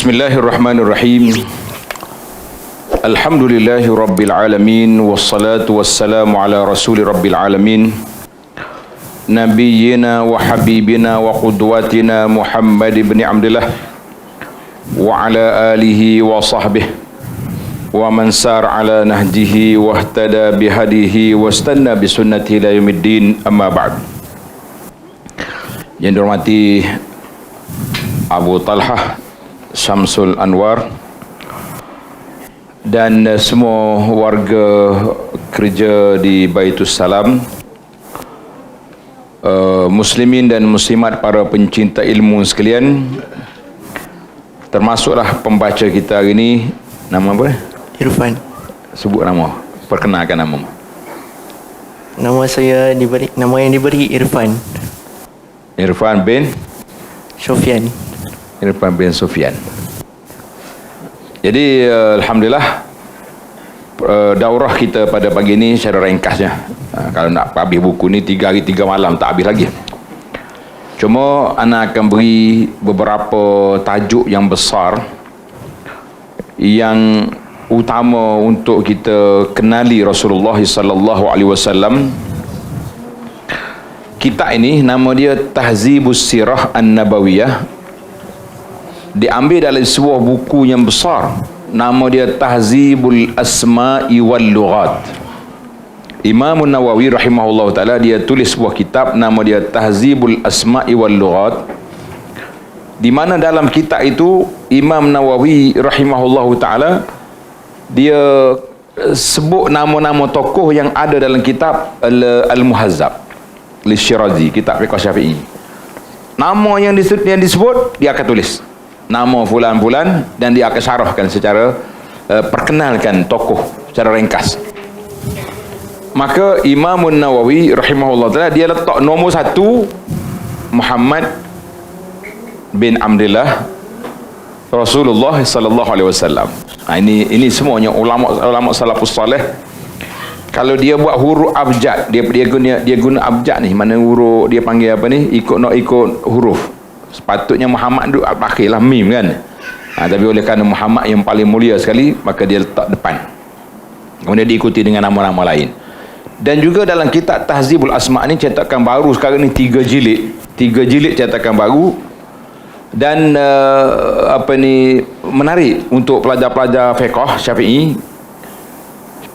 Bismillahirrahmanirrahim. Alhamdulillahi rabbil alamin, wassalatu wassalamu ala rasuli rabbil alamin, nabiyyina wa habibina wa qudwatina Muhammad ibn Abdullah wa ala alihi wa sahbihi wa man sar ala nahjihi wa ihtada bihadihi wa istanna bisunnati ila yaumiddin, amma ba'd. Yang dihormati Abu Talhah Syamsul Anwar dan semua warga kerja di Baitus Salam, muslimin dan muslimat, para pencinta ilmu sekalian, termasuklah pembaca kita hari ini. Nama apa? Irfan. Sebut nama, perkenalkan nama. Nama saya nama yang diberi Irfan. Irfan bin Sofyan. Irfan bin Sofyan. Jadi alhamdulillah, daurah kita pada pagi ini secara ringkasnya, kalau nak habis buku ni 3 hari 3 malam tak habis lagi. Cuma ana akan beri beberapa tajuk yang besar yang utama untuk kita kenali Rasulullah sallallahu alaihi wasallam. Kitab ini nama dia Tahzibus Sirah An-Nabawiyah, diambil dalam sebuah buku yang besar, nama dia Tahzibul Asma'i wal Lughat. Imam Nawawi rahimahullah ta'ala, dia tulis sebuah kitab nama dia Tahzibul Asma'i wal Lughat, di mana dalam kitab itu Imam Nawawi rahimahullah ta'ala dia sebut nama-nama tokoh yang ada dalam kitab Al-Muhazzab Al-Shirazi, kitab fiqh Syafi'i. Nama yang disebut dia akan tulis nama fulan-fulan dan dia akan syarahkan secara perkenalkan tokoh secara ringkas. Maka Imam Nawawi rahimahullah ta'ala dia letak nombor 1 Muhammad bin Abdullah Rasulullah sallallahu alaihi wasallam. Ini semuanya ulama salafus salih, kalau dia buat huruf abjad, dia guna abjad ni, mana huruf dia panggil apa ni, ikut huruf. Sepatutnya Muhammad duduk akhir lah, mim kan. Tapi oleh kerana Muhammad yang paling mulia sekali, maka dia letak depan, kemudian diikuti dengan nama-nama lain. Dan juga dalam kitab Tahzibul Asma' ni, cetakan baru sekarang ni 3 jilid cetakan baru. Dan menarik untuk pelajar-pelajar fiqh Syafi'i,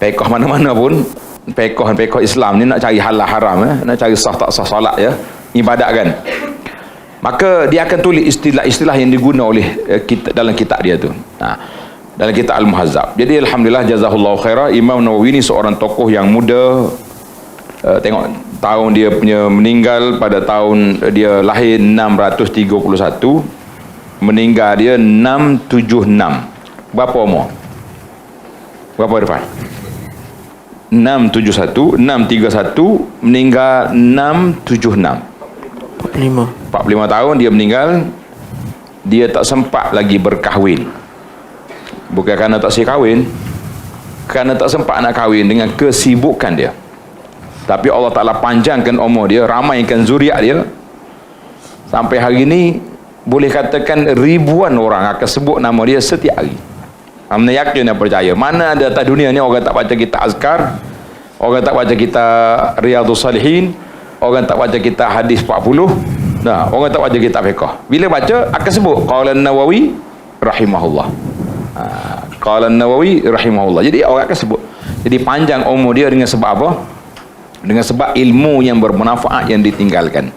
fiqh mana-mana pun, fiqh Islam ni nak cari halal haram, nak cari sah tak sah solat, ibadat kan. Maka dia akan tulis istilah-istilah yang diguna oleh kita dalam kitab dia tu. Dalam kitab Al-Muhazzab. Jadi alhamdulillah, jazahullahu khairah, Imam Nawawi ni seorang tokoh yang muda. Tengok tahun dia punya meninggal, pada tahun dia lahir 631, meninggal dia 676. Berapa umur? Berapa depan? 631, 631, meninggal 676. 45 tahun dia meninggal. Dia tak sempat lagi berkahwin. Bukan kerana tak siap kahwin, kerana tak sempat nak kahwin dengan kesibukan dia. Tapi Allah Ta'ala panjangkan umur dia, ramaikan zuriat dia. Sampai hari ini boleh katakan ribuan orang akan sebut nama dia setiap hari. Mana yakin dan percaya, mana ada atas dunia ni orang tak baca kitab azkar, orang tak baca kitab Riyadhus Salihin, orang tak baca kitab hadis 40, orang tak baca kitab fiqh. Bila baca akan sebut qala Nawawi rahimahullah. Qala Nawawi rahimahullah. Jadi orang akan sebut. Jadi panjang umur dia dengan sebab apa? Dengan sebab ilmu yang bermanfaat yang ditinggalkan.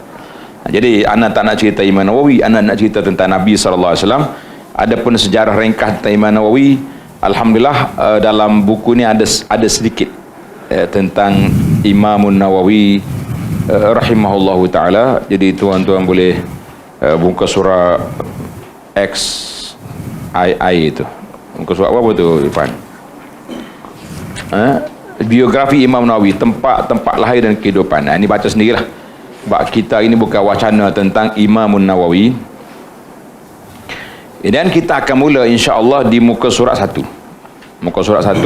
Jadi anak tak nak cerita Imam Nawawi, anak nak cerita tentang Nabi sallallahu alaihi wasallam. Adapun sejarah ringkas tentang Imam Nawawi, alhamdulillah dalam buku ni ada sedikit tentang Imam Nawawi rahimahullahu ta'ala. Jadi tuan-tuan boleh buka surah XII itu. Buka surah apa tu Irfan? Biografi Imam Nawawi, tempat lahir dan kehidupan. Ini baca sendirilah. Sebab kita ini bukan wacana tentang Imam Nawawi. Dan kita akan mula insya-Allah di muka surat 1. Muka surat 1,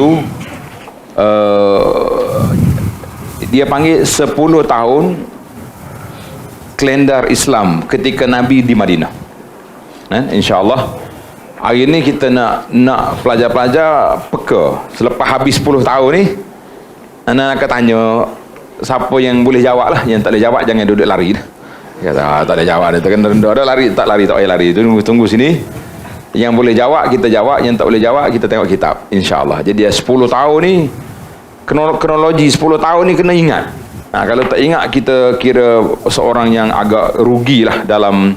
dia panggil 10 tahun kalendar Islam ketika Nabi di Madinah. InsyaAllah Hari ni kita nak pelajar-pelajar peka. Selepas habis 10 tahun ni, anak akan tanya siapa yang boleh jawab lah. Yang tak boleh jawab jangan duduk lari dah. Kata tak boleh jawab dia, tekan rendah dah, lari tak boleh lari. Tunggu sini. Yang boleh jawab kita jawab, yang tak boleh jawab kita tengok kitab, insya-Allah. Jadi 10 tahun ni, kronologi 10 tahun ni kena ingat. Kalau tak ingat, kita kira seorang yang agak rugilah dalam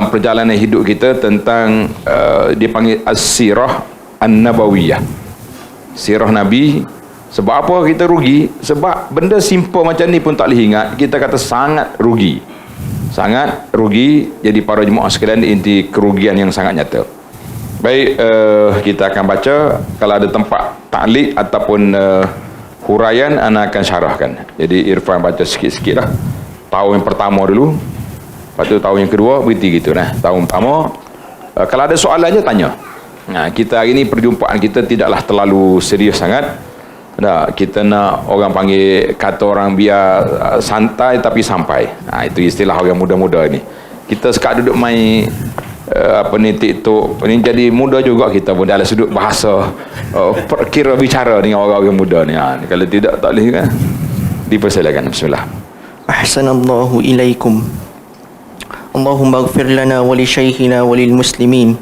perjalanan hidup kita tentang dipanggil as-sirah an-nabawiyah, sirah Nabi. Sebab apa kita rugi? Sebab benda simple macam ni pun tak boleh ingat. Kita kata sangat rugi, sangat rugi. Jadi para jemaah sekalian, inti kerugian yang sangat nyata. Baik, kita akan baca. Kalau ada tempat ta'liq ataupun huraian, ana akan syarahkan. Jadi Irfan baca sikit-sikit lah. Tahun yang pertama dulu, lepas tu tahun yang kedua, berhenti gitu nah. Tahun pertama, kalau ada soalan je tanya. Kita hari ni perjumpaan kita tidaklah terlalu serius sangat. Kita nak orang panggil, kata orang biar santai tapi sampai. Itu istilah orang muda-muda ni. Kita sekat duduk main TikTok ni, jadi muda juga kita pun dalam sudut bahasa kira bicara dengan orang-orang muda ni. Kalau tidak tak boleh kan. Dipersilakan. Bismillah. Ahsanallahu ilaikum. Allahumma ighfir lana wa li syaikhina wa lil muslimin.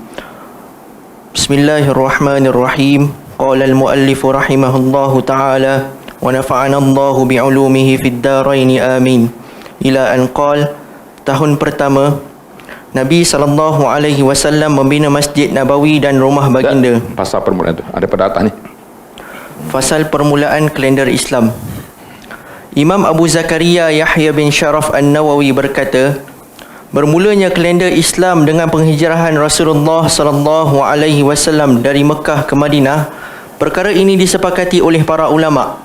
Bismillahirrahmanirrahim. Qala al-muallif rahimahullahu ta'ala wa nafa'ana Allahu bi'ulumihi fid darain amin. Ila an qala, tahun pertama Nabi SAW membina Masjid Nabawi dan rumah baginda. Pasal permulaan tu ada pada atas ni. Fasal permulaan kalender Islam. Imam Abu Zakaria Yahya bin Sharaf An-Nawawi berkata, bermulanya kalender Islam dengan penghijrahan Rasulullah SAW dari Mekah ke Madinah. Perkara ini disepakati oleh para ulama.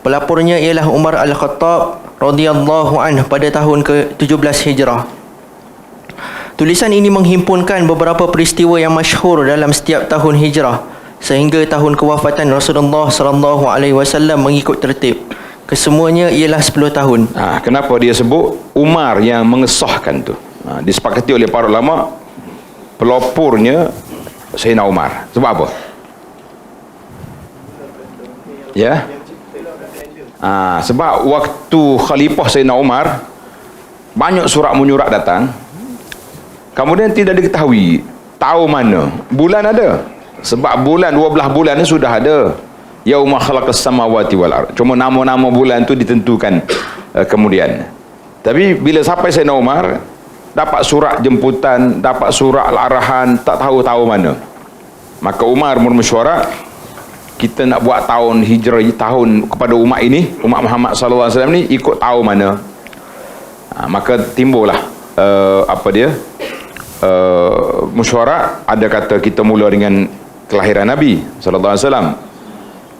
Pelapornya ialah Umar Al-Khattab radhiyallahu anhu pada tahun ke-17 Hijrah. Tulisan ini menghimpunkan beberapa peristiwa yang masyhur dalam setiap tahun hijrah sehingga tahun kewafatan Rasulullah SAW mengikut tertib. Kesemuanya ialah 10 tahun. Kenapa dia sebut Umar yang mengesahkan tu? Disepakati oleh para ulama, pelopornya Sayyidina Umar. Sebab apa? Ya. Sebab waktu Khalifah Sayyidina Umar, banyak surat menyurat datang. Kemudian tidak diketahui tahu mana. Bulan ada. Sebab bulan 12 bulan ni sudah ada. Yauma khalaqas samawati wal ard. Cuma nama-nama bulan tu ditentukan kemudian. Tapi bila sampai Sayyidina Umar, dapat surat jemputan, dapat surat al-arahan, tak tahu mana. Maka Umar bermesyuarat, kita nak buat tahun hijrah, tahun kepada umat ini, umat Muhammad sallallahu alaihi wasallam ni, ikut tahu mana. Maka timbullah mesyuarat. Ada kata kita mula dengan kelahiran Nabi sallallahu alaihi wasallam.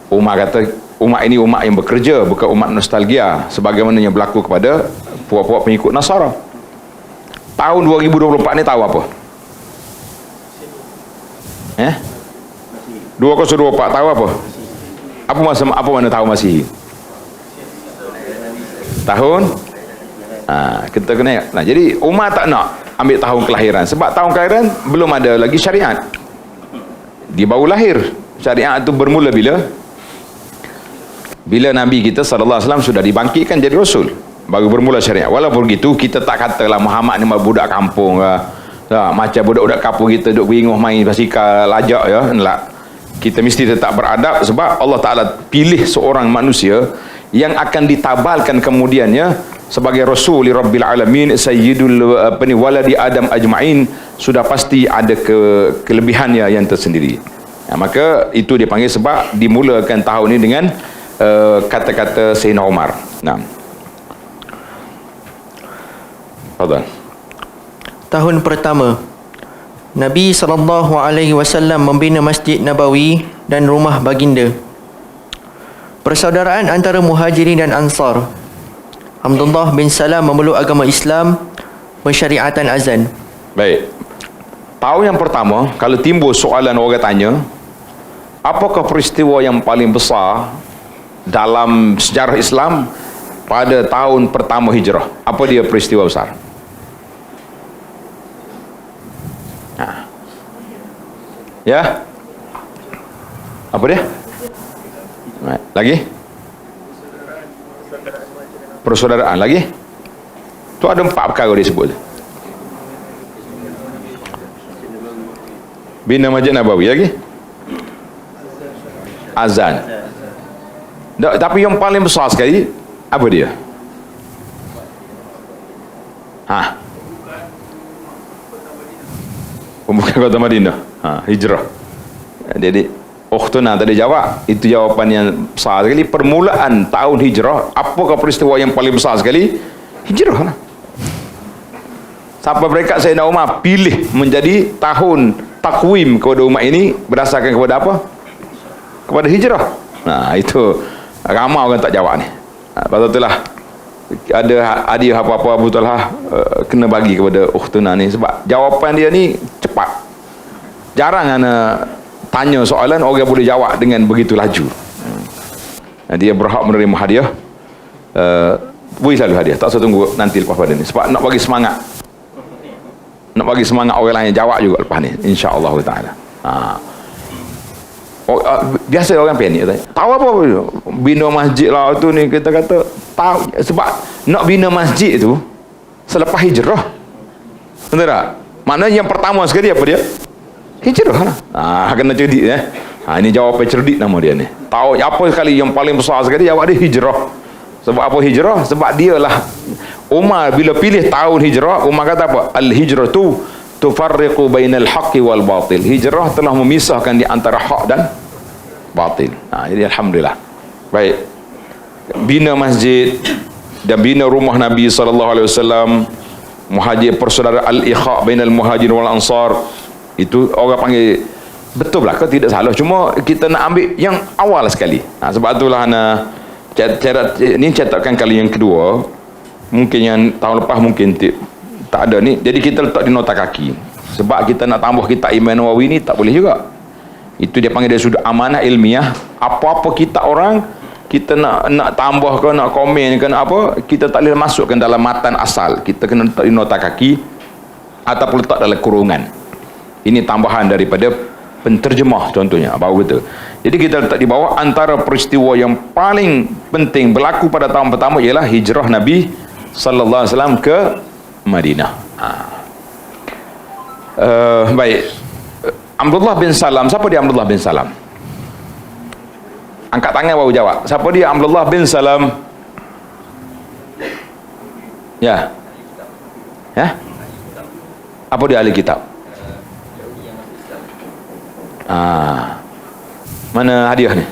Umar kata umat ini umat yang bekerja, bukan umat nostalgia sebagaimana yang berlaku kepada puak-puak pengikut Nasara. Tahun 2024 ni tahu apa? 2024 tahu apa? Apa mana tahu masih? Tahun? Kita kena. Jadi Umar tak nak ambil tahun kelahiran sebab tahun kelahiran belum ada lagi syariat. Dia baru lahir. Syariat itu bermula bila Nabi kita sallallahu alaihi wasallam sudah dibangkitkan jadi rasul, baru bermula syariat. Walaupun begitu, kita tak katalah Muhammad ni budak kampung macam budak-budak kampung kita duduk beringuh main basikal lajak ya. Kita mesti tetap beradab sebab Allah Ta'ala pilih seorang manusia yang akan ditabalkan kemudiannya sebagai Rasul Rabbil Alamin, Sayyidul waladi Adam ajma'in. Sudah pasti ada kelebihannya yang tersendiri. Maka itu dipanggil sebab dimulakan tahun ini dengan kata-kata Sayyidina Umar. Fadhal. Tahun pertama Nabi SAW membina Masjid Nabawi dan rumah baginda. Persaudaraan antara Muhajirin dan Ansar. Abdullah bin Salam memeluk agama Islam, pensyariatan azan. Baik. Tahun yang pertama, kalau timbul soalan orang tanya, apakah peristiwa yang paling besar dalam sejarah Islam pada tahun pertama hijrah? Apa dia peristiwa besar? Ya. Apa dia? Lagi? Persaudaraan lagi? Tu ada 4 perkara dia sebut. Bina Masjid Nabawi lagi? Azan. Tapi yang paling besar sekali apa dia? Pembukaan kota Madinah. Hijrah. Jadi ukhtuna tadi jawab, itu jawapan yang besar sekali. Permulaan tahun hijrah, apakah peristiwa yang paling besar sekali? Hijrah lah. Sampai mereka Sayyidina Umar pilih menjadi tahun takwim kepada umat ini berdasarkan kepada apa? Kepada hijrah. Nah, itu ramai orang tak jawab ni. Pasal itulah ada hadiah apa-apa Abu Talha kena bagi kepada ukhtuna ni, sebab jawapan dia ni cepat. Jarang ana tanya soalan orang boleh jawab dengan begitu laju. Dia berhak menerima hadiah. Beri selalu hadiah, tak usah tunggu nanti lepas pada ni, sebab nak bagi semangat. Nak bagi semangat orang lain jawab juga lepas ni, insya-Allah taala. Biasa orang panik tanya, tahu apa bina masjid lah tu ni, kita kata tahu, sebab nak bina masjid tu selepas hijrah. Betul tak? Maknanya yang pertama sekali apa dia? Hijrah lah. Kena cerdik ini jawapan cerdik nama dia ni. Tahu apa sekali yang paling besar sekali, jawab dia hijrah. Sebab apa hijrah? Sebab dialah Umar bila pilih tahun hijrah, Umar kata apa? Al-hijratu tufarriqu bainal haqqi wal batil. Hijrah telah memisahkan di antara hak dan batil. Jadi alhamdulillah. Baik. Bina masjid dan bina rumah Nabi SAW, muhajir persaudaraan al-ikha bainal muhajir wal ansar, itu orang panggil betul lah ke tidak salah, cuma kita nak ambil yang awal sekali. Sebab itulah ini cetakan kali yang kedua, mungkin yang tahun lepas mungkin tak ada ni, jadi kita letak di nota kaki, sebab kita nak tambah kitab Imam Nawawi ni tak boleh juga. Itu dia panggil dari sudut amanah ilmiah. Apa-apa kita orang, kita nak tambah ke, nak komen ke, nak apa, kita tak boleh masukkan dalam matan asal, kita kena letak di nota kaki ataupun letak dalam kurungan. Ini tambahan daripada penterjemah contohnya, baru betul. Jadi kita letak di bawah, antara peristiwa yang paling penting berlaku pada tahun pertama ialah hijrah Nabi sallallahu alaihi wasallam ke Madinah. Baik. Abdullah bin Salam, siapa dia Abdullah bin Salam? Angkat tangan baru jawab. Siapa dia Abdullah bin Salam? Ya. Apa dia ahli kitab? Mana hadiah ni?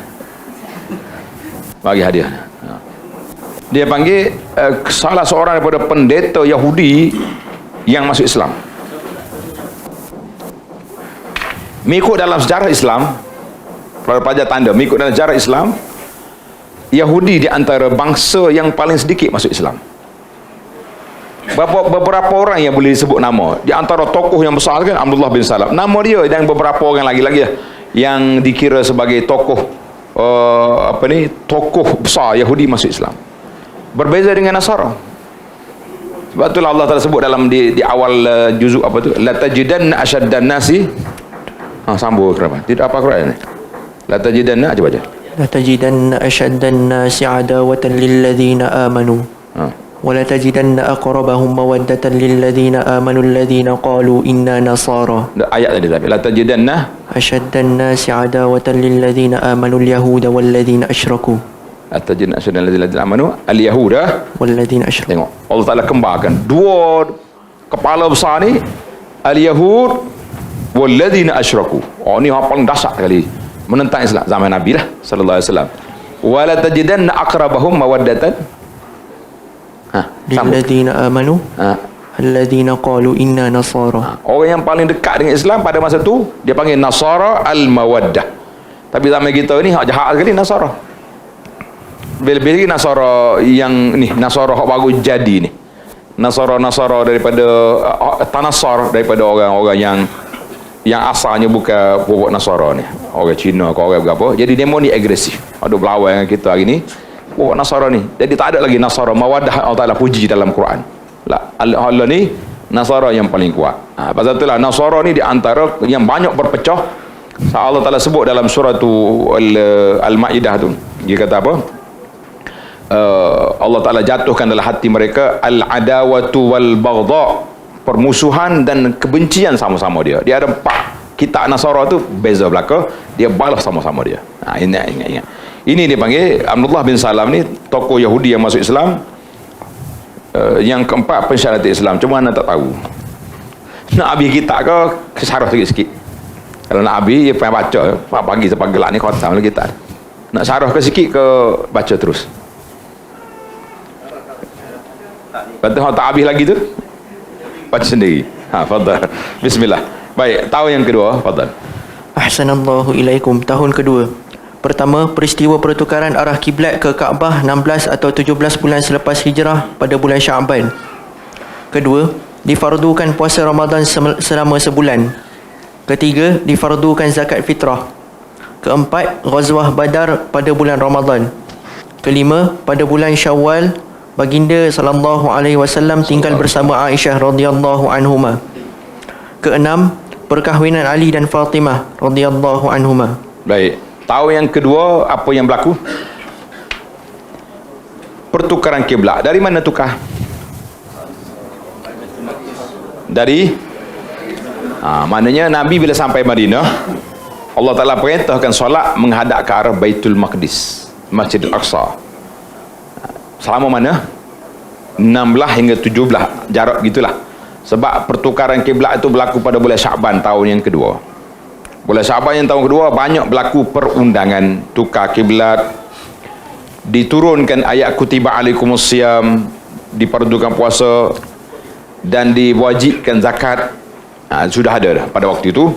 Bagi hadiah ni. Dia panggil salah seorang daripada pendeta Yahudi yang masuk Islam. Mengikut dalam sejarah Islam, pada tanda mengikut dalam sejarah Islam, Yahudi di antara bangsa yang paling sedikit masuk Islam. Beberapa orang yang boleh disebut nama. Di antara tokoh yang besar kan Abdullah bin Salam. Nama dia dan beberapa orang lagi yang dikira sebagai tokoh tokoh besar Yahudi masuk Islam. Berbeza dengan Nasara. Sebab itulah Allah Taala sebut dalam di awal juzuk apa tu? La tajidanna asyaddan nasi. Sambung kenapa? Tidak apa Quran ni. La tajidanna aja baca. La tajidanna asyaddan nasi adawatan lil ladzina amanu. ولا تجدن أقربهم مودة للذين آمنوا الذين قالوا إنا نصارى. Ayat tadi tapi la tajidanna أشد الناس عداوة للذين آمنوا اليهود والذين أشركوا. Atajidanna asyaddan ladzina amanu al-yahuda والذين أشركوا. Tengok Allah Taala kembarkan dua kepala besar ni, al-yahud walladzina asyraku. Ni hal paling dahsyat sekali menentang Islam zaman Nabi lah sallallahu alaihi wasallam. Wala tajidanna aqrabahum mawaddatan lilladzina amanu alladzina qalu inna nasara. Orang yang paling dekat dengan Islam pada masa tu dia panggil Nasara al-mawaddah. Tapi zaman kita ni hak jahat sekali Nasara. Lebih-lebih lagi Nasara yang ni, Nasara hak baru jadi ni. Nasara daripada Tanasar, daripada orang-orang yang asalnya bukan pokok Nasara ni. Orang Cina ke orang berapa. Jadi demo ni agresif. Ada berlawan dengan kita hari ni. Oh Nasara ni. Jadi tak ada lagi Nasara mawaddah Allah Taala puji dalam Quran. Allah ni Nasara yang paling kuat. Pasal itulah Nasara ni di antara yang banyak berpecah Allah Ta'ala sebut dalam surah Al-Ma'idah tu, dia kata apa? Allah Ta'ala jatuhkan dalam hati mereka al-adawatu wal baghdha, permusuhan dan kebencian sama-sama dia. Dia ada 4 kitab Nasara tu beza belaka, dia balas sama-sama dia. Ingat. Ini dia panggil Abdullah bin Salam ni, tokoh Yahudi yang masuk Islam. Yang keempat pensyariat Islam, cuma anda tak tahu. Nak habis kitab ke syarah sikit-sikit. Kalau nak habis, dia payah baca. Pagi sampai gelap ni khatam lagi kitab. Nak syarah ke sikit ke baca terus. Lepas tak habis lagi tu, baca sendiri. Fadal. Bismillah. Baik, tahun yang kedua, fadal. Ahsanallahu ilaikum. Tahun kedua. Pertama, peristiwa pertukaran arah kiblat ke Kaabah 16 atau 17 bulan selepas hijrah pada bulan Syaban. Kedua, difardukan puasa Ramadan selama sebulan. Ketiga, difardukan zakat fitrah. Keempat, Ghazwah Badar pada bulan Ramadan. Kelima, pada bulan Syawal, baginda sallallahu alaihi wasallam tinggal bersama Aisyah radhiyallahu anhuma. Keenam, perkahwinan Ali dan Fatimah radhiyallahu anhuma. Baik, tahun yang kedua apa yang berlaku? Pertukaran kiblat. Dari mana tukar? Dari maknanya Nabi bila sampai Madinah, Allah Ta'ala perintahkan solat menghadap ke arah Baitul Maqdis, Masjidil Aqsa. Selama mana? 16 hingga 17, jarak gitulah. Sebab pertukaran kiblat itu berlaku pada bulan Syaban tahun yang kedua. Bulan Syaban yang tahun kedua banyak berlaku perundangan tukar kiblat. Diturunkan ayat kutiba alaikumusiyam, diperdukan puasa dan diwajibkan zakat. Sudah ada dah pada waktu itu.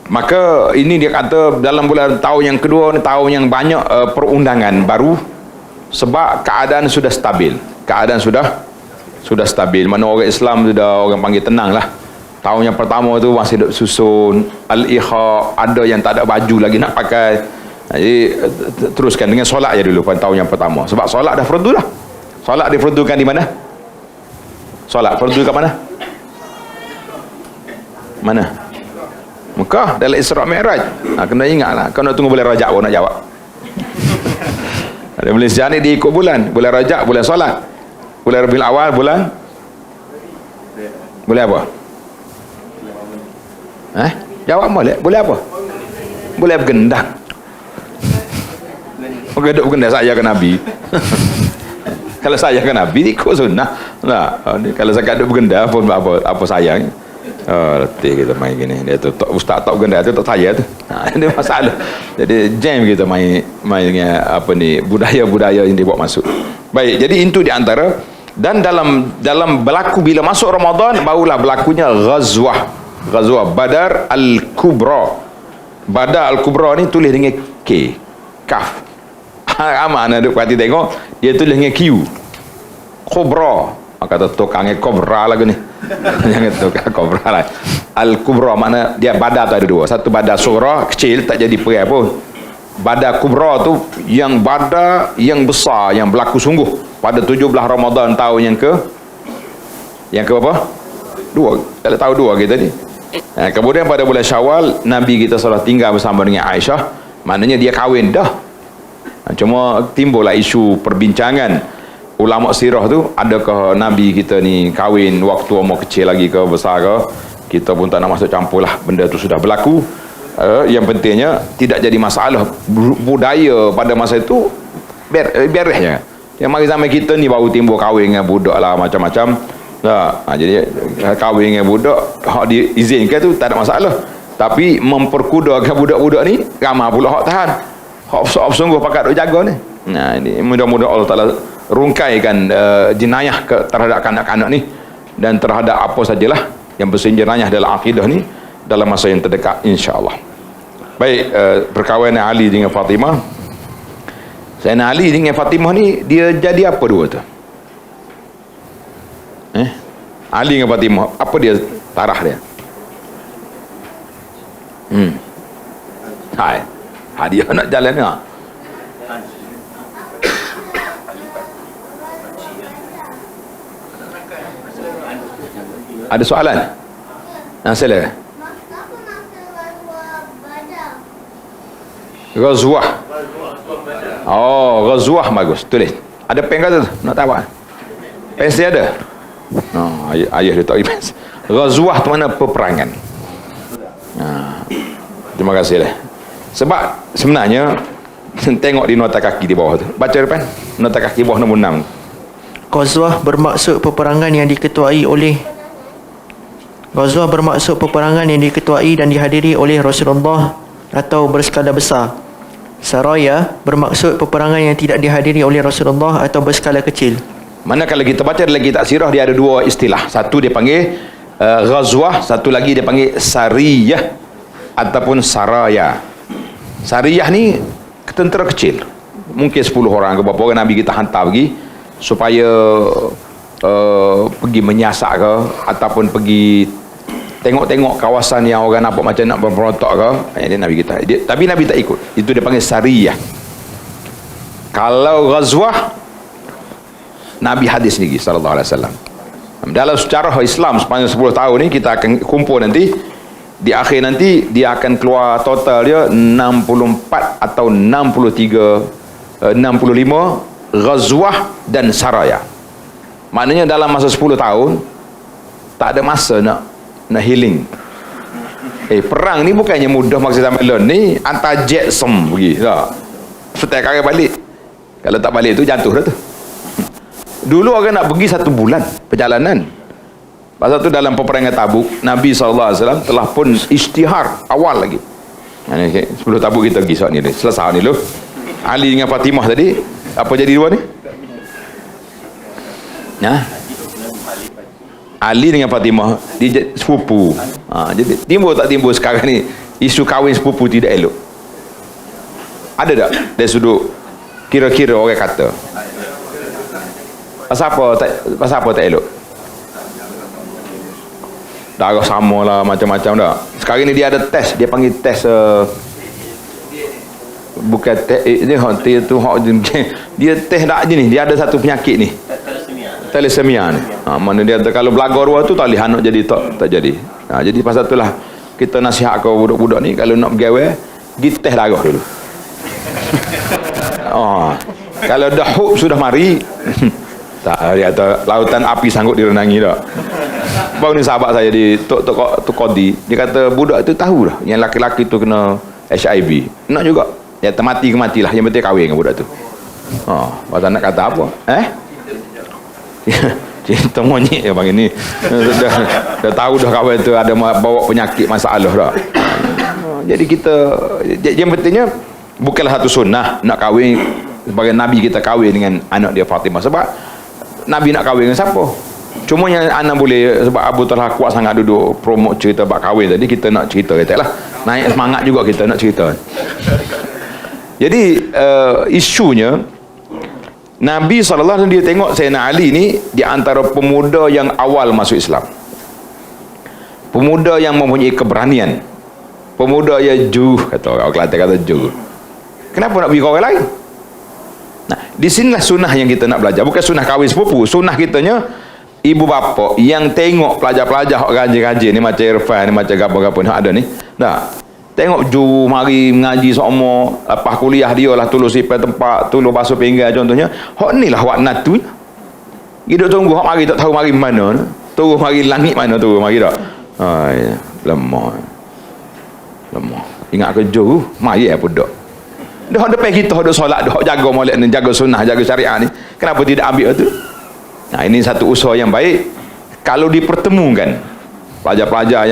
Maka ini dia kata dalam bulan tahun yang kedua ni tahun yang banyak perundangan baru, sebab keadaan sudah stabil. Keadaan sudah stabil. Mana orang Islam sudah orang panggil tenang lah. Tahun yang pertama tu masih duk susun al-ikha, ada yang tak ada baju lagi nak pakai. Jadi teruskan dengan solat je dulu pada tahun yang pertama. Sebab solat dah fardu lah. Solat difardukan di mana? Solat fardu kat mana? Mana? Mekah dalam Isra' Mi'raj. Kena ingat lah. Kau nak tunggu bulan Rajab pun nak jawab. Ada bulan sejarah ni dia ikut bulan. Bulan Rajab, bulan solat. Bulan Rabiul Awal, bulan apa? Jawab boleh. Boleh apa? Boleh bergendang. Maka duk bergendang saya ke Nabi. Kalau saya ke Nabi ikut sunnah. Nah, kalau saya duk bergendang pun apa sayang. Letih kita main gini. Dia tu ustaz tak bergendang tu tak saya tu. Ini masalah. Jadi jam kita main apa ni budaya-budaya yang dibawa masuk. Baik, jadi itu di antara. Dan dalam berlaku bila masuk Ramadan barulah berlakunya Ghazwah Badar Al-Kubra. Badar Al-Kubra ni tulis dengan K, Kaf. Aman ada perhati tengok, dia tulis dengan Q, Kubra. Kata tukangnya Kobra lagu ni. Jangan tukang Kobra lah. Al-Kubra makna dia badar tu ada dua. Satu badar surah kecil tak jadi perang pun. Badar Kubra tu yang badar yang besar yang berlaku sungguh pada 17 Ramadan tahun yang ke berapa? 2. Kalau tahu 2 kita ni. Kemudian pada bulan Syawal Nabi kita salah tinggal bersama dengan Aisyah, maknanya dia kahwin dah. Cuma timbullah isu perbincangan ulama sirah tu, adakah Nabi kita ni kahwin waktu umur kecil lagi ke besar ke? Kita pun tak nak masuk campur lah, benda tu sudah berlaku. Yang pentingnya tidak jadi masalah budaya pada masa itu beresnya. Yang mari zaman kita ni baru timbul kahwin dengan budak lah macam-macam. Jadi kahwin dengan budak hak diizinkan tu tak ada masalah. Tapi memperkudakan budak-budak ni ramai pula hak tahan. Hak sungguh pakat duk jaga ni. Ini mudah-mudahan Allah Taala rungkaikan jenayah terhadap kanak-kanak ni dan terhadap apa sajalah yang bersenjata jenayah dalam akidah ni dalam masa yang terdekat insya-Allah. Baik, perkahwinan Ali dengan Fatimah. Sayyidina Ali dengan Fatimah ni dia jadi apa dua tu? Ali dengan Fatimah, apa dia tarah dia? Hai. Dia nak jalan ni. Ada soalan? Silakan. Ghazwah. Oh, ghazwah bagus. Tulis. Ada pen kata tu? Nak tahu? Pensel ada? Oh, ayah dia tak bagi pensel. Ghazwah tu mana peperangan. Terima kasih lah. Sebab sebenarnya tengok di nota kaki di bawah tu. Baca depan. Nota kaki bawah nombor 6. Ghazwah bermaksud peperangan yang diketuai dan dihadiri oleh Rasulullah atau berskala besar. Saraya bermaksud peperangan yang tidak dihadiri oleh Rasulullah atau berskala kecil. Mana kalau kita baca lagi tak sirah, dia ada dua istilah. Satu dia panggil ghazwah, satu lagi dia panggil sariyah ataupun saraya. Sariyah ni tentera kecil. Mungkin 10 orang ke berapa orang Nabi kita hantar pergi supaya pergi menyasak ke ataupun pergi tengok-tengok kawasan yang orang nampak macam nak berperontak ke. Ini Nabi kita. Tapi Nabi tak ikut. Itu dia panggil sariyah. Kalau ghazwah, Nabi hadis sendiri sallallahu alaihi wasallam. Dalam sejarah Islam sepanjang 10 tahun ni kita akan kumpul nanti. Di akhir nanti dia akan keluar total dia 64 atau 65 ghazwah dan saraya. Maknanya dalam masa 10 tahun tak ada masa nak healing. Perang ni bukannya mudah maksud sampai lon ni hantar jet pergi tak. Setiap kali balik. Kalau tak balik tu jatuh dah tu. Dulu orang nak pergi 1 bulan perjalanan. Pasal tu dalam peperangan Tabuk, Nabi SAW telah pun isytihar awal lagi. 10 Tabuk kita pergi saat ni. Selesai ni dulu. Ali dengan Fatimah tadi, apa jadi dua ni? Ali dengan Fatimah dia sepupu. Jadi timbul tak timbul sekarang ni isu kahwin sepupu tidak elok? Ada tak dari sudut kira-kira orang kata? Pasal apa tak elok? Darah sama lah, macam-macam dah. Sekarang ni dia ada test, dia panggil test bukan test dia tu dia test tak je ni, dia ada satu penyakit ni, thalassemia ni. Mana dia kalau belagar luar tu tak boleh anak jadi tak jadi. Jadi pasal itulah kita nasihat ke budak-budak ni kalau nak bergaul pergi test darah dulu. Kalau dah hub sudah mari tak dia kata lautan api sanggup direnangi tak. Baru ni sahabat saya di Tok Qadi, dia kata budak tu tahu dah yang laki-laki tu kena HIV. Nak juga. Ya termati ke matilah, yang penting kahwin dengan budak tu. Pasal nak kata apa? Cinta monyet ya bang ini. Dah tahu dah kahwin tu ada bawa penyakit masalah dah. Jadi kita yang pentingnya bukanlah satu sunnah nak kahwin sebagai Nabi kita kahwin dengan anak dia Fatimah. Sebab Nabi nak kahwin dengan siapa? Cuma yang anak boleh, sebab Abu Talha kuat sangat duduk promote cerita bab kahwin tadi, kita nak cerita katalah. Naik semangat juga kita nak cerita. Jadi isunya Nabi SAW dia tengok Sayyidina Ali ni di antara pemuda yang awal masuk Islam. Pemuda yang mempunyai keberanian. Pemuda yang juh, kata orang Kelantan kata juh. Kenapa nak pergi ke orang lain? Nah, di sinilah sunnah yang kita nak belajar. Bukan sunnah kahwin sepupu. Sunnah kitanya ibu bapa yang tengok pelajar-pelajar rajin-rajin ni macam Irfan ni, macam apa-apa nak ada ni. Nah, tengok ju mari mengaji semua, lepas kuliah dia lah tolong sipai tempat, tolong basuh pinggan contohnya. Hak ni lah wak natu. Kita tunggu hak mari tak tahu mari mana. Turun mari langit mana turun mari tak. Ya. Lemah. Ingat ke ju, mari apa dak. Dah depan kita ada solat, dah jaga molek ni, jaga sunnah, jaga syariat ni. Kenapa tidak ambil tu? Nah, ini satu usaha yang baik. Kalau dipertemukan pelajar-pelajar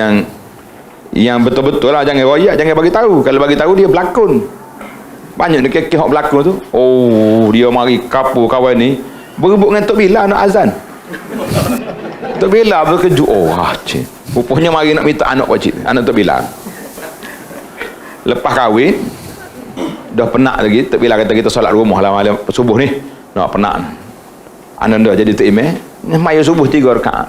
yang betul-betul lah, jangan royak, jangan bagi tahu. Kalau bagi tahu dia berlakon. Banyak dia kekeh hak berlakon tu. Dia mari kapur kawan ni berebut dengan Tok Bilal nak azan. Tok Bilal berkejut. Rupanya mari nak minta anak kecil, anak Tok Bilal. Lepas kahwin dah penat lagi, Tok Bilal kata kita solat rumah lah malam subuh ni. Nak penat. Ananda jadi Tok Imam, maya subuh 3 rakaat.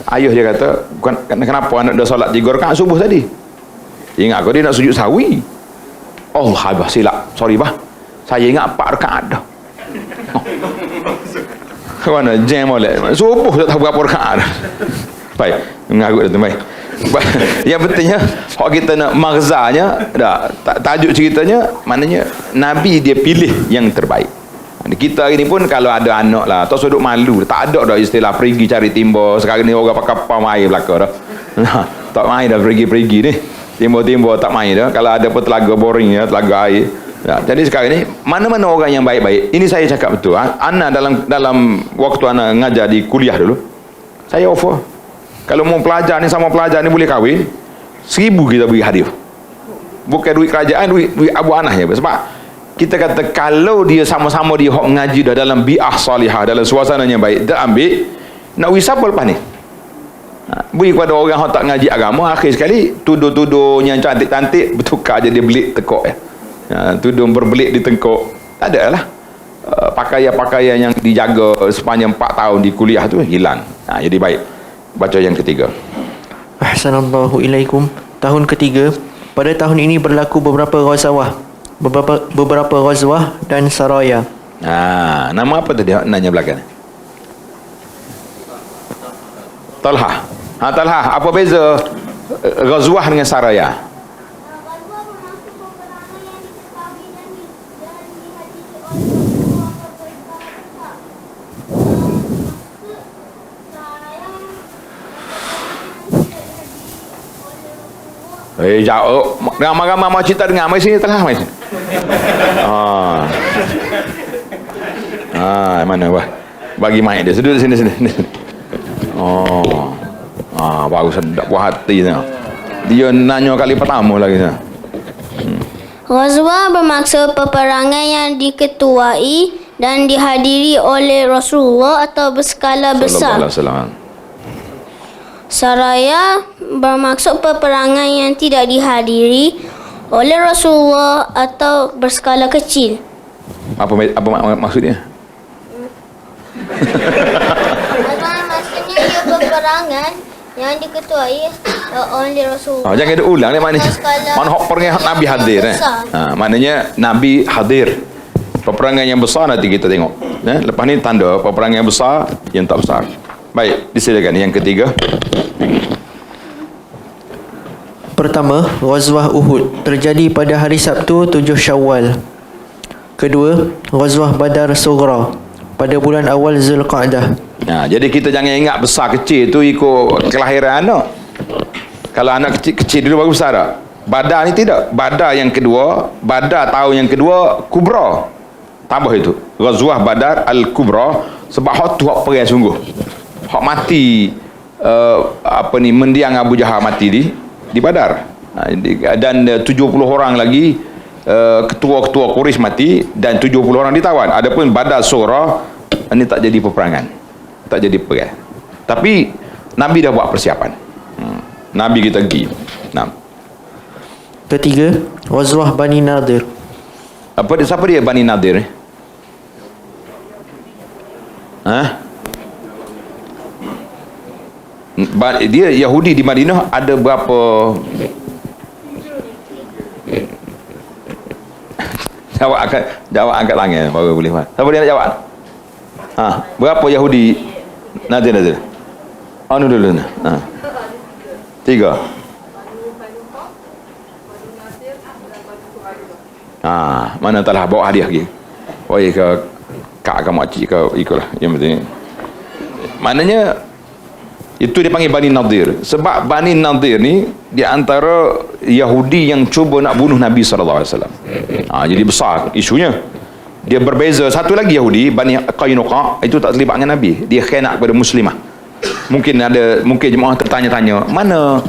Ayah dia kata, kenapa anak dah solat 3 rakaat subuh tadi? Ingat kau dia nak sujud sawi. Allah habis silap. Sorry bah. Saya ingat 4 rakaat dah. Mana jam molek. Subuh tak tahu berapa rakaat dah. Baik, mengarut tu baik. Yang pentingnya kalau kita nak maghzanya tajuk ceritanya, maknanya Nabi dia pilih yang terbaik. Kita hari ni pun kalau ada anak lah, tak sudut malu, tak ada dah istilah pergi cari timba. Sekarang ni orang pakai kapal main belaka dah. Tak main dah pergi-pergi ni, timba-timba tak main dah. Kalau ada pun telaga boring ya, telaga air. Jadi sekarang ni mana-mana orang yang baik-baik, ini saya cakap betul. Ana dalam waktu ana ngajar di kuliah dulu, saya offer kalau mau pelajar ni sama pelajar ni boleh kahwin 1,000 kita beri hadiah. Bukan duit kerajaan, duit abu anahnya. Sebab kita kata kalau dia sama-sama dia hok mengaji dah dalam bi'ah salihah, dalam suasananya baik, dia ambil, nak wis apa lepas ni? Beri kepada orang yang tak ngaji agama, akhir sekali tuduh-tuduh yang cantik-cantik bertukar jadi belik tekuk ya. Tuduh berbelik di tengkuk. Tak ada lah. Pakaian-pakaian yang dijaga sepanjang 4 tahun di kuliah tu hilang. Jadi baik. Baca yang ketiga. Ahsanallahu ilaikum. Tahun ketiga, pada tahun ini berlaku beberapa ghazwah dan saraya. Nama apa tadi nanya belakang? Talha. Talha, apa beza ghazwah dengan saraya? Jauh. Ramai-ramai mau cerita dengar. Mari sini Talha, mari sini. Mana wah? Bagi mic dia. Duduk sini. Baru sedap buah hati ni. Dia nanya kali pertama lagi ni. Ghazwah bermaksud peperangan yang diketuai dan dihadiri oleh Rasulullah atau berskala besar. Saraya bermaksud peperangan yang tidak dihadiri oleh Rasulullah atau berskala kecil. Apa maksudnya? Maksudnya ia peperangan yang diketuai oleh Rasulullah. Jangan ada ulang ni maknanya. Mana hok perangan Nabi hadir maknanya Nabi hadir. Peperangan yang besar nanti kita tengok. Lepas ni tanda peperangan yang besar, yang tak besar. Baik, disilakan yang ketiga. Pertama, Ghazwah Uhud terjadi pada hari Sabtu 7 Syawal. Kedua, Ghazwah Badar Sughra pada bulan awal Zulqa'dah. Jadi kita jangan ingat besar kecil tu ikut kelahiran anak. Kalau anak kecil dulu baru besar tak? Badar ni tidak. Badar yang kedua, Badar tahun yang kedua Kubra. Tambah itu. Ghazwah Badar Al-Kubra, sebab hak tu hak perang sungguh. Hak mati mendiang Abu Jahal mati di Badar. Dan 70 orang lagi ketua-ketua Quraisy mati dan 70 orang ditawan. Adapun Badar Sughra ini tak jadi peperangan. Tak jadi perang. Tapi Nabi dah buat persiapan. Nabi kita pergi. Ketiga, Ghazwah Bani Nadir. Siapa dia Bani Nadir ni? Dia Yahudi di Madinah ada berapa? Jawab angkat tangan baru boleh. Siapa dia nak jawab? Berapa Yahudi Nadir? Dulu. 3. Mana telah bawa hadiah lagi? Oi ke kak ke makcik ke ikutlah yang penting. Maknanya itu dipanggil Bani Nadir. Sebab Bani Nadir ni di antara Yahudi yang cuba nak bunuh Nabi SAW. Jadi besar isunya. Dia berbeza. Satu lagi Yahudi, Bani Qainuqa, itu tak terlibat dengan Nabi. Dia khianat kepada Muslimah. Mungkin jemaah tertanya-tanya, mana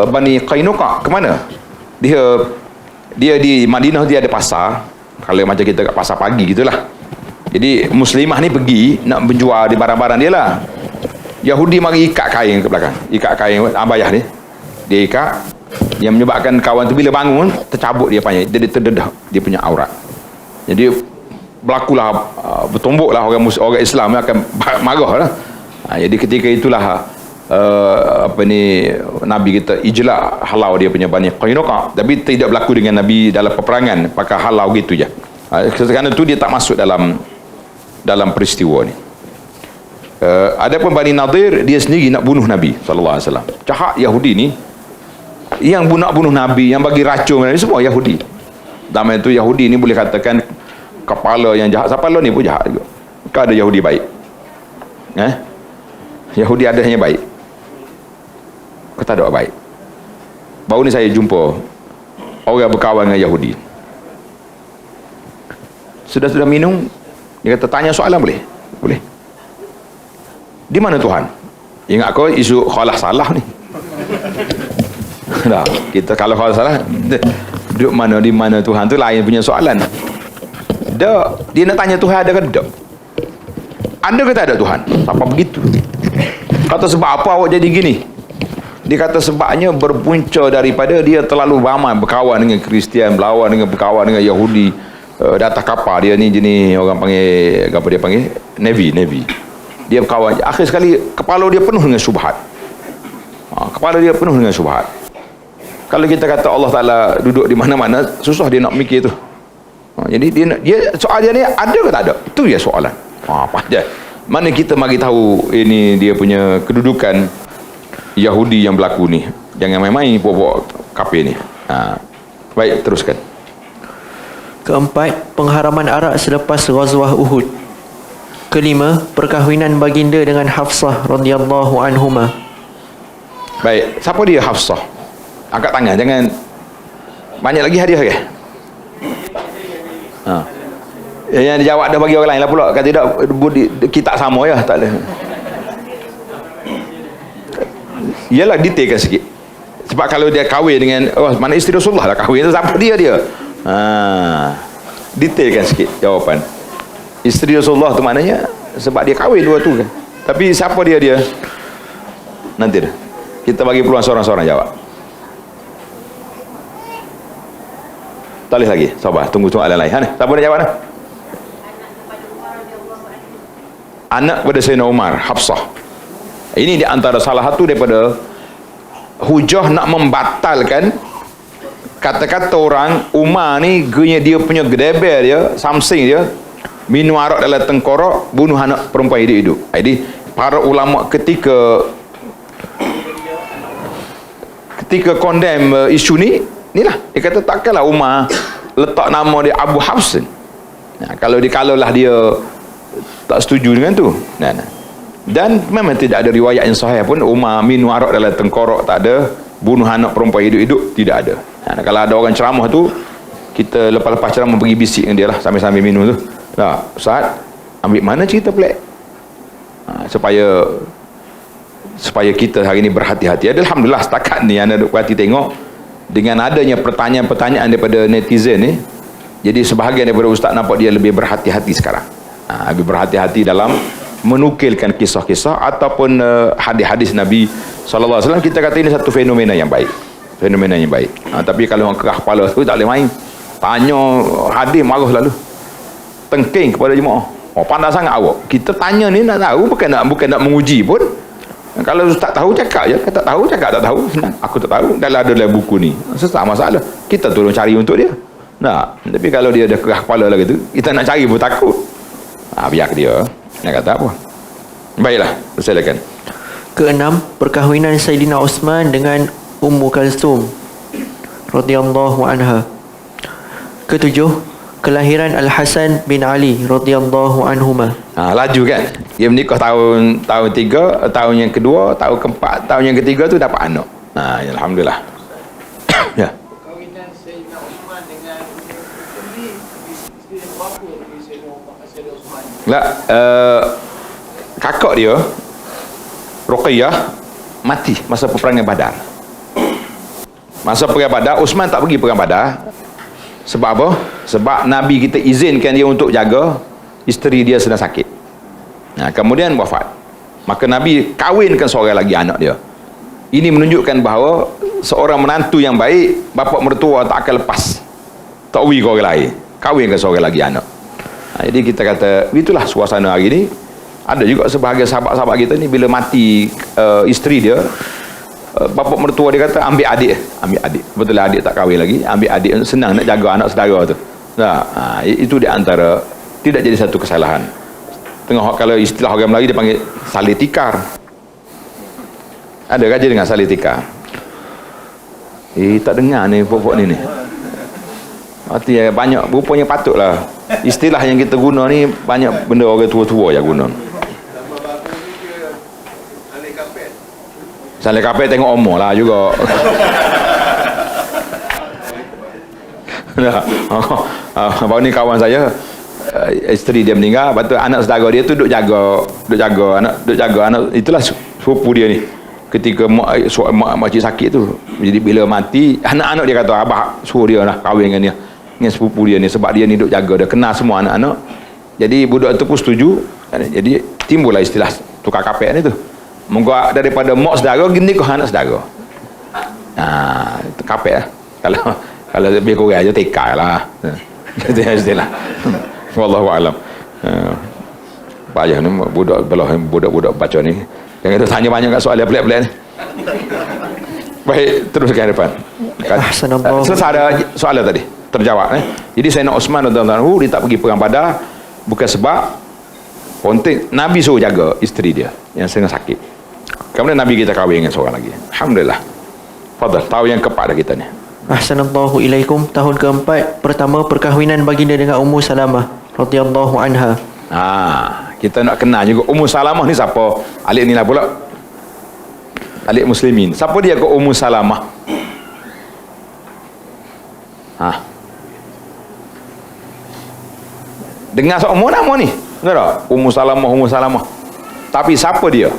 Bani Qainuqa? Ke mana? Dia di Madinah, dia ada pasar. Kalau macam kita kat pasar pagi gitulah. Jadi Muslimah ni pergi nak menjual di barang-barang dia lah. Yahudi mari ikat kain ke belakang. Ikat kain abayah ni. Dia ikat, yang menyebabkan kawan tu bila bangun tercabut dia panjang. Dia terdedah dia punya aurat. Jadi berlakulah bertumbuklah orang Islam akan marah lah. Jadi ketika itulah Nabi kita ijla' halau dia punya Bani Qainuqa, tapi tidak berlaku dengan Nabi dalam peperangan, pakai halau gitu je. Kerana itu dia tak masuk dalam peristiwa ni. Adapun Bani Nadir, dia sendiri nak bunuh Nabi SAW. Jahat Yahudi ni, yang nak bunuh Nabi, yang bagi racun ni, semua Yahudi. Zaman itu Yahudi ni boleh katakan kepala yang jahat. Siapa lo ni pun jahat juga. Kau ada Yahudi baik? Yahudi ada yang baik? Kau tak ada baik? Baru ni saya jumpa orang berkawan dengan Yahudi. Sudah minum, dia kata tanya soalan boleh? Boleh. Di mana Tuhan? Ingat kau isu khalah salah ni. Nah, kita kalau khalah salah, duduk mana, di mana Tuhan tu lain punya soalan. Dia nak tanya Tuhan ada ke tak? Ada ke tak ada Tuhan? Apa begitu? Kata sebab apa awak jadi gini? Dia kata sebabnya berpunca daripada dia terlalu ramai berkawan dengan Kristian, berkawan dengan Yahudi. Di atas kapal dia ni jenis orang panggil, apa dia panggil? Navy. Dia berkawan. Akhir sekali kepala dia penuh dengan syubhat. Kepala dia penuh dengan syubhat. Kalau kita kata Allah Ta'ala duduk di mana-mana, susah dia nak mikir tu. Jadi dia soal dia ni ada ke tak ada? Itu dia soalan. Apa dia? Mana kita bagi tahu ini dia punya kedudukan Yahudi yang berlaku ni. Jangan main-main bawa kafir ni. Baik, teruskan. Keempat, pengharaman arak selepas Ghazwah Uhud. Kelima, perkahwinan baginda dengan Hafsah radhiyallahu anhuma. Baik, siapa dia Hafsah? Angkat tangan, jangan banyak lagi hadiah ke? Yang dijawab dah bagi orang lain lah pula. Kalau tidak, kita sama ya, tak ada. Yalah, detailkan sikit. Sebab kalau dia kahwin dengan mana isteri Rasulullah lah kahwin tu, siapa dia? Detailkan sikit jawapan. Isteri Rasulullah tu maknanya sebab dia kahwin dua tu kan. Tapi siapa dia? Nanti dah. Kita bagi peluang seorang-seorang jawab. Tak boleh lagi. Sabar, tunggu soalan lain. Siapa nak jawab dah? Anak pada Sayyidina Umar, Hafsah. Ini di antara salah satu daripada hujah nak membatalkan kata-kata orang Umar ni dia punya gedeber dia, samsing dia, minum arak dalam tengkorak, bunuh anak perempuan hidup-hidup. Jadi para ulama ketika condemn isu ni, inilah dia kata takkanlah Umar letak nama dia Abu Hafs. Kalau dia tak setuju dengan tu. Dan memang tidak ada riwayat yang sahih pun Umar minum arak dalam tengkorak, tak ada. Bunuh anak perempuan hidup-hidup, tidak ada. Kalau ada orang ceramah tu, kita lepas-lepas ceramah pergi bisik dengan dia lah sambil-sambil minum tu. Ustaz, ambil mana cerita pelik? Supaya kita hari ni berhati-hati. Alhamdulillah setakat ni anda duk perhati tengok, dengan adanya pertanyaan-pertanyaan daripada netizen ni, jadi sebahagian daripada ustaz nampak dia lebih berhati-hati sekarang. Lebih berhati-hati dalam menukilkan kisah-kisah ataupun hadis-hadis Nabi SAW. Kita kata ini satu fenomena yang baik. Tapi kalau orang kerah kepala tu tak boleh main. Tanya hadis marah lalu. Tengking kepada jemaah. Pandai sangat awak. Kita tanya ni nak tahu, bukan nak menguji pun. Kalau tak tahu cakap je. Tak tahu cakap tak tahu. Senang. Aku tak tahu. Dalam buku ni. Sesak masalah. Kita tolong cari untuk dia. Tapi kalau dia dah kerah kepala lagi tu, kita nak cari pun takut. Biar dia nak kata apa. Baiklah, silakan. Keenam, perkahwinan Sayyidina Osman dengan Ummu Kalsum radhiyallahu anha. Ketujuh, kelahiran Al-Hasan bin Ali radhiyallahu anhuma. Laju kan? Dia menikah tahun 3, tahun yang kedua, tahun keempat, tahun yang ketiga tu dapat anak. Alhamdulillah. Ya. Perkahwinan Sayyidina Osman dengan isteri bapa Sayyidina Osman. Kakak dia Ruqayyah mati masa peperangan Badar. Masa perang Badar, Osman tak pergi perang Badar. Sebab apa? Sebab Nabi kita izinkan dia untuk jaga isteri dia sedang sakit. Kemudian wafat. Maka Nabi kahwinkan seorang lagi anak dia. Ini menunjukkan bahawa seorang menantu yang baik, bapa mertua tak akan lepas takwi ke orang lain, kahwinkan seorang lagi anak. Jadi kita kata itulah suasana hari ni. Ada juga sebahagian sahabat-sahabat kita ni bila mati isteri dia, bapa mertua dia kata ambil adik. Betul lah adik tak kahwin lagi, ambil adik, senang nak jaga anak saudara tu. Itu di antara tidak jadi satu kesalahan. tengah kalau istilah orang Melayu dia panggil salih tikar. Ada kaji dengan salih tikar? Tak dengar ni pokok ni. Artinya banyak, rupanya patutlah. Istilah yang kita guna ni banyak benda orang tua-tua yang guna. Salih kapet tengok umur lah juga. Baru ni kawan saya, isteri dia meninggal, lepas tu anak saudara dia tu duk jaga anak, itulah sepupu dia ni. Ketika makcik sakit tu, jadi bila mati, anak-anak dia kata abah suruh dia lah kahwin dengan dia, dengan sepupu dia ni, sebab dia ni duk jaga, dia kenal semua anak-anak. Jadi budak tu pun setuju. Jadi timbullah istilah tukar kapek ni tu. Moga daripada mak saudara gini ke anak saudara. Itu kapek lah. Kalau lebih kurang aja tekak lah. Itu istilah. Wallahu a'lam. Payah ni budak-budak baca ni. Yang kita tanya banyak kat soal yang pelik-pelik ni. Baik, teruskan depan. Selesai ada soalan tadi. Terjawab. Jadi Sayyidina Osman radhiyallahu anhu dia tak pergi perang Badar bukan sebab penting Nabi suruh jaga isteri dia yang sedang sakit. Kemudian Nabi kita kahwin dengan seorang lagi. Alhamdulillah. Fadal, tahu yang keempat dah kita ni. Ahsanallahu ilaikum. Tahun keempat pertama perkahwinan baginda dengan Ummu Salamah radhiyallahu anha. Kita nak kenal juga Ummu Salamah ni siapa? Alik ni lah pula. Alik muslimin. Siapa dia ke Ummu Salamah? Dengar semua nama ni. Betul tak? Ummu Salamah. Tapi siapa dia?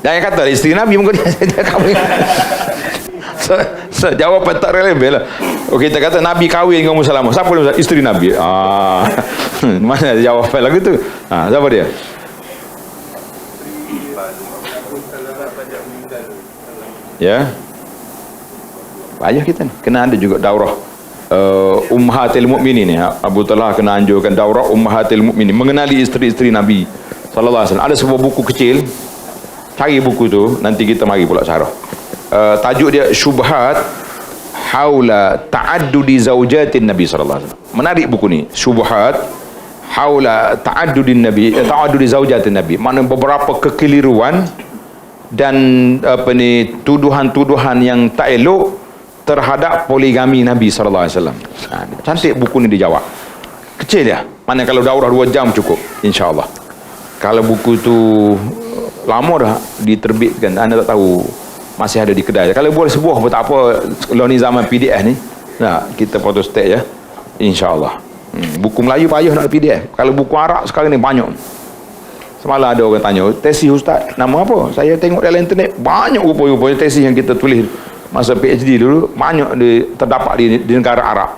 Jangan kata isteri Nabi mungkin dia kahwin. Jawapan tak relevan lah. Kita kata Nabi kahwin dengan Ummu Salamah. Siapa dia? Isteri Nabi. Mana jawapan lagu tu? Siapa dia? Ya. Payah kita ni. Kena ada juga daurah Ummahatil Mukminin ni. Abu Talha kena anjurkan daurah Ummahatil Mukminin, mengenali isteri-isteri Nabi sallallahu alaihi wasallam. Ada sebuah buku kecil. Cari buku tu, nanti kita mari pula syarah. Tajuk dia Syubhat Haula Ta'addudi Zaujatin Nabi sallallahu alaihi wasallam. Menarik buku ni. Syubhat Haula Ta'addudi Zaujatin Nabi. Makna beberapa kekeliruan dan tuduhan-tuduhan yang tak elok terhadap poligami Nabi sallallahu alaihi wasallam. Cantik buku ni dijawab. Kecil ya. Mana kalau daurah 2 jam cukup insya-Allah. Kalau buku tu lama dah diterbitkan, anda tak tahu masih ada di kedai. Kalau boleh sebuah pun tak apa, kalau ni zaman PDF ni. Kita photostat ya. Insya-Allah. Buku Melayu payah nak PDF. Kalau buku Arab sekarang ni banyak. Semalam ada orang tanya, tesis ustaz, nama apa? Saya tengok dalam internet banyak rupa-rupanya tesis yang kita tulis masa PhD dulu, banyak terdapat di negara Arab,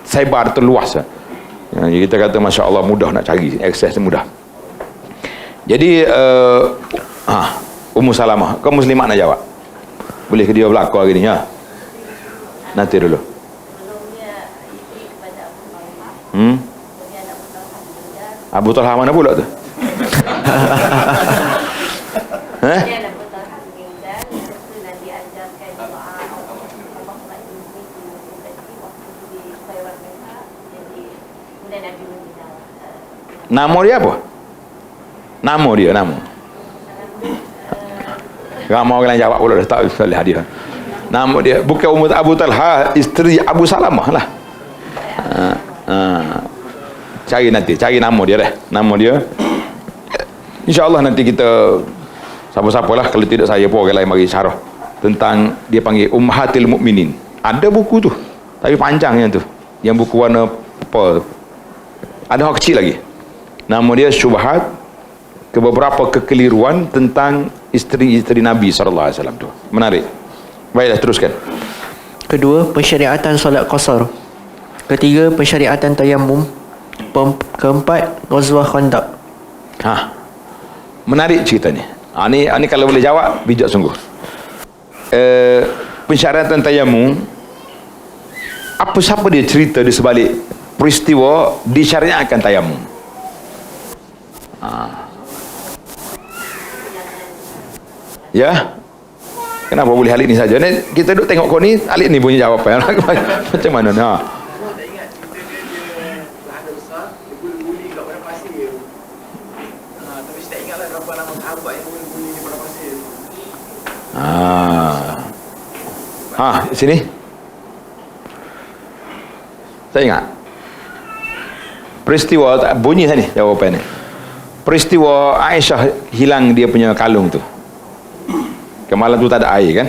sebar terluas. Jadi kita kata Masya Allah mudah nak cari, akses mudah. Jadi Ummu Salamah, kau muslimat nak jawab? Boleh ke dia berlaku hari ni? Nanti dulu. Abu Talha mana pula tu? Nama dia apa? Nama. Ramai orang jawab pula dah tak boleh hadiah. Nama dia bukan Ummu Abu Talha, isteri Abu Salamah lah. Cari nama dia dah. Nama dia. InsyaAllah nanti kita siapa-siapalah, kalau tidak saya pun orang lain bagi syarah tentang dia panggil Ummahatil Mukminin. Ada buku tu tapi panjangnya tu, yang buku warna apa tu. Ada hak kecil lagi. Nama dia Syubhat ke beberapa kekeliruan tentang isteri-isteri Nabi sallallahu alaihi wasallam tu. Menarik. Baiklah, teruskan. Kedua, pensyariatan solat qasar. Ketiga, pensyariatan tayammum. Keempat, Ghazwah Khandaq. Menarik ceritanya. Ni kalau boleh jawab bijak sungguh. Pensyariatan tayammum, siapa dia cerita di sebalik peristiwa disyariatkan tayammum? Ya. Kenapa boleh Alik ni saja? Ni kita duduk tengok kau ni, Alik ni punya jawapan. Macam mana? pasir. Tapi saya tak ingatlah berapa nama sahabat yang bunyi-bunyi di padang pasir. Sini. Saya ingat. Peristiwa bunyi sana ni jawapan ni. Peristiwa Aisyah hilang dia punya kalung tu. Kemalam tu tak ada air kan?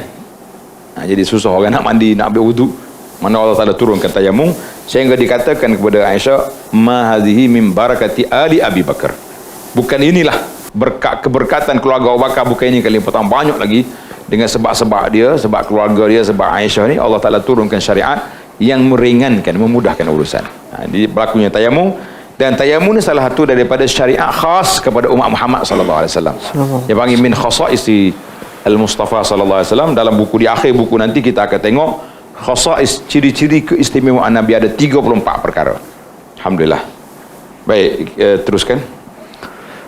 Jadi susah orang nak mandi, nak ambil wudu. Mana Allah Ta'ala turunkan tayamum sehingga dikatakan kepada Aisyah, ma hadhihi min barakati ali Abi Bakar. Bukan inilah keberkatan keluarga Abu Bakar, bukan ini kali pertama, banyak lagi dengan sebab-sebab dia, sebab keluarga dia, sebab Aisyah ni Allah Ta'ala turunkan syariat yang meringankan, memudahkan urusan. Jadi berlakunya tayamum, dan tayamum ni salah satu daripada syariat khas kepada umat Muhammad sallallahu alaihi wasallam. Dia panggil min khasaisi al-Mustafa sallallahu alaihi wasallam. Dalam buku, di akhir buku nanti kita akan tengok khasais, ciri-ciri keistimewaan Nabi, ada 34 perkara. Alhamdulillah. Baik, teruskan.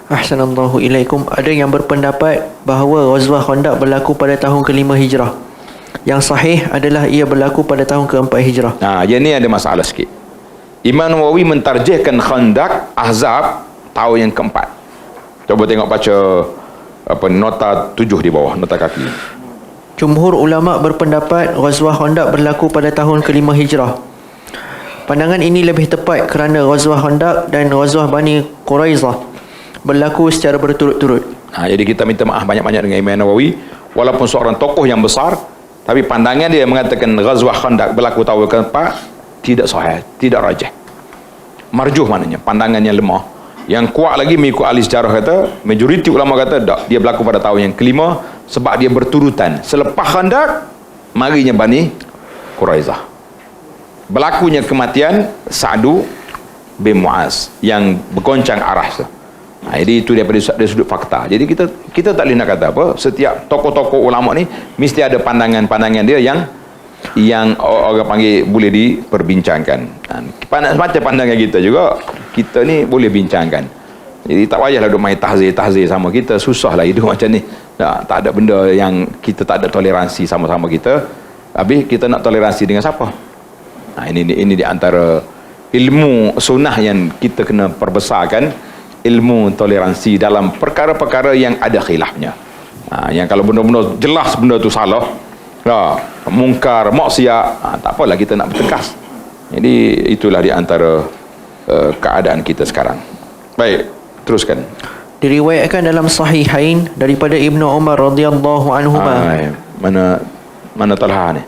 Ahsanallahu ilaikum. Ada yang berpendapat bahawa Ghazwah Khandaq berlaku pada tahun ke-5 Hijrah. Yang sahih adalah ia berlaku pada tahun ke-4 Hijrah. Yang ni ada masalah sikit. Imam Nawawi mentarjihkan Khandaq, Ahzab tahun yang keempat. Coba tengok baca nota 7 di bawah, nota kaki. Jumhur ulama berpendapat Ghazwah Khandaq berlaku pada tahun ke-5 Hijrah. Pandangan ini lebih tepat kerana Ghazwah Khandaq dan Ghazwah Bani Quraizah berlaku secara berturut-turut. Jadi kita minta maaf banyak-banyak dengan Imam Nawawi, walaupun seorang tokoh yang besar, tapi pandangan dia mengatakan Ghazwah Khandaq berlaku tahun keempat tidak sahih, tidak rajih. Marjuh maknanya, pandangan yang lemah. Yang kuat lagi mengikut ahli sejarah kata, majoriti ulama kata tak, dia berlaku pada tahun yang kelima sebab dia berturutan. Selepas Khandaq, marinya Bani Quraizah. Berlakunya kematian Sa'du bin Mu'az yang bergoncang aras tu. Jadi itu daripada sudut fakta. Jadi kita tak boleh nak kata apa, setiap tokoh-tokoh ulama ni mesti ada pandangan-pandangan dia yang orang panggil boleh diperbincangkan. Macam pandangan kita juga, kita ni boleh bincangkan. Jadi tak payahlah duk main tahzir sama kita, susahlah hidup macam ni. Tak ada benda yang kita tak ada toleransi sama-sama kita. Habis kita nak toleransi dengan siapa? Ini di antara ilmu sunnah yang kita kena perbesarkan, ilmu toleransi dalam perkara-perkara yang ada khilafnya. Yang kalau benda-benda jelas benda tu salah, mungkar, maksiat, tak apalah kita nak bertegas. Jadi itulah di antara keadaan kita sekarang. Baik, teruskan. Diriwayatkan dalam Sahihain daripada Ibnu Umar radhiyallahu anhuma. Mana Talha ni?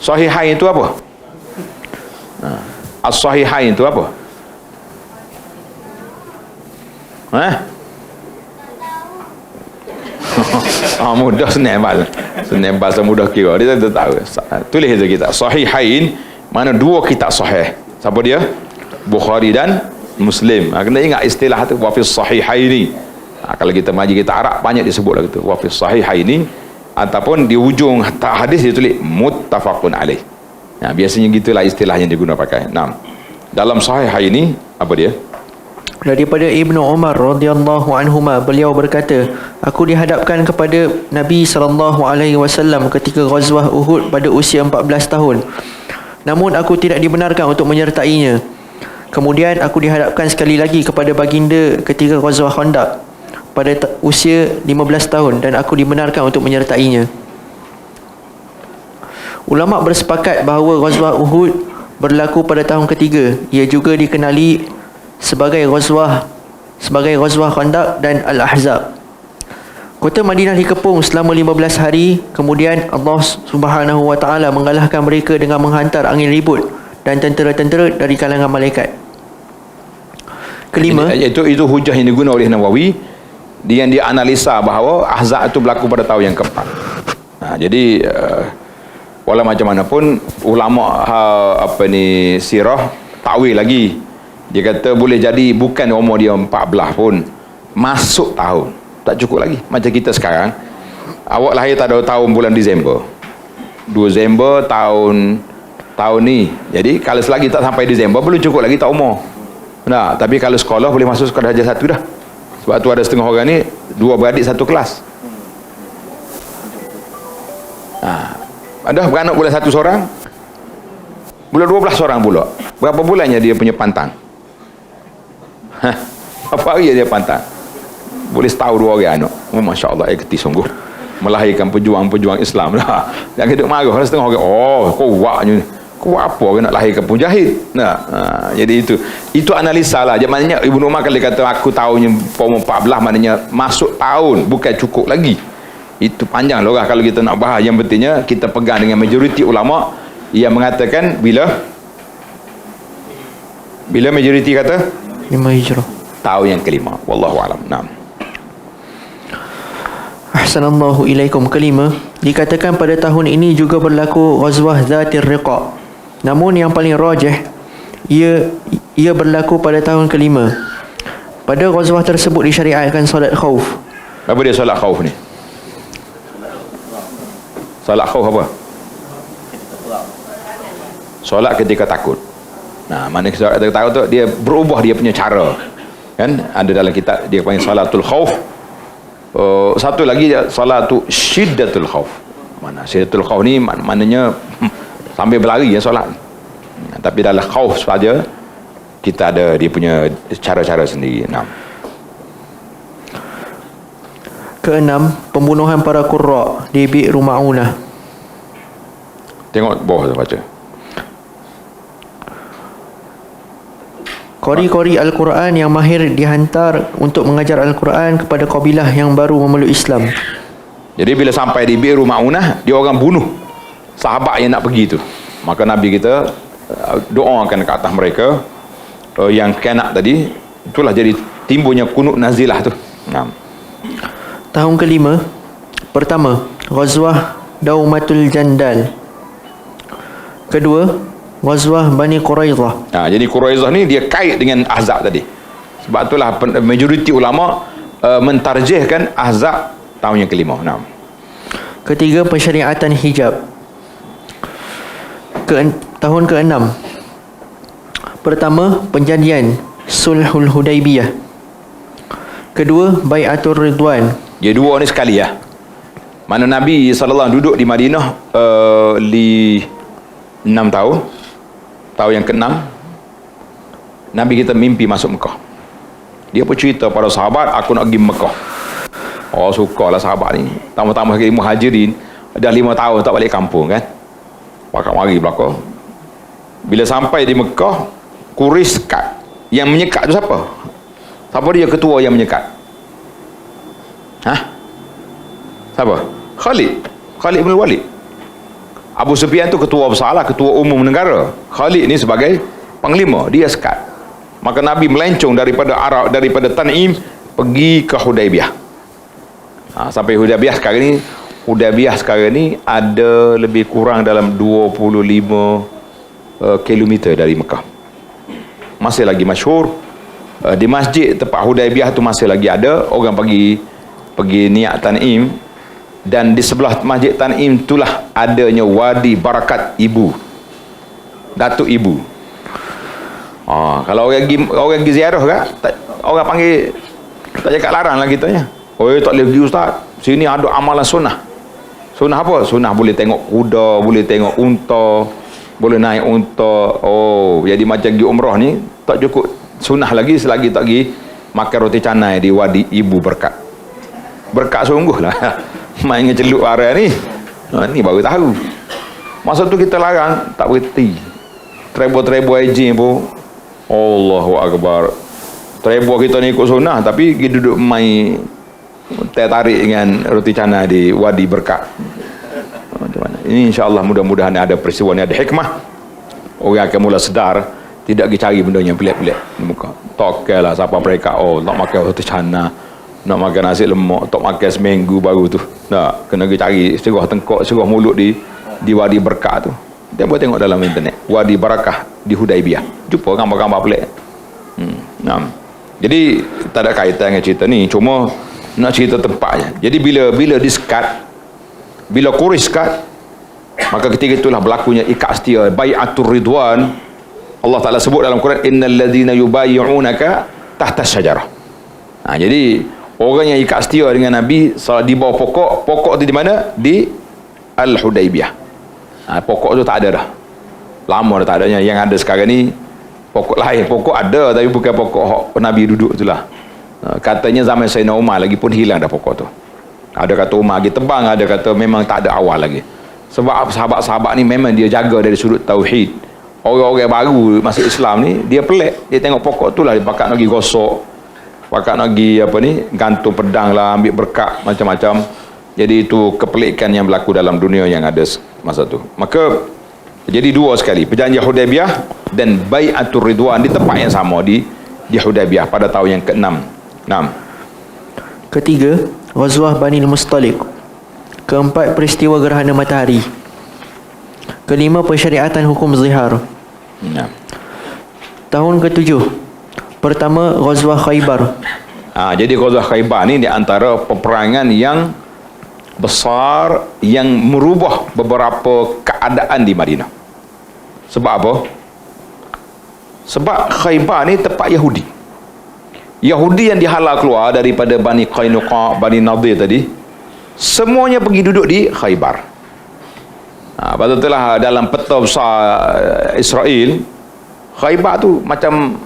Sahihain itu apa? As-Sahihain itu apa? Mudah, senang bahasa mudah kira. Dia tak tahu. Tulis itu kita. Sahihain, mana dua kitab sahih. Siapa dia? Bukhari dan Muslim. Kena ingat istilah tu, wa fi sahihaini. Kalau kita mengaji kita Arab banyak disebut lah gitu. Wa fi sahihaini, ataupun di ujung hadis dia tulis muttafaqun alaih. Biasanya gitulah istilah yang digunakan pakai. Dalam sahihaini apa dia? Daripada Ibnu Umar radhiyallahu anhuma, beliau berkata, aku dihadapkan kepada Nabi SAW ketika Ghazwah Uhud pada usia 14 tahun. Namun aku tidak dibenarkan untuk menyertainya. Kemudian aku dihadapkan sekali lagi kepada baginda ketika Ghazwah Khandaq pada usia 15 tahun dan aku dibenarkan untuk menyertainya. Ulama bersepakat bahawa Ghazwah Uhud berlaku pada tahun ketiga. Ia juga dikenali sebagai Ghazwah Khandaq dan Al-Ahzab. Kota Madinah dikepung selama 15 hari. Kemudian Allah Subhanahu wa taala mengalahkan mereka dengan menghantar angin ribut dan tentera-tentera dari kalangan malaikat. Kelima, itu hujah yang digunakan oleh Nawawi, yang dia analisa bahawa Ahzab itu berlaku pada tahun yang keempat. Jadi walau macam mana pun ulama sirah takwil lagi. Dia kata boleh jadi bukan umur dia 14 pun, masuk tahun, tak cukup lagi. Macam kita sekarang, awak lahir tahun bulan Disember, tahun ni. Jadi kalau selagi tak sampai Disember, belum cukup lagi tak umur. Tapi kalau sekolah boleh masuk sekolah darjah 1 dah. Sebab tu ada setengah orang ni dua beradik satu kelas. Ada beranak bulan 1 seorang, bulan 12 seorang pula. Berapa bulannya dia punya pantang? Apa hari dia pantang. Boleh setahun 2 orang anak. Masya Allah, keti sungguh. Melahirkan pejuang-pejuang Islam lah. Jangan duduk marah lah setengah orang. Oh, kuatnya. Kuat apa orang nak lahirkan penjahit. Jadi itu analisa lah. Jadi maknanya Ibnu Umar kalau kata aku tahunnya 14, maknanya masuk tahun, bukan cukup lagi. Itu panjang lah kalau kita nak bahas. Yang pentingnya kita pegang dengan majoriti ulama yang mengatakan bila majoriti kata 5 Hijrah. tahun yang kelima. Wallahu alam. Naam. Ahsanallahu ilaikum. Kelima, dikatakan pada tahun ini juga berlaku Ghazwah Zatir Riqa. Namun yang paling rajih ia berlaku pada tahun kelima. Pada ghazwah tersebut disyariatkan solat khauf. Apa dia solat khauf ni? Solat khauf apa? Solat ketika takut. Nah, mana solat ketika takut tu dia berubah dia punya cara. Kan? Ada dalam kitab dia panggil salatul khauf. Satu lagi salatul syiddatul khauf. Mana syiddatul khauf ni maknanya sambil berlari ya solat. Tapi dalam khauf saja kita ada dia punya cara-cara sendiri. Nah. Keenam, pembunuhan para qurra di Bi'r Ma'unah. Tengok bawah tu baca. Qori-qori Al-Quran yang mahir dihantar untuk mengajar Al-Quran kepada kabilah yang baru memeluk Islam. Jadi bila sampai di Bi'r Ma'unah, dia orang bunuh sahabat yang nak pergi tu. Maka Nabi kita doakan ke atas mereka yang kanak tadi. Itulah jadi timbulnya kunut nazilah tu. Nah. Tahun kelima, pertama, Ghazwah Daumatul Jandal. Kedua, Ghazwah Bani Quraidah. Jadi Quraidah ni dia kait dengan Ahzab tadi. Sebab itulah majoriti ulama mentarjihkan Ahzab tahun yang kelima. Nah. Ketiga, pensyariatan hijab. Tahun ke-6. Pertama, perjanjian Sulhul Hudaibiyah. Kedua, Bai'atul Ridwan. Dia dua ni sekali ya. Mana Nabi SAW duduk di Madinah 6 tahun. Tahun yang ke-6 Nabi kita mimpi masuk Mekah. Dia pun cerita pada sahabat, aku nak pergi Mekah. Oh, sukalah sahabat ni. Tambah-tambah lagi muhajirin, dah 5 tahun tak balik kampung kan. Pakat mari belakang. Bila sampai di Mekah, Quraisy sekat. Yang menyekat tu siapa? Siapa dia ketua yang menyekat? Siapa? Khalid bin Walid. Abu Sufyan tu ketua besar lah, ketua umum negara. Khalid ni sebagai panglima, dia sekat. Maka Nabi melencong daripada Arab, daripada Tan'im pergi ke Hudaibiyah. Sampai Hudaibiyah sekarang ni ada lebih kurang dalam 25 kilometer dari Mekah. Masih lagi masyhur. Di masjid tempat Hudaibiyah tu masih lagi ada orang pergi niat Tan'im. Dan di sebelah masjid Tan'im itulah adanya Wadi Barakat Ibu, Datuk Ibu. Kalau orang pergi ziarah kan, orang panggil, tak cakap larang lah kita ya. Tak boleh pergi ustaz, sini ada amalan sunnah. Sunnah apa? Sunnah boleh tengok kuda, boleh tengok unta, boleh naik unta. Jadi macam pergi umrah ni tak cukup sunnah lagi selagi tak pergi makan roti canai di Wadi Ibu Berkat. Berkat sungguh lah. Main ngeceluk arah ni. Ni baru tahu. Masa tu kita larang, tak berhenti. Trebo haji pun, Allahu Akbar. Trebo kita ni ikut sunnah, tapi kita duduk main tarik dengan roti canai di Wadi Berkat. Macam mana? Ini insya-Allah mudah-mudahan ada peristiwa ni, ada hikmah. Orang akan mula sedar, tidak pergi cari benda yang pelik-pelik di muka. Tokellah siapa mereka, tak makan roti canai, nak makan nasi lemak, tak makan seminggu baru tu. Tak, kena pergi cari serah tengkok, serah mulut di Wadi Berkat tu. Dia boleh tengok dalam internet. Wadi Barakah di Hudaibiyah. Jumpa gambar-gambar pelik. Jadi tak ada kaitan dengan cerita ni, cuma nak cerita tempatnya. Jadi bila disekat, bila Quraisy sekat, maka ketika itulah berlakunya ikat setia, Bai'atul Ridwan. Allah Ta'ala sebut dalam Quran, innal ladzina yubayyi'unaka tahta syajarah. Jadi orang yang ikat setia dengan Nabi di bawah pokok tu di mana? Di Al-Hudaibiyah. Pokok tu tak ada dah, lama dah tak adanya. Yang ada sekarang ni Pokok lain, pokok ada tapi bukan pokok hak Nabi duduk itulah. Katanya zaman Sayyidina Umar lagi pun hilang dah pokok tu. Ada kata Umar lagi tebang, ada kata memang tak ada awal lagi. Sebab sahabat-sahabat ni memang dia jaga dari sudut tauhid. Orang-orang baru masuk Islam ni dia pelik, dia tengok pokok tu lah dia pakat nak pergi gosok, pakat nak pergi apa ni, gantung pedang lah, ambil berkat macam-macam. Jadi itu kepelikan yang berlaku dalam dunia yang ada masa tu. Maka jadi dua sekali, perjanjian Hudaibiyah dan Bai'atul Ridwan di tempat yang sama di Hudaibiyah pada tahun yang ke-6. 6. Ketiga, Ghazwah Bani Mustaliq. Keempat, peristiwa gerhana matahari. Kelima, pensyariatan hukum zihar. 6. Tahun ke-7, pertama, Ghazwah Khaybar. Jadi Ghazwah Khaybar ni di antara peperangan yang besar yang merubah beberapa keadaan di Madinah. Sebab apa? Sebab Khaybar ni tempat Yahudi. Yahudi yang dihalau keluar daripada Bani Qainuqa, Bani Nadir tadi, semuanya pergi duduk di Khaybar. Lepas itulah dalam peta besar Israel, Khaybar tu macam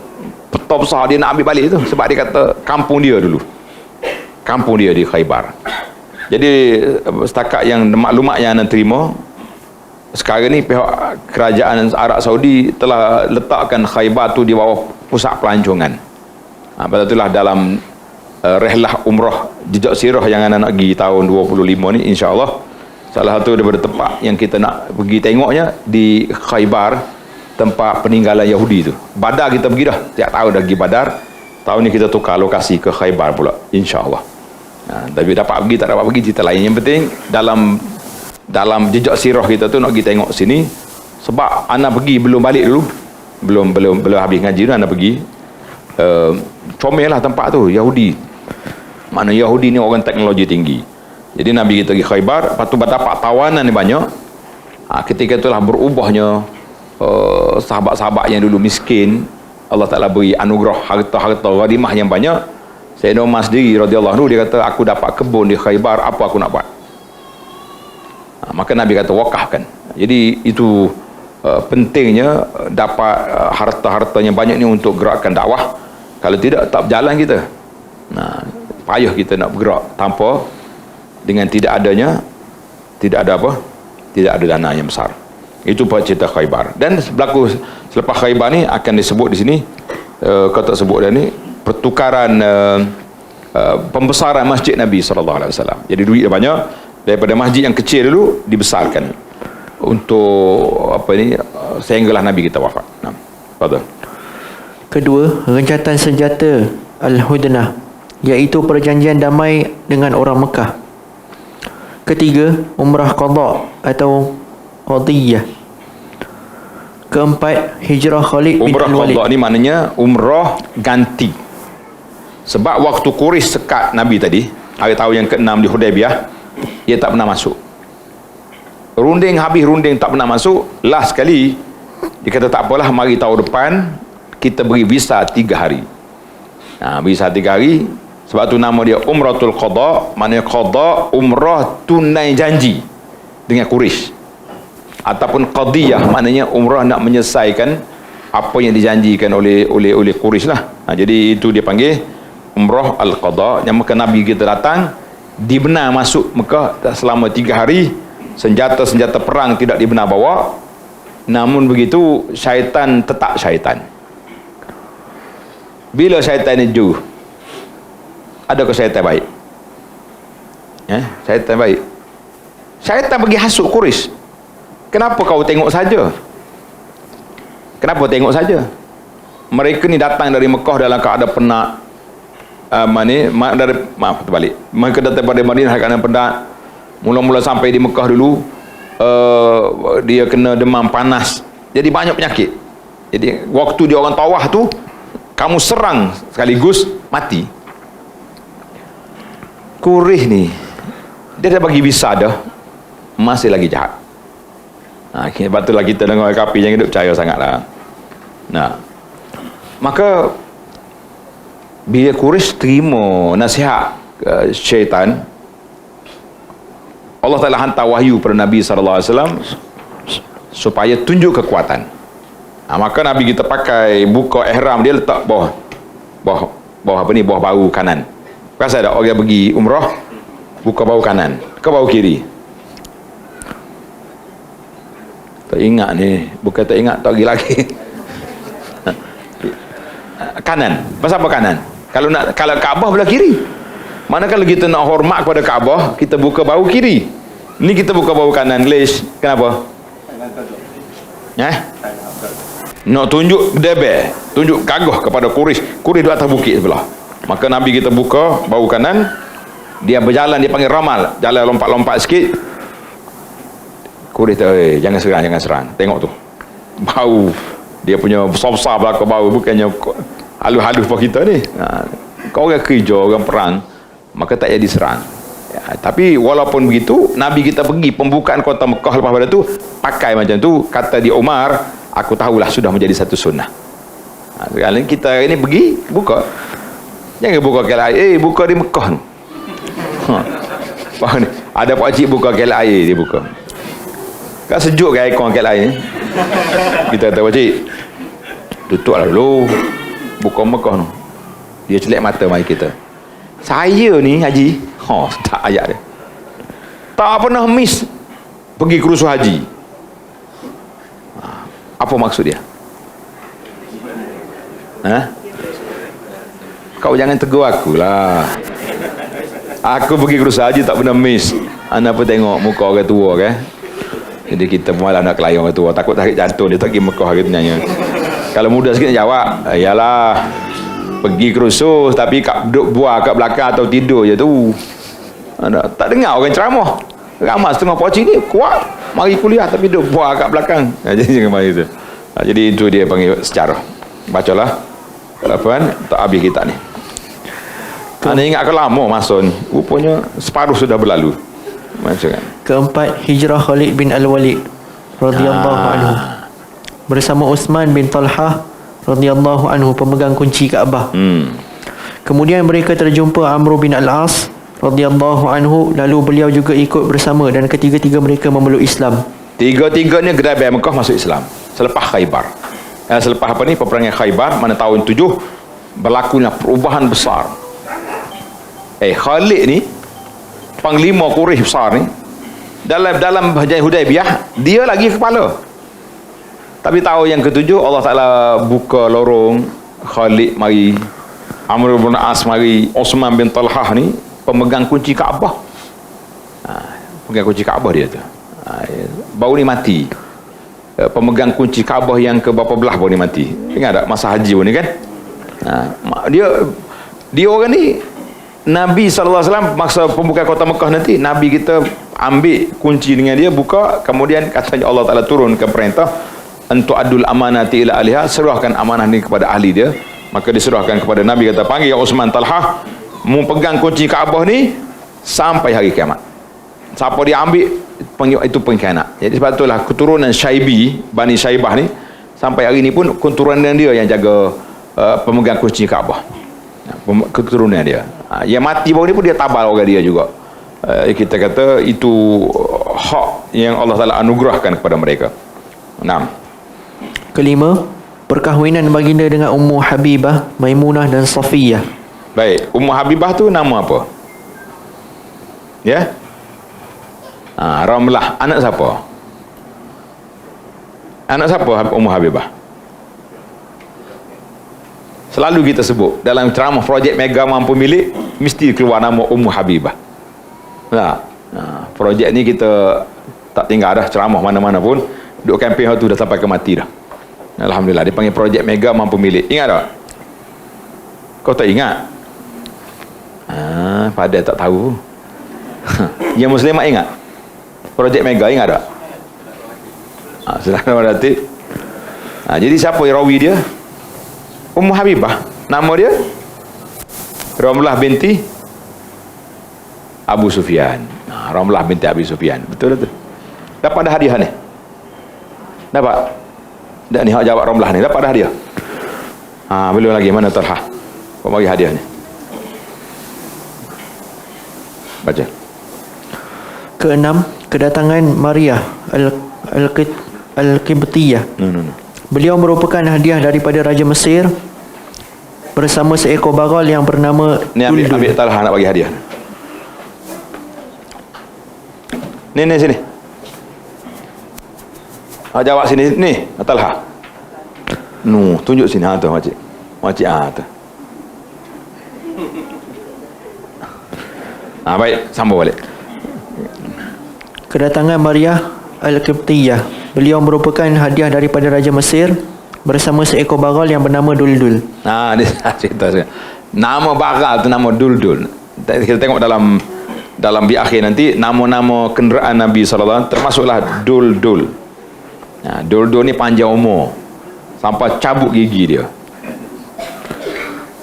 peta besar dia nak ambil balik tu, sebab dia kata kampung dia dulu. Kampung dia di Khaybar. Jadi setakat yang maklumat yang anda terima, sekarang ni pihak kerajaan Arab Saudi telah letakkan Khaybar tu di bawah pusat pelancongan. Lepas itulah dalam rehlah umrah jejak sirah yang anda nak pergi tahun 25 ni, insya-Allah salah satu daripada tempat yang kita nak pergi tengoknya di Khaybar, tempat peninggalan Yahudi tu. Badar kita pergi dah, tiap tahun dah pergi Badar. Tahun ni kita tukar lokasi ke Khaybar pula, insya-Allah. Tapi dapat pergi tak dapat pergi cerita lain. Yang penting dalam jejak sirah kita tu nak pergi tengok sini, sebab anak pergi belum balik dulu, belum habis ngaji tu anak pergi. Comel lah tempat tu, Yahudi. Mana Yahudi ni orang teknologi tinggi. Jadi Nabi kita pergi Khaybar, lepas tu dapat tawanan ni banyak. Ketika itulah berubahnya sahabat-sahabat yang dulu miskin, Allah Ta'ala beri anugerah harta-harta ghanimah yang banyak. Sayyidina Umar sendiri radhiyallahu anhu, dia kata aku dapat kebun di Khaybar, apa aku nak buat? Maka Nabi kata wakafkan. Jadi itu pentingnya dapat harta-hartanya banyak ni untuk gerakkan dakwah. Kalau tidak, tak berjalan kita. Payah kita nak bergerak tanpa dengan tidak ada apa? Tidak ada dana yang besar. Itu cerita Khaybar. Dan berlaku selepas Khaybar ni akan disebut di sini, kau tak sebut dah ni, pertukaran pembesaran masjid Nabi SAW. Jadi duit banyak, daripada masjid yang kecil dulu dibesarkan untuk apa ni, sehinggalah Nabi kita wafat. Betul. Kedua, rencatan senjata Al-Hudnah, iaitu perjanjian damai dengan orang Mekah. Ketiga, Umrah Qadha atau Qadiyah. Keempat, Hijrah Khalid bin Umrah Walid. Qadha ni maknanya umrah ganti. Sebab waktu Quraisy sekat Nabi tadi, hari tahun yang ke-6 di Hudaibiyah, dia tak pernah masuk. Runding habis runding tak pernah masuk. Last sekali dia kata tak apalah, mari tahun depan kita beri visa 3 hari. Visa 3 hari. Sebab tu nama dia Umratul Qadha, maknanya qadha, umrah tunai janji dengan Quraisy. Ataupun Qadiyah, maknanya umrah nak menyelesaikan apa yang dijanjikan oleh Quraisy lah. Jadi itu dia panggil Umrah Al-Qadha. Yang maka Nabi kita datang dibenar masuk Mekah selama 3 hari. Senjata-senjata perang tidak dibenar bawa. Namun begitu syaitan tetap syaitan. Bila syaitan ni jauh, adakah syaitan baik? Syaitan baik. Syaitan pergi hasut Quraisy. Kenapa kau tengok saja? Kenapa tengok saja? Mereka ni datang dari Mekah dalam keadaan penat. Terbalik. Mereka datang daripada Madinah dalam keadaan penat. Mula-mula sampai di Mekah dulu, dia kena demam panas. Jadi banyak penyakit. Jadi waktu dia orang tawaf tu, kamu serang sekaligus mati. Quraisy ni, dia dah bagi visa dah, masih lagi jahat. Patutlah kita dengar kapi jangan hidup percaya sangatlah. Maka bila Quraisy terima nasihat syaitan, Allah Ta'ala hantar wahyu pada Nabi SAW supaya tunjuk kekuatan. Maka Nabi kita pakai buka ihram dia letak bawah apa ni, bawah bahu kanan. Biasa ada orang pergi umrah buka bahu kanan ke bahu kiri. Tak ingat ni, bukan tak ingat, tak pergi lagi. Kanan. Pasal apa kanan? Kalau Kaabah belah kiri. Mana kalau kita nak hormat kepada Kaabah, kita buka bahu kiri. Ni kita buka bahu kanan. Lesh. Kenapa? Nak tunjuk debe, tunjuk gagah kepada Quraisy. Quraisy di atas bukit sebelah. Maka Nabi kita buka bahu kanan. Dia berjalan, dia panggil ramal. Jalan lompat-lompat sikit. Quraisy tu, jangan serang. Tengok tu. Bau. Dia punya besar-besar belakang bau. Bukannya halus-halus pun kita ni. Kau orang kerja, orang perang, maka tak jadi serang. Tapi walaupun begitu, Nabi kita pergi pembukaan kota Mekah lepas pada tu pakai macam tu. Kata di Umar, aku tahulah sudah menjadi satu sunnah. Sekarang kita ini pergi buka, jangan buka KLIA, buka di Mekah tu. Ada pakcik buka KLIA, dia buka. Kan sejuk ke ikon KLIA ni? Kita kata pakcik, tutuplah dulu, buka Mekah tu. Dia celak mata mari kita. Saya ni haji, tak ayat dia. Tak pernah miss pergi kursus haji. Apa maksud dia? Kau jangan tegur aku lah. Aku pergi kursus haji tak pernah miss. Anda pun tengok muka orang tua kan. Jadi kita malah nak kelayan orang tua. Takut tarik jantung dia tak pergi Mekah gitu nyanyi. Kalau muda sikit jawab, yalah pergi kursus tapi duduk buah kat belakang atau tidur je tu. Tak dengar orang ceramah. Ramai setengah pakcik ni kuat mari kuliah tapi duduk buah kat belakang. Jadi jangan mari tu. Jadi itu dia panggil secara. Bacalah apa tak habis kita ni. Anda ingat ke lama masa ni? Rupanya separuh sudah berlalu. Macam kan. Keempat, hijrah Khalid bin Al-Walid radhiyallahu anhu bersama Uthman bin Talhah radhiyallahu anhu, pemegang kunci Kaabah. Kemudian mereka terjumpa Amr bin Al-As radhiyallahu anhu, lalu beliau juga ikut bersama dan ketiga-tiga mereka memeluk Islam. Tiga-tiganya Gerai Mekah masuk Islam selepas Khaybar. Selepas apa ni, peperangan Khaybar, mana tahun 7 berlakunya perubahan besar. Khalid ni panglima Quraisy besar ni, dalam Hudaibiyah dia lagi kepala. Tapi tahun yang ke-7 Allah Ta'ala buka lorong, Khalid mari, Amr bin As mari, Uthman bin Talhah ni pemegang kunci Kaabah. Pemegang kunci Kaabah dia tu. Baru ni mati. Pemegang kunci Kaabah yang ke berapa belah baru ni mati. Ingat tak masa haji pun ni kan? Dia orang ni Nabi SAW masa pembukaan kota Mekah nanti, Nabi kita ambil kunci dengan dia, buka, kemudian katanya Allah Ta'ala turunkan perintah untuk adul amanati ila ahliha, serahkan amanah ni kepada ahli dia. Maka diserahkan kepada Nabi, kata panggil Uthman Talhah memegang kunci Kaabah ni sampai hari kiamat. Siapa dia ambil, panggil itu pengkhianat. Jadi sebab itulah keturunan Syaibi, Bani Syaibah ni sampai hari ni pun keturunan dia yang jaga pemegang kunci Kaabah. Keturunan dia. Yang mati baru ni pun dia tabal orang dia juga. Kita kata itu hak yang Allah Ta'ala anugerahkan kepada mereka. 6. Kelima, perkahwinan baginda dengan Ummu Habibah, Maimunah dan Safiyah. Baik, Ummu Habibah tu nama apa? Ya? Ramlah. Anak siapa? Anak siapa Ummu Habibah? Selalu kita sebut dalam ceramah projek Mega Mampu Milik, mesti keluar nama Ummu Habibah. Projek ni kita tak tinggal dah, ceramah mana-mana pun duk kempen tu dah sampai ke mati dah. Alhamdulillah, dia panggil projek Mega Mampu Milik. Ingat tak? Kau tak ingat? Pada tak tahu. Yang Muslimat ingat? Projek Mega ingat tak? Silakan berarti. Jadi siapa yang rawi dia? Ummu Habibah. Nama dia Ramlah binti Abu Sufyan. Ramlah binti Abu Sufyan. Betul tu. Dapat dah hadiah ni? Dapat? Dah ni hak jawab Ramlah ni. Dapat dah hadiah? Belum lagi. Mana Talhah? Kau bagi hadiah ni. Baca. Keenam, kedatangan Maria Al-Qibtiyah. No. Beliau merupakan hadiah daripada Raja Mesir bersama seekor bagal yang bernama Ni ambil Talha nak bagi hadiah. Ni sini. Jawab sini ni, Talha. Tunjuk sini tu makcik. Makcik tu. Baik, sambung balik. Kedatangan Maryah Al-Qibtiyah. Beliau merupakan hadiah daripada Raja Mesir bersama seekor bagal yang bernama Duldul. Dia cerita saya. Nama bagal tu nama Duldul. Kita tengok dalam di akhir nanti nama-nama kenderaan Nabi SAW termasuklah Duldul. Duldul ni panjang umur sampai cabut gigi dia.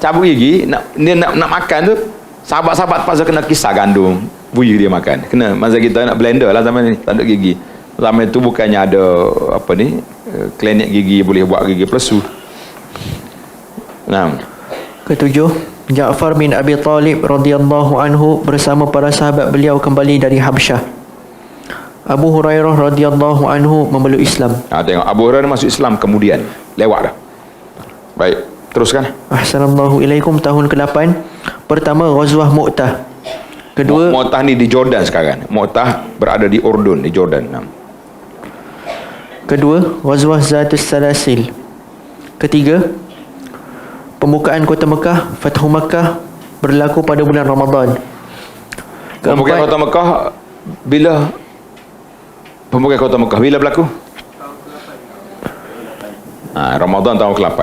Cabut gigi nak makan tu, sahabat-sahabat pasal kena kisah gandum buih dia makan. Kena masa kita nak blender lah zaman ni, tak ada gigi. Zaman itu bukannya ada klinik gigi boleh buat gigi pelesu. Ketujuh, Ja'far bin Abi Talib radhiyallahu anhu bersama para sahabat beliau kembali dari Habsyah. Abu Hurairah radhiyallahu anhu memeluk Islam. Tengok Abu Hurairah masuk Islam kemudian lewat dah. Baik, teruskan. Ahsanallahu ilaikum. Tahun ke-8. Pertama, Ghazwah Mu'tah. Kedua, Mu'tah ni di Jordan sekarang. Mu'tah berada di Urdun, di Jordan. Kedua, Ghazwah Zatus Salasil. Ketiga, pembukaan kota Mekah, Fathu Mekah berlaku pada bulan Ramadan. Pembukaan kota Mekah bila? Pembukaan kota Mekah bila berlaku? Ramadan tahun ke-8.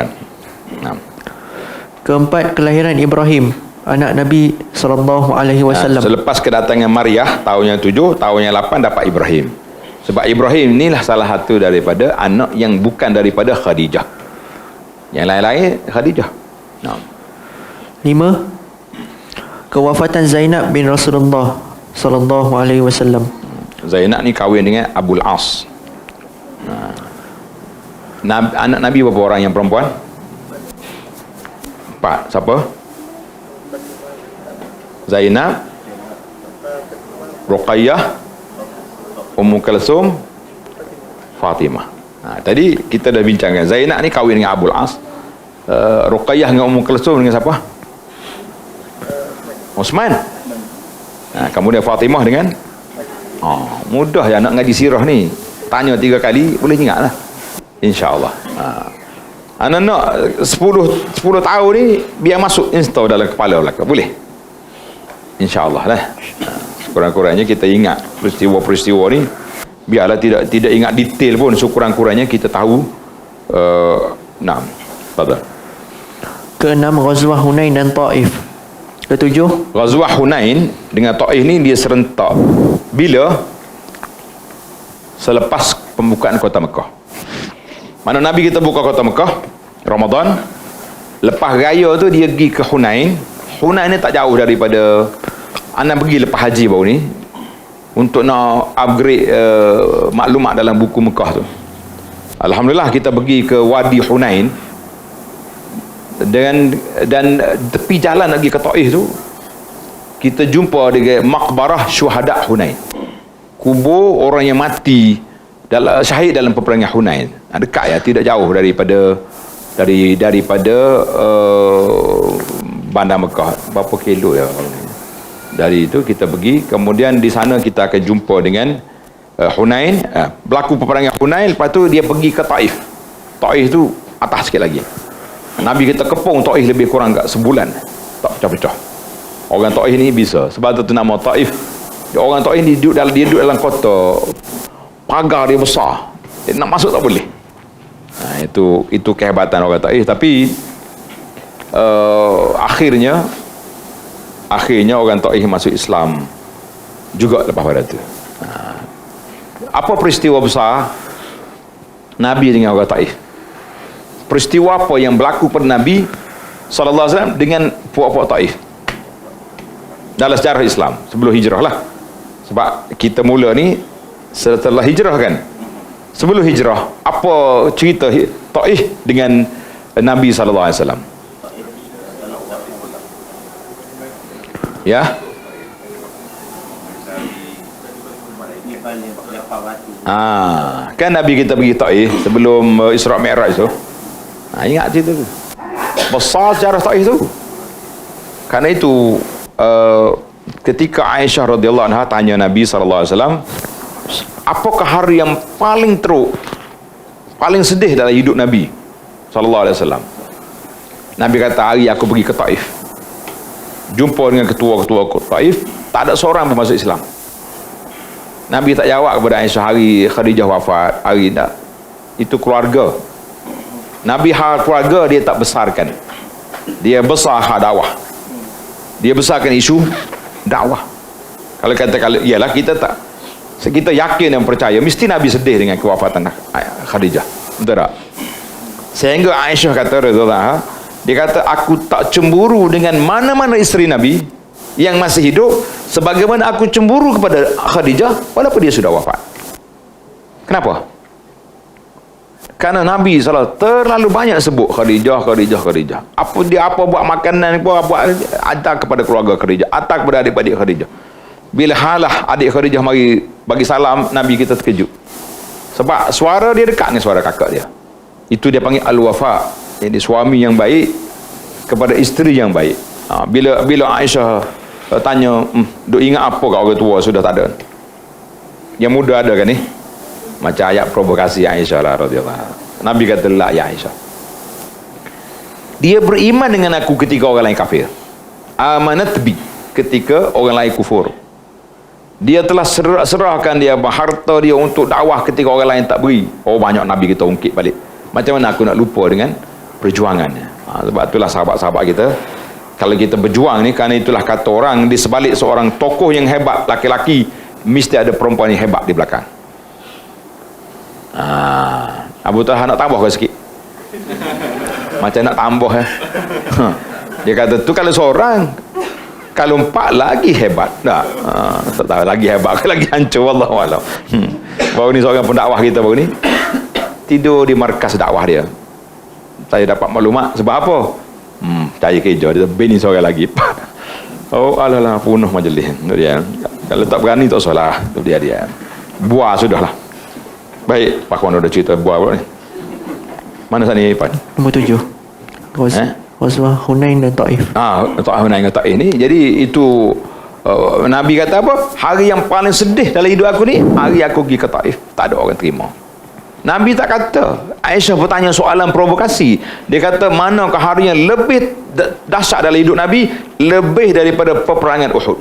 Keempat, kelahiran Ibrahim, anak Nabi SAW. Selepas kedatangan Maryah tahun yang 7, tahun yang 8 dapat Ibrahim. Sebab Ibrahim inilah salah satu daripada anak yang bukan daripada Khadijah. Yang lain-lain Khadijah. 5. Kewafatan Zainab bin Rasulullah SAW. Zainab ni kahwin dengan Abul As. Anak Nabi berapa orang yang perempuan? 4. Siapa? Zainab, Ruqayyah, Ummu Kalsum, Fatimah. Tadi kita dah bincangkan Zainab ni kahwin dengan Abul As. Ruqayyah dengan Ummu Kalsum dengan siapa? Osman. Kemudian Fatimah dengan mudah ya nak ngaji sirah ni. Tanya 3 kali boleh ingat lah. InsyaAllah. Anak-anak 10 tahun ni biar masuk install dalam kepala belaka. Boleh? InsyaAllah lah. Sekurang-kurangnya kita ingat peristiwa-peristiwa ni. Biarlah tidak ingat detail pun, sekurang-kurangnya kita tahu. Fadal. Ke-6, Ghazwah Hunain dan Taif. Ke-7, Ghazwah Hunain dengan Taif ni dia serentak. Bila? Selepas pembukaan kota Mekah. Mana Nabi kita buka kota Mekah Ramadan. Lepas raya tu dia pergi ke Hunain. Hunain ni tak jauh daripada Anda pergi lepas haji baru ni untuk nak upgrade maklumat dalam buku Mekah tu. Alhamdulillah kita pergi ke Wadi Hunain dan tepi jalan lagi ke Taif tu kita jumpa dengan Maqbarah Syuhada Hunain, kubur orang yang mati syahid dalam peperangan Hunain. Dekat ya, tidak jauh daripada Bandar Mekah. Berapa kilo ya dari itu kita pergi. Kemudian di sana kita akan jumpa dengan Hunain. Berlaku peperangan Hunain. Lepas tu dia pergi ke Taif. Taif tu atas sikit lagi. Nabi kita kepung Taif lebih kurang kat sebulan, tak pecah-pecah. Orang Taif ni bisa. Sebab tu nama Taif. Orang Taif ni duduk dalam kota, pagar dia besar, dia nak masuk tak boleh. Itu kehebatan orang Taif. Tapi akhirnya orang Taif masuk Islam juga lepas pada tu. Apa peristiwa besar Nabi dengan orang Taif? Peristiwa apa yang berlaku pada Nabi SAW dengan puak-puak Taif dalam sejarah Islam sebelum hijrah lah. Sebab kita mula ni setelah hijrah kan. Sebelum hijrah, apa cerita Taif dengan Nabi SAW? Ya. Kan Nabi kita pergi Taif sebelum Isra Mi'raj tu. Ingat cerita tu. Besar sejarah Taif tu. Karena itu ketika Aisyah radhiyallahu anha tanya Nabi sallallahu alaihi wasallam, apakah hari yang paling teruk, paling sedih dalam hidup Nabi sallallahu alaihi wasallam? Nabi kata, hari aku pergi ke Taif, jumpa dengan ketua-ketua Taif, tak ada seorang pun masuk Islam. Nabi tak jawab kepada Aisyah hari Khadijah wafat, hari tak. Itu keluarga. Nabi hal keluarga dia tak besarkan. Dia besar hal dakwah. Dia besarkan isu dakwah. Kalau ialah kita tak, kita yakin dan percaya mesti Nabi sedih dengan kewafatan Khadijah. Betul tak? Sehingga Aisyah kata radhiyallahu, dia kata, aku tak cemburu dengan mana-mana isteri Nabi yang masih hidup sebagaimana aku cemburu kepada Khadijah walaupun dia sudah wafat. Kenapa? Karena Nabi SAW terlalu banyak sebut Khadijah. Apa buat makanan, apa buat hantar kepada keluarga Khadijah, hantar kepada adik-adik Khadijah. Bila halah adik Khadijah mari bagi salam, Nabi kita terkejut. Sebab suara dia dekat dengan suara kakak dia. Itu dia panggil al-wafa. Jadi suami yang baik kepada isteri yang baik. Bila Aisyah tanya, duk ingat apa kat orang tua sudah tak ada? Yang muda ada kan ni? Macam ayat provokasi Aisyah lah radhiyallahu. Nabi kata, la ya Aisyah, dia beriman dengan aku ketika orang lain kafir. Amanat bi, ketika orang lain kufur. Dia telah serahkan dia harta dia untuk dakwah ketika orang lain tak beri. Banyak Nabi kita ungkit balik. Macam mana aku nak lupa dengan perjuangannya? Sebab itulah sahabat-sahabat kita, kalau kita berjuang ni, kerana itulah kata orang, di sebalik seorang tokoh yang hebat laki-laki, mesti ada perempuan yang hebat di belakang. Abu Talha nak tambah ke sikit? Macam nak tambah Dia kata tu kalau seorang, kalau empat lagi hebat. Tak tahu lagi hebat ke lagi hancur, wallahualam. Baru ni seorang pendakwah kita baru ni tidur di markas dakwah dia. Saya dapat maklumat sebab apa? Cari kerja dia, bini seorang lagi. Alalah, punuh majlis. Itu dia. Kalau tak berani tak salah. Itu dia. Buah sudahlah. Baik, Pak Wan dah cerita buah pula ni. Mana sana ni, Pak? Nombor 7. Ghazwah Hunain dan Taif. Hunain dan Taif ni. Jadi itu Nabi kata apa? Hari yang paling sedih dalam hidup aku ni, hari aku pergi ke Taif. Tak ada orang terima. Nabi tak kata. Aisyah bertanya soalan provokasi. Dia kata, manakah hari yang lebih dahsyat dalam hidup Nabi, lebih daripada peperangan Uhud?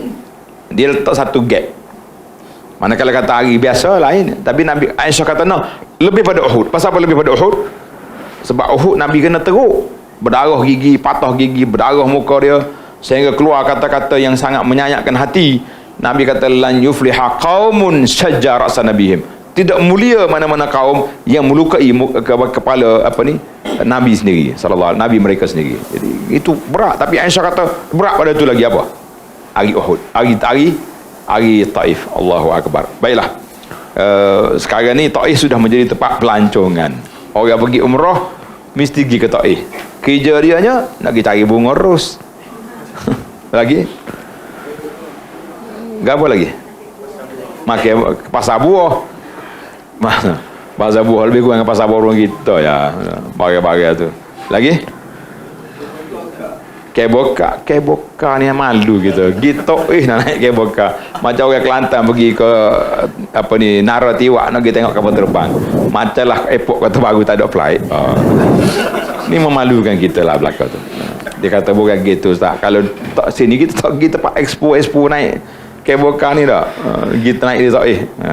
Dia letak satu gap. Manakala kata hari biasa lain, tapi Nabi Aisyah kata lebih pada Uhud. Pasal apa lebih pada Uhud? Sebab Uhud Nabi kena teruk, berdarah gigi, patah gigi, berdarah muka dia, sehingga keluar kata-kata yang sangat menyayatkan hati. Nabi kata, lan yufliha qaumun syajja ra'sa nabihim. Tidak mulia mana-mana kaum yang melukai kepala Nabi sendiri sallallahu alaihi, Nabi mereka sendiri. Jadi itu berat. Tapi Aisyah kata berat pada itu lagi apa? Hari Uhud, hari Taif. Allahu Akbar. Baiklah, sekarang ni Taif sudah menjadi tempat pelancongan. Orang pergi umrah mesti pergi ke Taif. Kerja dia nya nak pergi cari bunga ros. Lagi apa lagi? Makan pasar buah. Pasar buah lebih kurang pasar buah orang kita ya. Bagai-bagai tu. Lagi? Keboka ni malu kita. Gitu nak naik keboka. Macam orang Kelantan pergi ke Naratiwak nak pergi tengok kapal terbang. Macamlah airport Kota Baru tak ada flight. Ni memalukan kita lah belakang tu. Dia kata bukan gitu tak. Kalau tak sini kita tak pergi tempat expo naik keboka ni dah. Kita naik dia tak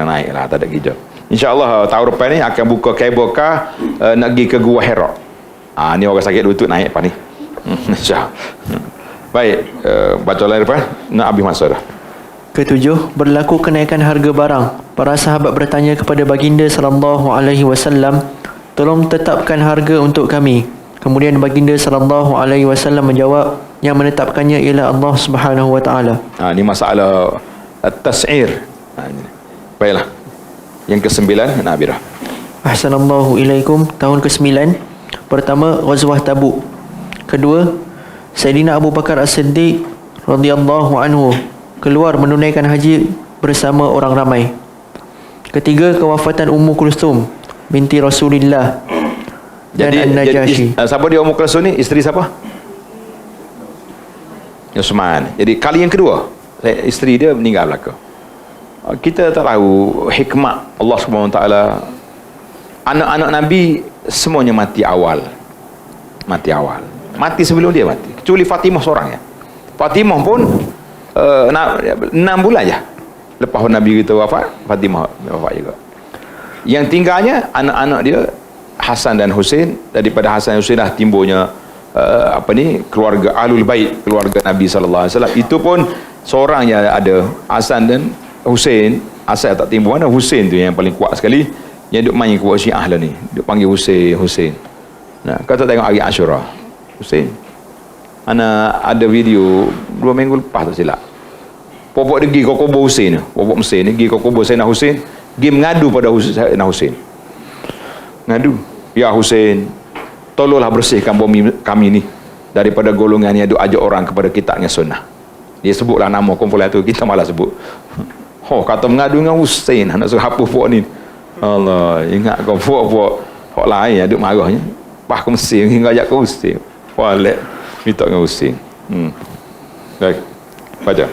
naiklah, tak ada kerja. InsyaAllah tahun depan ni akan buka keboka nak pergi ke Gua Hira. Ni orang sakit lutut naik apa ni. InsyaAllah. Baik, baca lain depan nak habis masa dah. Ketujuh, berlaku kenaikan harga barang. Para sahabat bertanya kepada baginda sallallahu alaihi wasallam, tolong tetapkan harga untuk kami. Kemudian baginda sallallahu alaihi wasallam menjawab, yang menetapkannya ialah Allah Subhanahu wa taala. Ni masalah at-tas'ir. Baiklah. Yang ke-9, Nabirah. Ahsanallahu ilaikum. Tahun ke-9. Pertama, Ghazwah Tabuk. Kedua, Sayyidina Abu Bakar As-Siddiq radhiyallahu anhu keluar menunaikan haji bersama orang ramai. Ketiga, kewafatan Ummu Kulthum binti Rasulillah dan An-Najashi. Siapa dia Ummu Kulthum ni? Isteri siapa? Uthman. Jadi kali yang kedua isteri dia meninggal belaka. Kita tak tahu hikmah Allah SWT. Anak-anak Nabi semuanya mati awal. Mati sebelum dia mati, kecuali Fatimah seorang ya. Fatimah pun 6 bulan je lepas Nabi kita wafat, Fatimah wafat juga. Yang tinggalnya anak-anak dia Hasan dan Husain. Daripada Hasan dan Husain dah timbulnya keluarga Ahlul Bait, keluarga Nabi SAW. Itu pun seorang yang ada, Hasan dan Husain. Asal tak timbul, mana Husain tu yang paling kuat sekali, yang duk main kuat Syiah lah ni, duk panggil Husain. Nah, kau tak tengok hari Ashura Husain, ana ada video 2 minggu lepas tak silap, popok dia pergi ke kubur Husain, popok Mesin ni pergi ke kubur Sayyidina Husain, pergi mengadu pada Sayyidina Husain, ngadu, ya Husain, tolonglah bersihkan bumi kami ni daripada golongan yang duk ajak orang kepada kitab dengan sunnah. Dia sebutlah nama kumpulan tu, kita malah sebut. Kata mengadu dengan Husain, nak suruh hapus pok ni. Allah, ingat kau pok lain duk marahnya. Pas ke Mesir, hingga ajak ke Husain. Walek, minta dengan Husain. Baik, baca.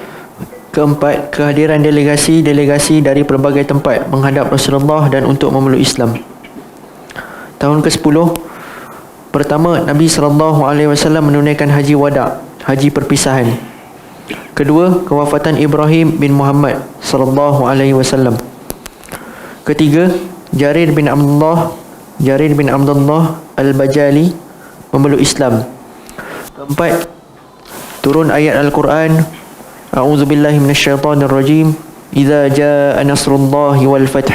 Keempat, kehadiran delegasi dari pelbagai tempat menghadap Rasulullah dan untuk memeluk Islam. Tahun ke-10, pertama, Nabi SAW menunaikan haji wada', haji perpisahan. Kedua, kewafatan Ibrahim bin Muhammad SAW. Ketiga, Jarir bin Abdullah Al-Bajali memeluk Islam. Keempat, turun ayat Al-Quran, A'udzubillahi minasyaitonirrajim, Idza jaa nasrullahi wal fath.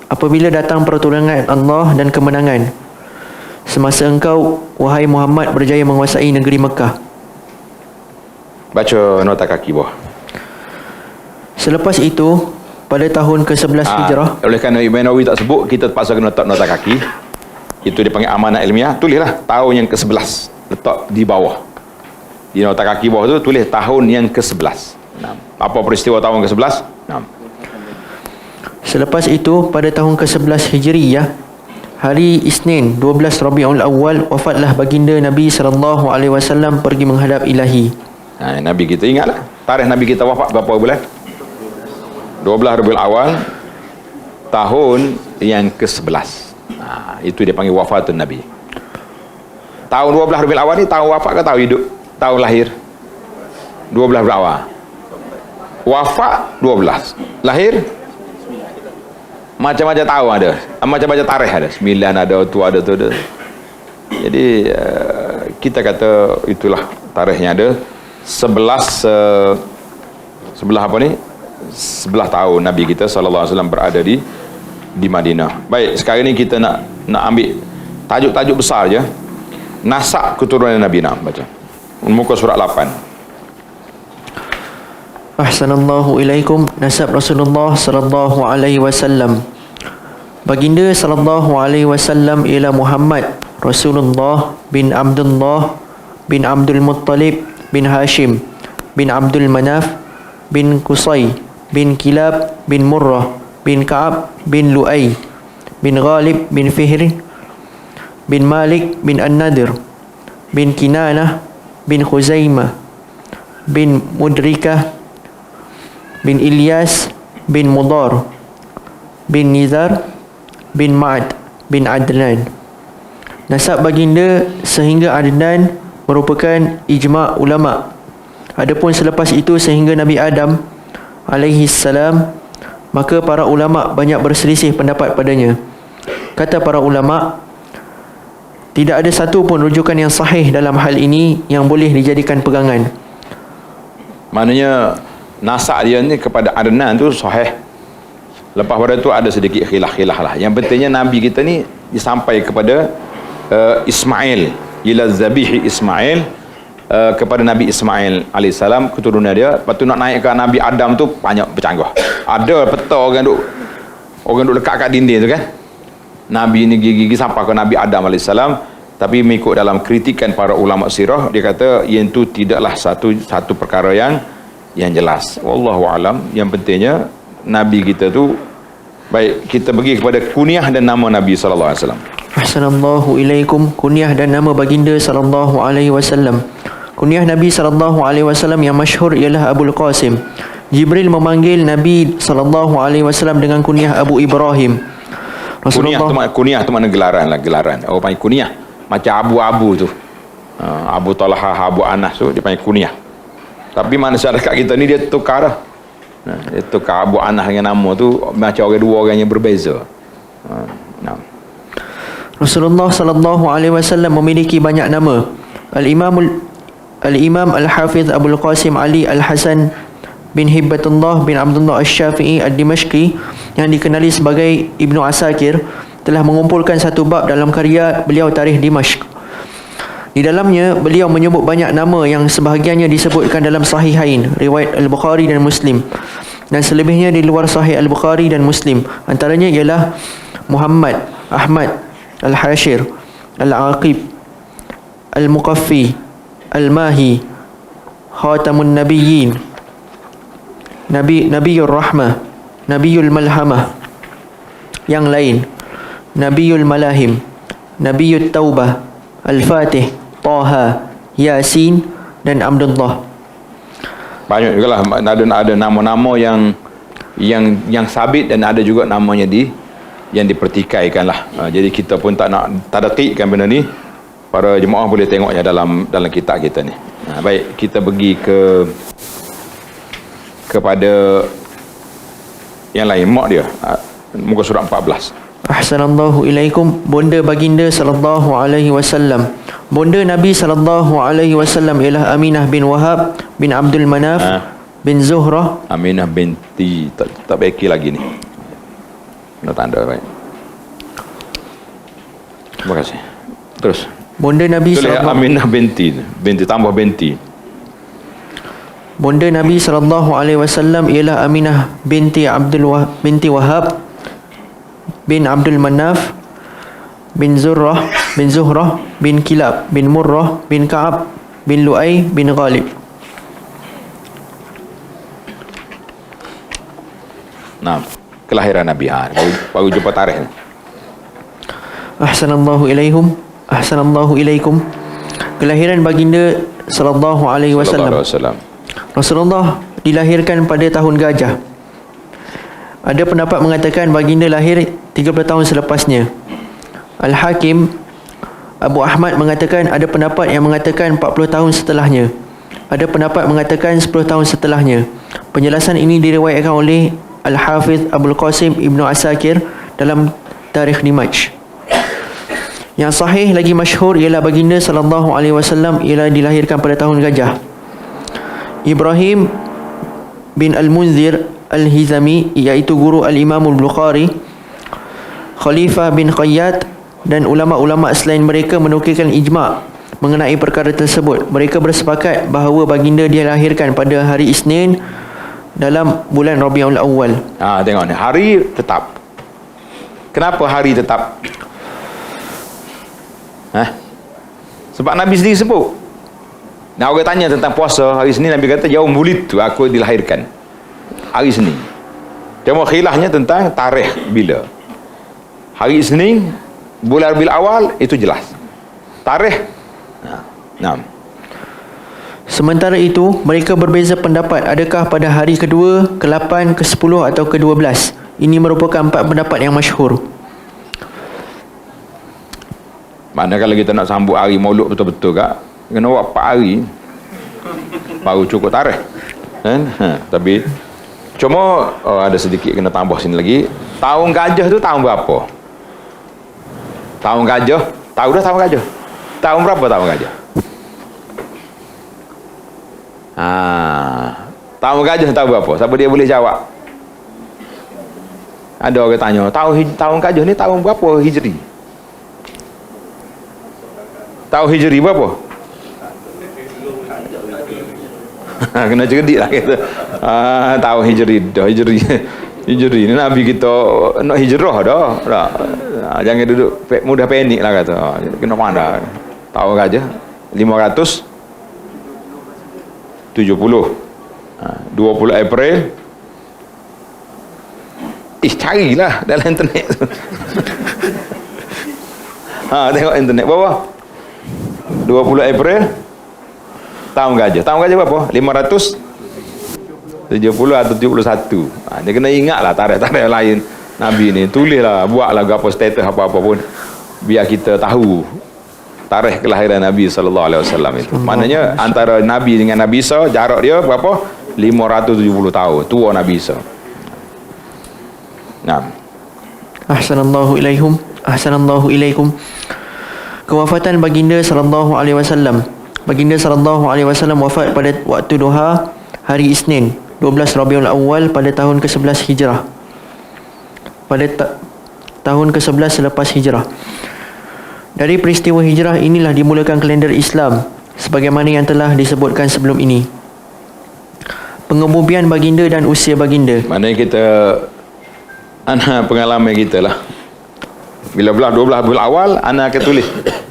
Apabila datang pertolongan Allah dan kemenangan, semasa engkau, wahai Muhammad, berjaya menguasai negeri Mekah. Baca nota kaki bawah. Selepas itu, pada tahun ke-11 Hijrah, oleh kerana Ibn Nawawi tak sebut, kita terpaksa kena letak nota kaki. Itu dipanggil amanah ilmiah. Tulislah tahun yang ke-11, letak di bawah. Di nota kaki bawah tu tulis tahun yang ke-11. Apa peristiwa tahun ke-11? Selepas itu, pada tahun ke-11 Hijriyah, hari Isnin 12 Rabiul Awal, wafatlah baginda Nabi SAW pergi menghadap Ilahi. Nabi kita ingatlah, tarikh Nabi kita wafat berapa bulan? 12 Rabiul Awal tahun yang ke-11. Itu dia panggil wafatun Nabi. Tahun 12 Rabiul Awal ni tahun wafat ke tahun hidup? Tahun lahir 12 Rabiul Awal. Wafat 12. Lahir macam-macam tahun ada, macam-macam tarikh ada. 9 ada, tu ada, tu ada. Jadi kita kata itulah tarikhnya ada 11 apa ni? 11 tahun Nabi kita SAW berada di Madinah. Baik, sekarang ni kita nak ambil tajuk-tajuk besar je. Nasab keturunan Nabi. Baca muka surat 8. Ahsanallahu ilaikum. Nasab Rasulullah sallallahu alaihi wasallam. Baginda sallallahu alaihi wasallam ialah Muhammad Rasulullah bin Abdullah bin Abdul Muttalib bin Hashim bin Abdul Manaf bin Qusay bin Kilab bin Murrah bin Ka'ab bin Lu'ay bin Ghalib bin Fihr bin Malik bin An-Nadir bin Kinanah bin Khuzaimah bin Mudrikah bin Ilyas bin Mudar bin Nizar bin Ma'ad bin Adnan. Nasab baginda sehingga Adnan merupakan ijma' ulama'. Adapun selepas itu sehingga Nabi Adam alaihi salam, maka para ulama' banyak berselisih pendapat padanya. Kata para ulama', tidak ada satu pun rujukan yang sahih dalam hal ini yang boleh dijadikan pegangan. Maknanya nasab dia ni kepada Adnan tu sahih. Lepas pada tu ada sedikit khilaf-khilaf lah. Yang pentingnya Nabi kita ni disampai kepada Ismail, ila zabihi Ismail, kepada Nabi Ismail alaihissalam, keturunan dia. Lepas tu nak naik ke Nabi Adam tu banyak bercanggah. Ada peta orang duk lekat kat dinding tu kan. Nabi ni gigi-gigi sampai ke Nabi Adam alaihissalam. Tapi mengikut dalam kritikan para ulama sirah, dia kata yang tu tidaklah satu perkara yang jelas. Wallahu alam. Yang pentingnya Nabi kita tu Baik, kita pergi kepada kunyah dan nama Nabi sallallahu alaihi wasallam. Ahsanallahu ilaikum. Kunyah dan nama baginda sallallahu alaihi wasallam. Kunyah Nabi sallallahu alaihi wasallam yang masyhur ialah Abul Qasim. Jibril memanggil Nabi sallallahu alaihi wasallam dengan kunyah Abu Ibrahim. Kunyah tu mana gelaran lah, gelaran. Orang panggil kunyah. Macam Abu-Abu tu. Abu Talha, Abu Anas tu dia panggil kunyah. Tapi masyarakat kita ni dia tukar dah. Dia tukar Abu Anas dengan nama tu macam orang dua orang yang berbeza. Rasulullah sallallahu alaihi wasallam memiliki banyak nama. Al-Imam Al-Hafiz Abul Qasim Ali Al-Hasan bin Hibbatullah bin Abdullah Asy-Syafi'i Ad-Dimashqi yang dikenali sebagai Ibnu Asakir telah mengumpulkan satu bab dalam karya beliau Tarikh Dimashq. Di dalamnya beliau menyebut banyak nama yang sebahagiannya disebutkan dalam Sahihain, riwayat Al-Bukhari dan Muslim, dan selebihnya di luar Sahih Al-Bukhari dan Muslim. Antaranya ialah Muhammad, Ahmad, Al-Hashir, Al-Aqib, Al-Muqaffi, Al-Mahi, Khatamun Nabiyyin, Nabiyur Rahmah, Nabiyul Malhamah, yang lain, Nabiyul Malahim, Nabiyut Taubah, Al-Fatih, Taha, Yasin dan Abdullah. Banyak jugalah, ada nama-nama yang sabit dan ada juga namanya yang dipertikaikan lah. Jadi kita pun tak nak tadqiqkan benda ni. Para jemaah boleh tengoknya dalam kitab kita ni. Baik, kita pergi kepada yang lain, mak dia. Muka surat 14. Ahsanallahu ilaikum. Bonda baginda sallallahu alaihi wasallam. Bonda Nabi sallallahu alaihi wasallam ialah Aminah bin Wahab bin Abdul Manaf bin Zuhrah. Aminah binti tak baiki lagi ni. Kena tanda baik. Terima kasih. Terus. Bonda Nabi sallallahu Aminah binti tambah binti. Bonda Nabi sallallahu alaihi wasallam ialah Aminah binti Wahab bin Abdul Manaf bin Zuhrah bin Kilab bin Murrah bin Ka'ab bin Lu'ay bin Ghalib. Nah, kelahiran Nabi. Baru jumpa tarikh ni. Ahsanallahu ilaikum. Kelahiran baginda sallallahu alaihi wasallam. Rasulullah dilahirkan pada tahun gajah. Ada pendapat mengatakan baginda lahir 30 tahun selepasnya. Al-Hakim Abu Ahmad mengatakan ada pendapat yang mengatakan 40 tahun setelahnya. Ada pendapat mengatakan 10 tahun setelahnya. Penjelasan ini diriwayatkan oleh Al-Hafiz Abul Qasim Ibnu Asakir dalam Tarikh Dimashq. Yang sahih lagi masyhur ialah baginda sallallahu alaihi wasallam ialah dilahirkan pada tahun gajah. Ibrahim bin Al-Munzir Al-Hizami, iaitu guru Al-Imam Al-Bukhari, Khalifah bin Qayyad dan ulama-ulama selain mereka menukilkan ijma' mengenai perkara tersebut. Mereka bersepakat bahawa baginda dilahirkan pada hari Isnin dalam bulan Rabiul Awal. Tengok ni, hari tetap. Kenapa hari tetap? Sebab Nabi sendiri sebut. Nah, orang tanya tentang puasa hari Senin, Nabi kata yaum wulidtu, aku dilahirkan hari Senin. Cuma khilafnya tentang tarikh bila. Hari Senin bulan Rabiul Awal itu jelas. Tarikh Sementara itu, mereka berbeza pendapat adakah pada hari kedua, ke-8, ke-10 atau ke-12. Ini merupakan 4 pendapat yang masyhur. Mana kalau kita nak sambut hari Maulud betul-betul kak, kena buat 4 hari baru cukup tarikh. Tapi cuma ada sedikit kena tambah sini lagi. Tahun gajah tu tahun berapa? Tahun gajah, tahu dah tahun gajah. Tahun berapa tahun gajah? Tahun gajah tahu berapa? Siapa dia boleh jawab? Ada orang tanya, tahun gajah ni tahun berapa Hijri? Tahun Hijri berapa? Kena cerdik lah kita. Tahun Hijri dah, Hijri ni Nabi kita nak hijrah dah. Jangan duduk mudah panik lah kata. Kena pandai. Tahun gajah 570. 20 April. carilah dalam internet tu. Tengok internet bawah. 20 April tahun gajah. Tahun gajah berapa? 570 atau 71. Dia kena ingatlah tarikh-tarikh lain Nabi ni. Tulislah, buatlah apa status apa-apa pun biar kita tahu tarikh kelahiran Nabi SAW itu. Maknanya antara Nabi dengan Nabi Isa jarak dia berapa? 570 tahun. Tua Nabi Isa. Nah. Ahsanallahu ilaikum. Kewafatan baginda sallallahu alaihi wasallam. Baginda sallallahu alaihi wasallam wafat pada waktu duha hari Isnin 12 Rabiul Awal pada tahun ke-11 Hijrah. Pada tahun ke-11 selepas Hijrah. Dari peristiwa Hijrah inilah dimulakan kalender Islam sebagaimana yang telah disebutkan sebelum ini. Pengebumian baginda dan usia baginda. Maknanya kita pengalaman kita lah. Bila belah 12 bulan awal, anak akan tulis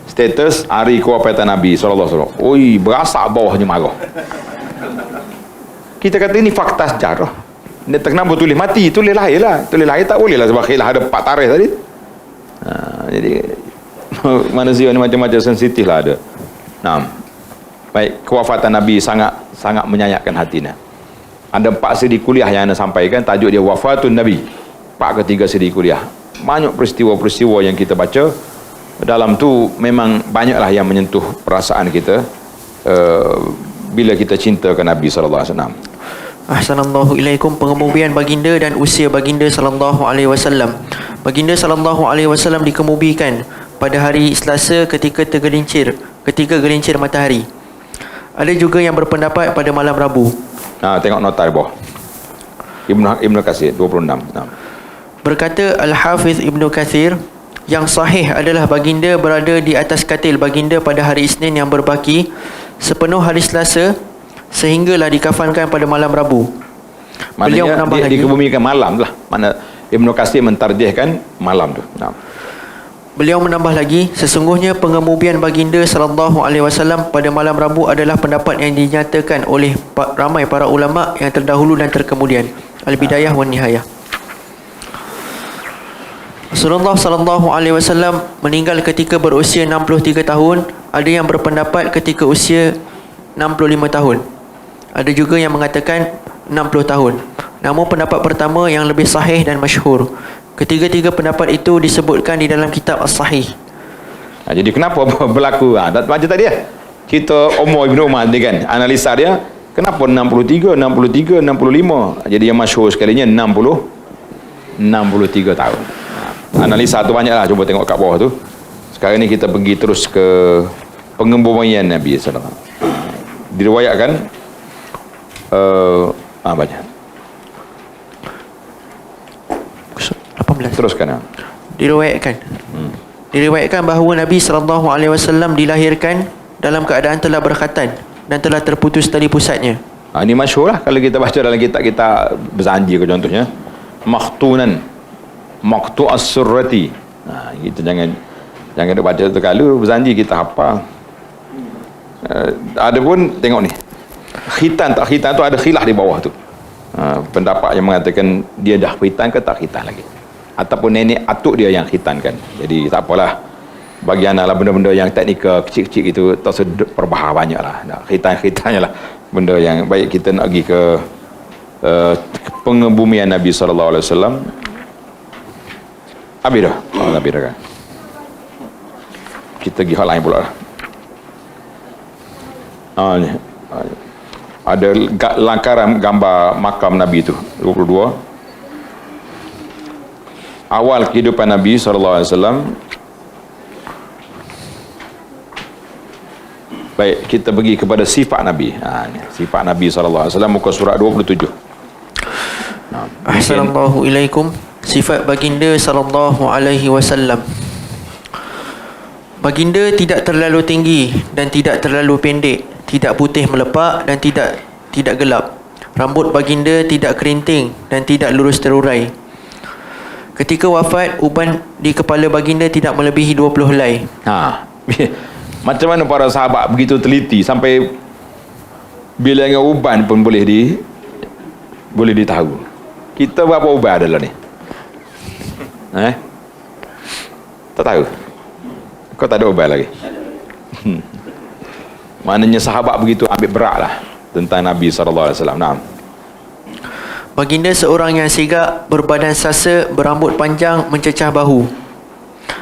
status hari kewafatan Nabi SAW. Oi, berasak bawahnya marah. Kita kata ini fakta sejarah. Dia kenapa tulis mati? Tulis lahir lah. Tulis lahir tak boleh lah sebab khilaf ada 4 tarikh tadi. Jadi manusia ni macam-macam sensitif lah ada. Baik, kewafatan Nabi sangat menyayatkan hatinya. Ada 4 siri kuliah yang anda sampaikan, tajuk dia Wafatun Nabi. 4 ke 3 siri kuliah. Banyak peristiwa-peristiwa yang kita baca dalam tu memang banyaklah yang menyentuh perasaan kita bila kita cinta ke Nabi SAW. Ahsanallahu ilaikum. Pengebumian baginda dan usia baginda sallallahu alaihi wasallam. Baginda sallallahu alaihi wasallam dikebumikan pada hari Selasa ketika gelincir matahari. Ada juga yang berpendapat pada malam Rabu. Tengok nota di bawah. Ibnu Katsir 26. Berkata Al-Hafiz Ibnu Katsir, yang sahih adalah baginda berada di atas katil baginda pada hari Isnin yang berbaki sepenuh hari Selasa sehinggalah dikafankan pada malam Rabu. Beliau menambah lagi, dikebumikan malam lah. Mana Ibnu Katsir mentarjihkan malam tu. Beliau menambah lagi, sesungguhnya pengebumian baginda sallallahu alaihi wasallam pada malam Rabu adalah pendapat yang dinyatakan oleh ramai para ulama yang terdahulu dan terkemudian. Al-Bidayah wan Nihayah. Rasulullah sallallahu alaihi wasallam meninggal ketika berusia 63 tahun. Ada yang berpendapat ketika usia 65 tahun. Ada juga yang mengatakan 60 tahun. Namun pendapat pertama yang lebih sahih dan masyhur. Ketiga-tiga pendapat itu disebutkan di dalam kitab As-Sahih. Jadi kenapa berlaku? Macam tadi cerita Umar Ibn Umar ni kan, analisa dia, kenapa 63, 65. Jadi yang masyhur sekalinya 63 tahun. Analisa tu banyaklah, cuba tengok kat bawah tu. Sekarang ni kita pergi terus ke pengebumian Nabi SAW. Diriwayatkan baca 18. Teruskan. Diriwayatkan bahawa Nabi SAW dilahirkan dalam keadaan telah berkhatan dan telah terputus tali pusatnya. Ini masyhur lah kalau kita baca dalam kitab kita berzanji ke contohnya. Maqtu'as surrati. Kita jangan baca terkalu berzanji kita hafal. Ada pun tengok ni. Khitan tak khitan tu ada khilaf di bawah tu. Pendapat yang mengatakan dia dah khitan ke tak khitan lagi. Ataupun nenek atuk dia yang khitankan. Jadi tak apalah. Bagi anak lah benda-benda yang teknikal kecil-kecil itu tak sedut perbahar banyak lah. Khitan-khitannya lah. Benda yang baik kita nak pergi ke pengebumian Nabi SAW. Habis dah. Habis dah kan. Kita pergi hal lain pula lah. Ni. Ada langkaran gambar makam Nabi tu 22. Awal kehidupan Nabi SAW. Baik, kita pergi kepada sifat Nabi. Sifat Nabi SAW, muka surat 27. Assalamualaikum ilaikum. Sifat baginda sallallahu alaihi wasallam. Baginda tidak terlalu tinggi dan tidak terlalu pendek, tidak putih melepak dan tidak gelap. Rambut baginda tidak kerinting dan tidak lurus terurai. Ketika wafat, uban di kepala baginda tidak melebihi 20 helai. Macam mana para sahabat begitu teliti sampai bilangan uban pun boleh ditahu. Kita berapa uban adalah ni? Tak tahu. Kau tak ada obat lagi. Maknanya sahabat begitu ambil berat lah tentang Nabi SAW. Naam. Baginda seorang yang sigap, berbadan sasa, berambut panjang, mencecah bahu.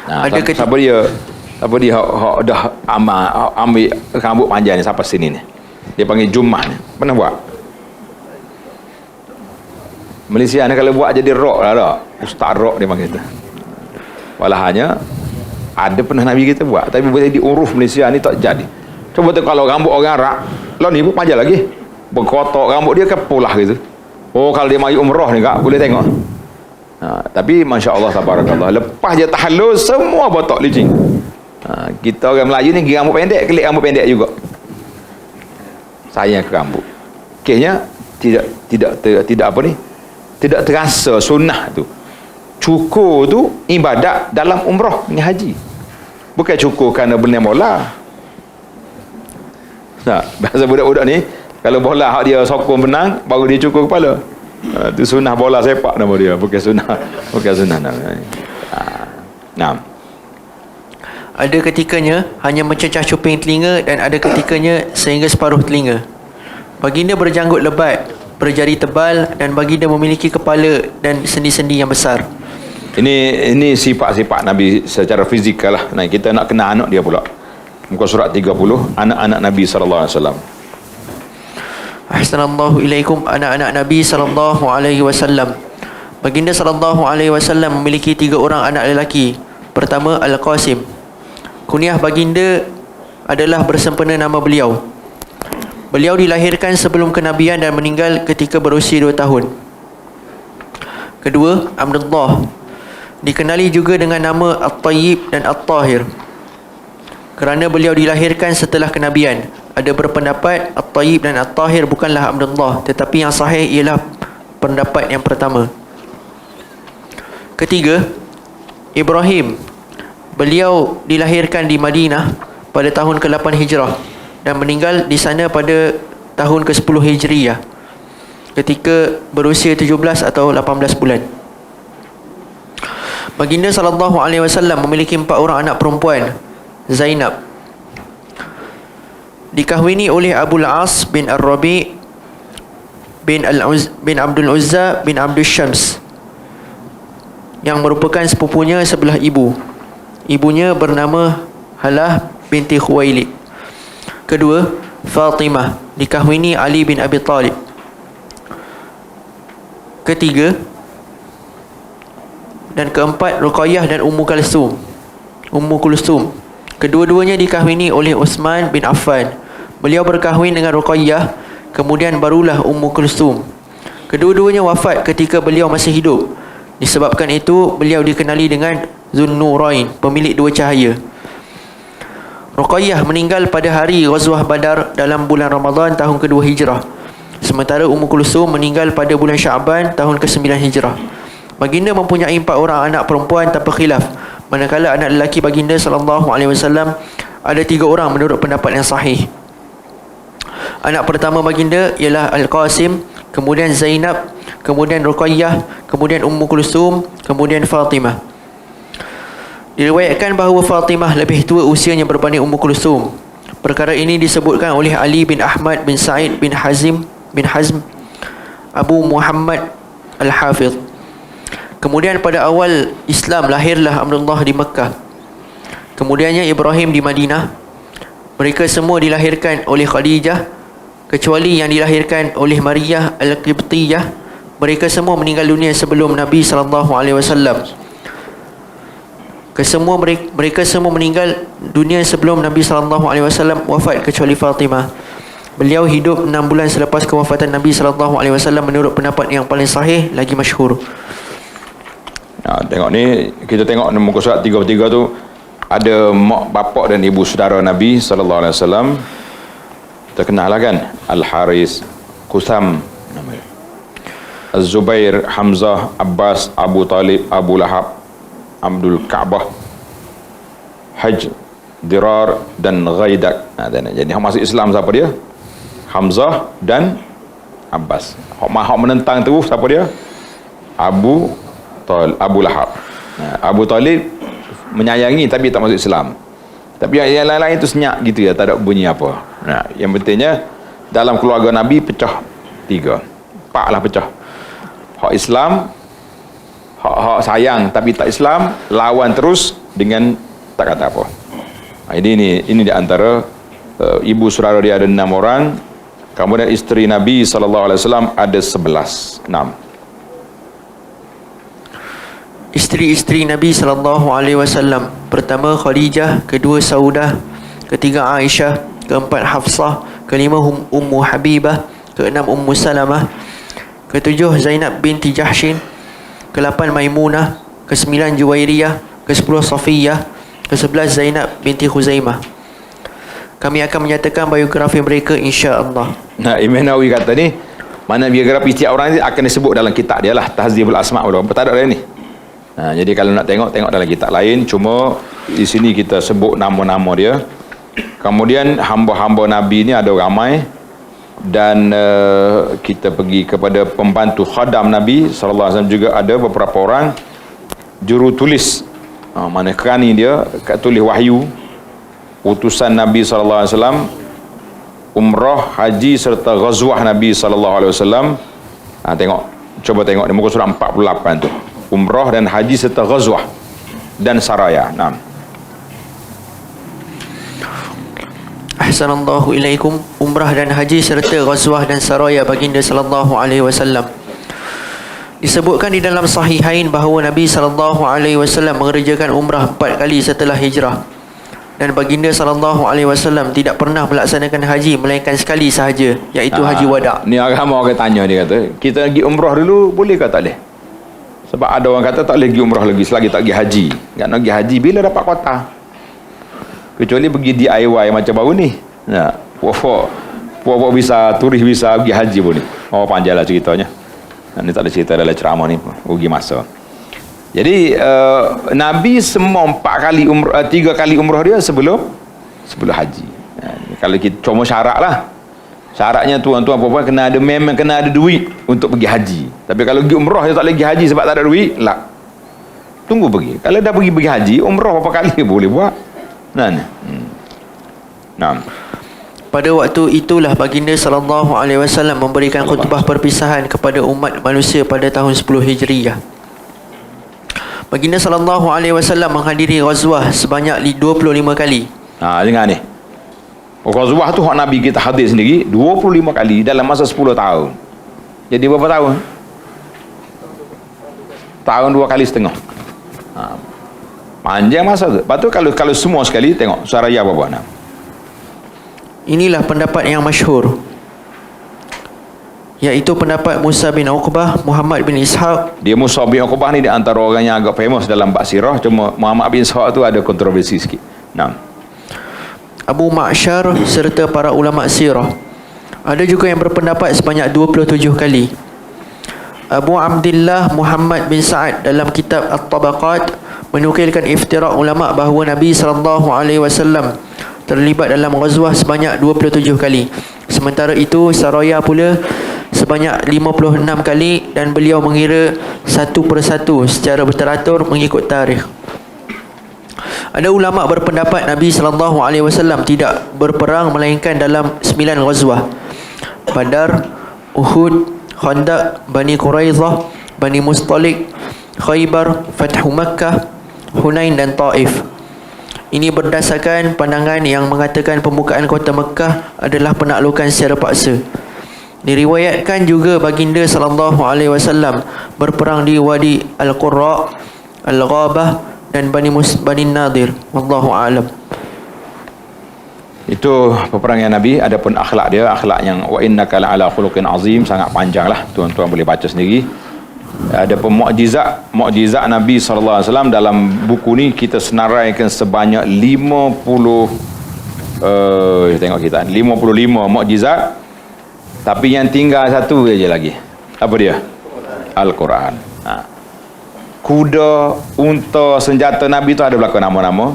Nah, Ada siapa dia? Siapa dia hak dah ambil rambut panjang ni sampai sini ni? Dia panggil Jummah ni. Pernah buat? Malaysia ni kalau buat jadi rock lah tak? Ustaz rock dia panggil tu. Walahanya ada pernah Nabi kita buat, tapi boleh diurus Malaysia ni tak jadi. Coba tu kalau rambut orang Arab, lah ni pun panjang lagi. Berkotak rambut dia kepulah gitu. Oh, kalau dia mari umrah ni kak, boleh tengok. Tapi Masya Allah, tabarakallah, lepas dia tahallul semua botak licin. Kita orang Melayu ni gigi rambut pendek, kelik rambut pendek juga. Sayang ke rambut. Akhirnya tidak apa ni? Tidak terasa sunnah tu. Cukur tu ibadat dalam umrah dengan haji. Bukan cukur kerana benda bola. Nah, bahasa budak-budak ni kalau bola hak dia sokong menang baru dia cukur kepala. Itu sunnah bola sepak nama dia, bukan sunnah nama. Nah. Ada ketikanya hanya mencecah cuping telinga dan ada ketikanya sehingga separuh telinga. Baginda berjanggut lebat, berjari tebal dan baginda memiliki kepala dan sendi-sendi yang besar. Ini sifat-sifat Nabi secara fizikal lah. Nah, kita nak kenal anak dia pula. Muka surat 30, anak-anak Nabi SAW. Ahsanallahu ilaikum, anak-anak Nabi SAW. Baginda SAW memiliki 3 orang anak lelaki. Pertama, Al-Qasim. Kunyah baginda adalah bersempena nama beliau. Beliau dilahirkan sebelum kenabian dan meninggal ketika berusia 2 tahun. Kedua, Abdullah. Dikenali juga dengan nama At-Tayyib dan At-Tahir, kerana beliau dilahirkan setelah kenabian. Ada berpendapat At-Tayyib dan At-Tahir bukanlah Abdullah, tetapi yang sahih ialah pendapat yang pertama. Ketiga, Ibrahim. Beliau dilahirkan di Madinah pada tahun ke-8 Hijrah dan meninggal di sana pada tahun ke-10 Hijriyah ketika berusia 17 atau 18 bulan. Baginda SAW memiliki 4 orang anak perempuan. Zainab dikahwini oleh Abul As bin Ar-Rabi bin Abdul Uzza bin Abdul Syams yang merupakan sepupunya sebelah ibu. Ibunya bernama Halah binti Khuwailid. Kedua, Fatimah dikahwini Ali bin Abi Talib. Ketiga dan keempat, Ruqayyah dan Ummu Kulsum. Kedua-duanya dikahwini oleh Uthman bin Affan. Beliau berkahwin dengan Ruqayyah, kemudian barulah Ummu Kulsum. Kedua-duanya wafat ketika beliau masih hidup. Disebabkan itu beliau dikenali dengan Zunnurain, pemilik 2 cahaya. Ruqayyah meninggal pada hari Ghazwah Badar dalam bulan Ramadan tahun ke-2 Hijrah. Sementara Ummu Kulsum meninggal pada bulan Syaban tahun ke-9 Hijrah. Baginda mempunyai 4 orang anak perempuan tanpa khilaf, manakala anak lelaki baginda SAW ada 3 orang menurut pendapat yang sahih. Anak pertama baginda ialah Al-Qasim, kemudian Zainab, kemudian Ruqayyah, kemudian Ummu Kulsum, kemudian Fatimah. Diriwayatkan bahawa Fatimah lebih tua usianya berbanding Ummu Kulsum. Perkara ini disebutkan oleh Ali bin Ahmad bin Sa'id bin Hazm Abu Muhammad Al-Hafidh. Kemudian pada awal Islam lahirlah Abdullah di Mekah. Kemudiannya Ibrahim di Madinah. Mereka semua dilahirkan oleh Khadijah, kecuali yang dilahirkan oleh Maryah Al-Qibtiyah. Mereka semua meninggal dunia sebelum Nabi SAW. Mereka semua meninggal dunia sebelum Nabi SAW wafat kecuali Fatimah. Beliau hidup 6 bulan selepas kewafatan Nabi SAW menurut pendapat yang paling sahih lagi masyhur. Tengok ni, kita tengok muka surat 33 tu ada mak bapak dan ibu saudara Nabi SAW. Terkenal lah kan, Al-Haris, Qusam namanya, Az-Zubair, Hamzah, Abbas, Abu Talib, Abu Lahab, Abdul Ka'bah, Hajj, Dirar dan Ghaidak. Jadi hak masuk Islam siapa dia? Hamzah dan Abbas. Hak menentang tu siapa dia? Abu Lahab. Abu Talib menyayangi tapi tak masuk Islam. Tapi yang lain-lain itu senyap gitu ya, tak ada bunyi apa. Yang pentingnya dalam keluarga Nabi pecah 3. 4 lah pecah. Hak Islam, hak sayang tapi tak Islam, lawan terus dengan tak kata apa. Ini di antara ibu saudara dia ada 6 orang, kemudian isteri Nabi SAW ada 11. 6. Isteri-isteri Nabi SAW. Pertama Khadijah, kedua Saudah, ketiga Aisyah, keempat Hafsah, kelima Ummu Habibah, keenam Ummu Salamah, ketujuh Zainab binti Jahshin, ke-8 Maimunah, ke-9 Juwairiyah, ke-10 Safiyah, ke-11 Zainab binti Khuzaimah. Kami akan menyatakan biografi mereka insya-Allah. Imam Nawawi kata ni, mana biografi setiap orang ni akan disebut dalam kitab dia lah, Tahzibul Asma' ulama. Tak ada ni. Jadi kalau nak tengok dalam kitab lain, cuma di sini kita sebut nama-nama dia. Kemudian hamba-hamba Nabi ni ada ramai, dan kita pergi kepada pembantu khadam Nabi SAW juga ada beberapa orang juru tulis, mana kerani dia kat tulis wahyu, utusan Nabi SAW, umrah, haji serta ghazwah Nabi SAW. Cuba tengok di muka surah 48 tu, umrah dan haji serta ghazwah dan saraya. Ahsanallahu ilaikum. Umrah dan haji serta ghazwah dan saraya baginda sallallahu alaihi wasallam. Disebutkan di dalam sahihain bahawa Nabi sallallahu alaihi wasallam mengerjakan umrah 4 kali setelah hijrah, dan baginda sallallahu alaihi wasallam tidak pernah melaksanakan haji melainkan sekali sahaja, iaitu haji wada'. Ni agama orang tanya, dia kata, kita pergi umrah dulu boleh ke tak boleh? Sebab ada orang kata tak boleh pergi umrah lagi selagi tak pergi haji. Nak pergi haji bila dapat kota. Kecuali pergi DIY macam baru ni. Puak bisa, turis bisa pergi haji pun ni. Panjang lah ceritanya. Ni tak ada cerita dalam ceramah ni, rugi masa. Jadi Nabi semua 3 kali umrah dia sebelum haji. Kalau kita cuma syarat lah. Syaratnya tuan-tuan apa-apa memang kena ada duit untuk pergi haji. Tapi kalau pergi umrah dia tak boleh pergi haji sebab tak ada duit, lah. Tunggu pergi. Kalau dah pergi haji, umrah berapa kali boleh buat. Pada waktu itulah baginda sallallahu alaihi wasallam memberikan khutbah perpisahan kepada umat manusia pada tahun 10 Hijriyah. Baginda sallallahu alaihi wasallam menghadiri ghazwah sebanyak 25 kali. Dengar ni. Ghazwah tu hak Nabi kita hadir sendiri 25 kali dalam masa 10 tahun. Jadi berapa tahun? Tahun 2 kali setengah. Panjang masa tu. Lepas tu kalau semua sekali tengok saraya berapa? Inilah pendapat yang masyhur, iaitu pendapat Musa bin Uqbah, Muhammad bin Ishaq. Dia Musa bin Uqbah ni di antara orang yang agak famous dalam bab sirah, cuma Muhammad bin Ishaq tu ada kontroversi sikit. Abu Ma'syar serta para ulama sirah. Ada juga yang berpendapat sebanyak 27 kali. Abu Abdillah Muhammad bin Sa'ad dalam kitab At-Tabaqat menukilkan iftiraq ulama bahawa Nabi SAW terlibat dalam ghazwah sebanyak 27 kali. Sementara itu saraya pula sebanyak 56 kali, dan beliau mengira satu persatu secara berteratur mengikut tarikh. Ada ulama berpendapat Nabi SAW tidak berperang melainkan dalam 9 ghazwah: Badar, Uhud, Khandaq, Bani Quraidah, Bani Mustalik, Khaybar, Fathu Makkah, Hunain dan Taif. Ini berdasarkan pandangan yang mengatakan pembukaan kota Mekah adalah penaklukan secara paksa. Diriwayatkan juga baginda SAW berperang di Wadi Al-Qurra, Al-Ghabah dan Bani Nadir. Wallahu a'lam. Itu peperangan Nabi. Adapun akhlak dia, akhlak yang wa innaka la'ala khuluqin azim, sangat panjang lah, tuan-tuan boleh baca sendiri. Ada mukjizat Nabi SAW dalam buku ni kita senaraikan sebanyak 55 mukjizat, tapi yang tinggal satu je lagi. Apa dia? Al-Quran. Kuda, unta, senjata Nabi tu ada belakang nama-nama.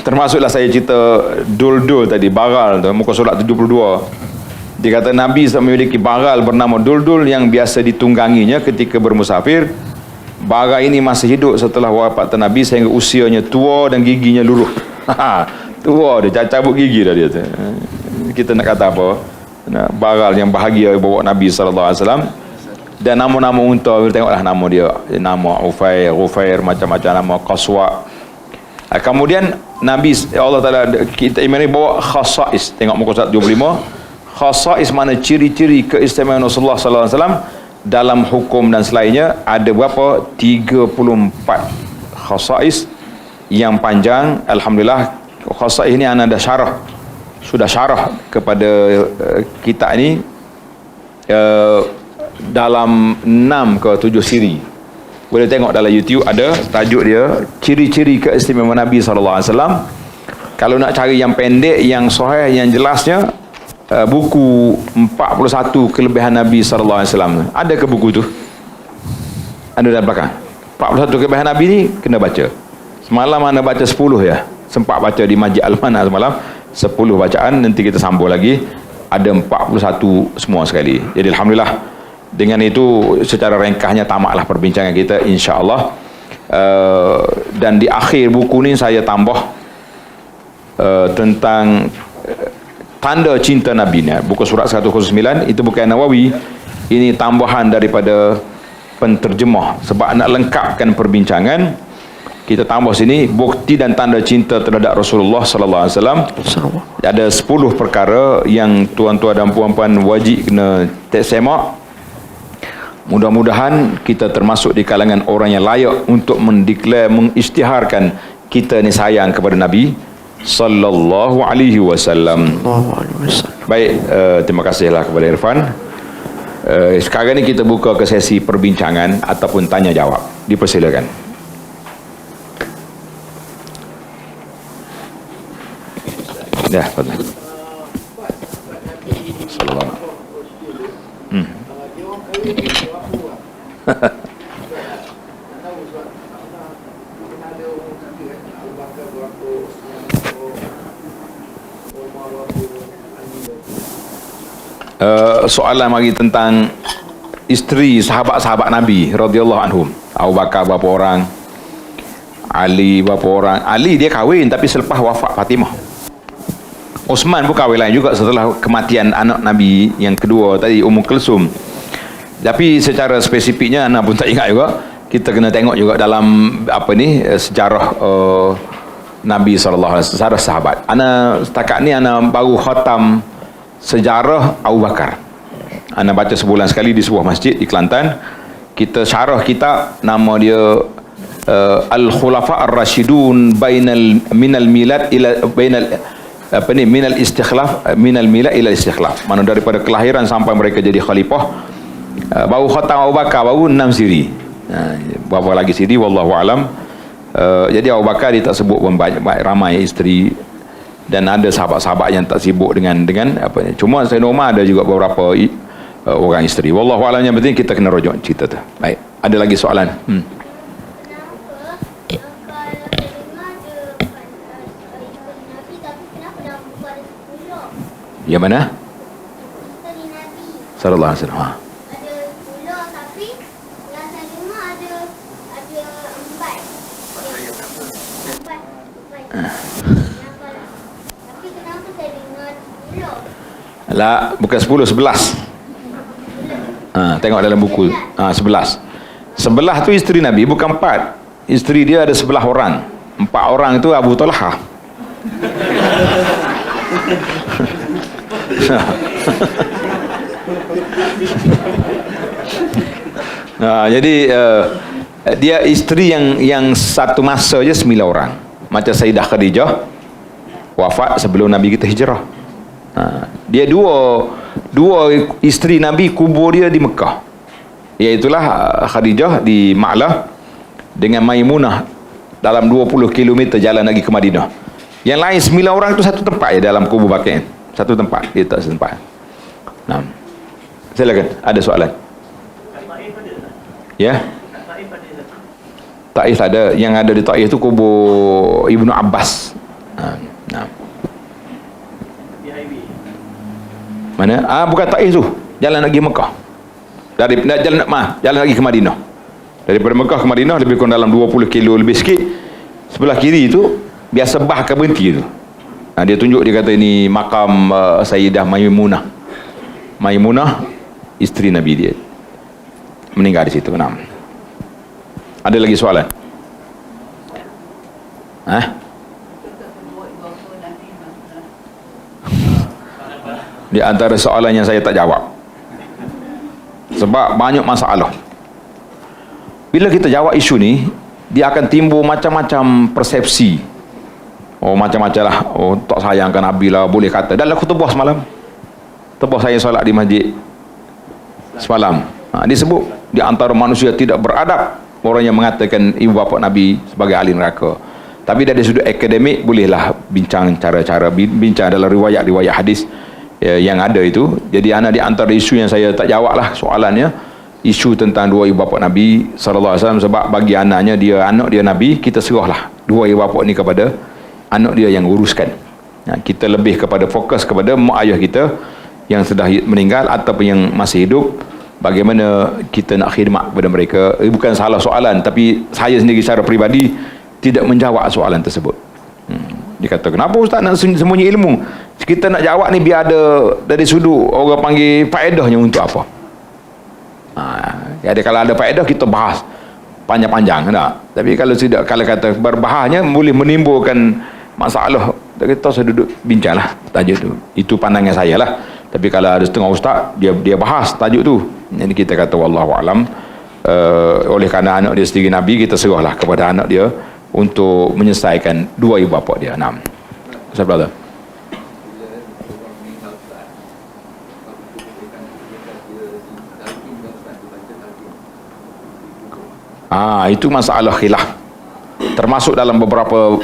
Termasuklah saya cerita Duldul tadi, baral tu, muka surat 72. Dia kata Nabi memiliki baral bernama Duldul yang biasa ditungganginya ketika bermusafir. Bagai ini masih hidup setelah wafat Nabi sehingga usianya tua dan giginya luruh. Tua dia, cabut gigi dah dia tu. Kita nak kata apa? Bagal yang bahagia bawa Nabi SAW. Dan nama-nama unta, tengoklah nama dia. Nama Ufair, Ghufair, macam-macam nama, Qaswa. Kemudian Nabi Allah Ta'ala, kita imani bawa khasais. Tengok muka surat 25. Khasais mana ciri-ciri keistimewaan Rasulullah SAW dalam hukum dan selainnya. Ada berapa? 34 khasais yang panjang. Alhamdulillah khasais ini anda dah syarah, sudah syarah kepada kita ini dalam 6 ke 7 siri. Boleh tengok dalam YouTube, ada tajuk dia ciri-ciri keistimewaan Nabi SAW. Kalau nak cari yang pendek, yang sahih, yang jelasnya, buku 41 kelebihan Nabi SAW. Ada ke buku tu? Ada dalam belakang. 41 kelebihan Nabi ni kena baca. Semalam anda baca 10 ya. Sempat baca di Masjid Al-Manah semalam 10 bacaan. Nanti kita sambung lagi. Ada 41 semua sekali. Jadi Alhamdulillah, dengan itu secara ringkasnya tamatlah perbincangan kita, insya-Allah. Dan di akhir buku ni saya tambah tentang tanda cinta Nabi ni. Buku surat 109 itu bukan Nawawi, ini tambahan daripada penterjemah. Sebab nak lengkapkan perbincangan, kita tambah sini bukti dan tanda cinta terhadap Rasulullah sallallahu alaihi wasallam. Ada 10 perkara yang tuan-tuan dan puan-puan wajib kena semak. Mudah-mudahan kita termasuk di kalangan orang yang layak untuk mengisytiharkan kita ni sayang kepada Nabi sallallahu alaihi wasallam. Baik, terima kasihlah kepada Irfan. Sekarang ni kita buka ke sesi perbincangan ataupun tanya jawab. Dipersilakan. Dah, fadhil. Sallallahu. Soalan lagi tentang isteri sahabat-sahabat Nabi radhiyallahu anhum. Abu Bakar berapa orang? Ali berapa orang? Ali dia kahwin tapi selepas wafat Fatimah. Uthman pun kahwin lain juga setelah kematian anak Nabi yang kedua tadi, Ummu Kulsum. Tapi secara spesifiknya anak pun tak ingat juga. Kita kena tengok juga dalam apa ni sejarah Nabi sallallahu alaihi wasallam, sejarah sahabat. Ana setakat ni ana baru khatam sejarah Abu Bakar. Ana baca sebulan sekali di sebuah masjid di Kelantan. Kita syarah kitab, nama dia Al-Khulafa Ar-Rashidun minal milad ila minal istikhlaf, minal milad ila istikhlaf. Mana daripada kelahiran sampai mereka jadi khalifah. Baru khatam Abu Bakar baru 6 siri. Berapa lagi siri wallahu alam. Jadi Abu Bakar dia tak sebut ramai isteri, dan ada sahabat-sahabat yang tak sibuk dengan apa ni. Cuma Sayyidina Umar ada juga beberapa orang isteri. Wallahu alam, yang penting kita kena rujuk cerita tu. Baik, ada lagi soalan? Yang mana? Sallallahu alaihi wasallam. Ada 10 tapi yang Salimah ada 4. Tapi kenapa Salimah 10? Lah, bukan 10, 11. Tengok dalam buku. 11. 11 tu isteri Nabi, bukan 4. Isteri dia ada 11 orang. 4 orang itu Abu Talha. Jadi dia isteri yang satu masa je 9 orang. Macam Sayyidah Khadijah wafat sebelum Nabi kita hijrah. Dia dua isteri Nabi kubur dia di Mekah, iaitulah Khadijah di Ma'lah dengan Maimunah dalam 20 km jalan lagi ke Madinah. Yang lain 9 orang tu satu tempat je dalam kubur Baqi'. Satu tempat, dia tak satu tempat. Silakan, ada soalan? Ya? Taif ada. Yang ada di Taif tu kubur Ibnu Abbas. Mana? Bukan Taif tu. Jalan lagi Mekah. Jalan lagi ke Madinah. Daripada Mekah ke Madinah lebih kurang dalam 20 kilo lebih sikit. Sebelah kiri itu biasa bah akan berhenti tu. Dia tunjuk, dia kata ini makam Sayyidah Maimunah. Maimunah isteri Nabi, dia meninggal di situ. Ada lagi soalan? Di antara soalan yang saya tak jawab, sebab banyak masalah. Bila kita jawab isu ni, dia akan timbul macam-macam persepsi. Macam-macam lah. Tak sayangkan Nabi lah, boleh kata. Dalam khutbah semalam, khutbah saya solat di masjid semalam, disebut di antara manusia tidak beradab orang yang mengatakan ibu bapa Nabi sebagai ahli neraka. Tapi dari sudut akademik, bolehlah bincang cara-cara, bincang dalam riwayat-riwayat hadis yang ada itu. Jadi di antara isu yang saya tak jawab lah soalannya, isu tentang dua ibu bapa Nabi SAW. Sebab bagi anak dia Nabi, kita serahlah dua ibu bapa ni kepada anak dia yang uruskan. Kita lebih kepada fokus kepada mak ayah kita yang sudah meninggal ataupun yang masih hidup. Bagaimana kita nak khidmat kepada mereka. Bukan salah soalan, tapi saya sendiri secara peribadi tidak menjawab soalan tersebut. Dia kata, kenapa Ustaz nak sembunyi ilmu? Kita nak jawab ni biar ada dari sudut orang panggil faedahnya untuk apa. Kalau ada faedah kita bahas panjang-panjang tak? Tapi kalau tidak, kalau kata berbahasnya boleh menimbulkan masalah, kita saya duduk bincanglah tajuk tu. Itu pandangan saya lah. Tapi kalau ada setengah ustaz, dia bahas tajuk tu. Jadi kita kata wallahu alam, oleh kerana anak dia sendiri Nabi, kita serahlah kepada anak dia untuk menyelesaikan dua ibu bapa dia. Saya brother. Itu masalah khilaf, termasuk dalam beberapa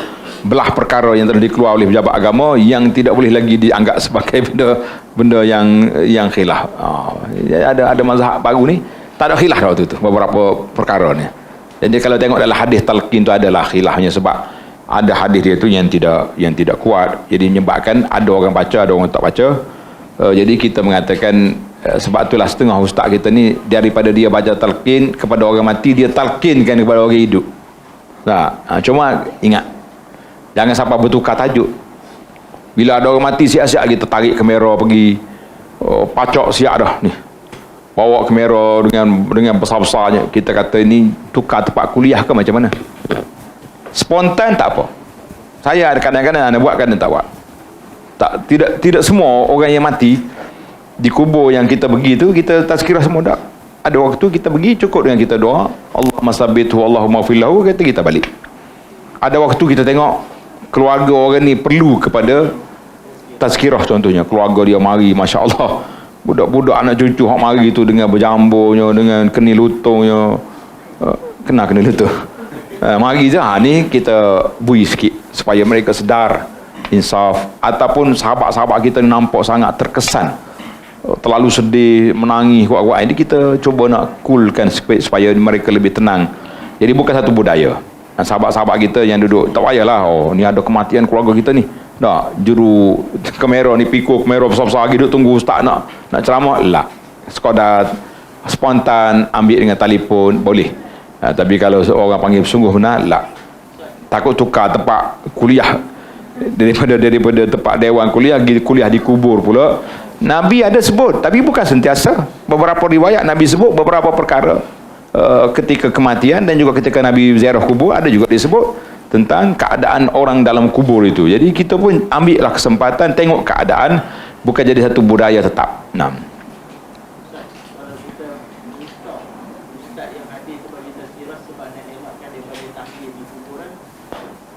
belah perkara yang telah dikeluar oleh pejabat agama yang tidak boleh lagi dianggap sebagai benda yang khilaf. Ada mazhab baru ni tak ada khilaf dah waktu tu, beberapa perkara ni. Jadi kalau tengok dalam hadis talqin tu adalah khilafnya, sebab ada hadis dia tu yang tidak kuat, jadi menyebabkan ada orang baca, ada orang tak baca. Jadi kita mengatakan, sebab itulah setengah ustaz kita ni, daripada dia baca talqin kepada orang mati, dia talqinkan kepada orang hidup. Cuma ingat, jangan sampai bertukar tajuk. Bila ada orang mati, siap-siap kita tarik kamera pergi pacak siap dah ni, bawa kamera dengan besar-besarnya. Kita kata ini tukar tempat kuliah ke macam mana? Spontan tak apa. Saya kadang-kadang nak buat, kadang tak buat. Tidak semua orang yang mati dikubur yang kita pergi tu kita tazkirah semua tak. Ada waktu kita pergi, cukup dengan kita doa, Allahumma sabbithu Allahumma fillahu, kata kita balik. Ada waktu kita tengok keluarga orang ni perlu kepada tazkirah, contohnya keluarga dia mari, Masya Allah, budak-budak anak cucu hak mari tu dengan berjamburnya, dengan kenil lutungnya, kena kenil lutung, mari je. Ni kita bui sikit supaya mereka sedar, insaf. Ataupun sahabat-sahabat kita nampak sangat terkesan, terlalu sedih, menangis kuat-kuat, ini kita cuba nak coolkan supaya mereka lebih tenang. Jadi bukan satu budaya. Sahabat-sahabat kita yang duduk, tak payahlah, ni ada kematian keluarga kita ni, dah juru kamera ni pikul kamera besar-besar lagi, duduk tunggu ustaz nak ceramah lah. Sekadar spontan ambil dengan telefon boleh. Tapi kalau orang panggil sungguh benar lah, takut tukar tempat kuliah, daripada tempat dewan kuliah di kubur pula. Nabi ada sebut, tapi bukan sentiasa. Beberapa riwayat Nabi sebut beberapa perkara ketika kematian, dan juga ketika Nabi ziarah kubur ada juga disebut tentang keadaan orang dalam kubur itu. Jadi kita pun ambillah kesempatan tengok keadaan, bukan jadi satu budaya tetap.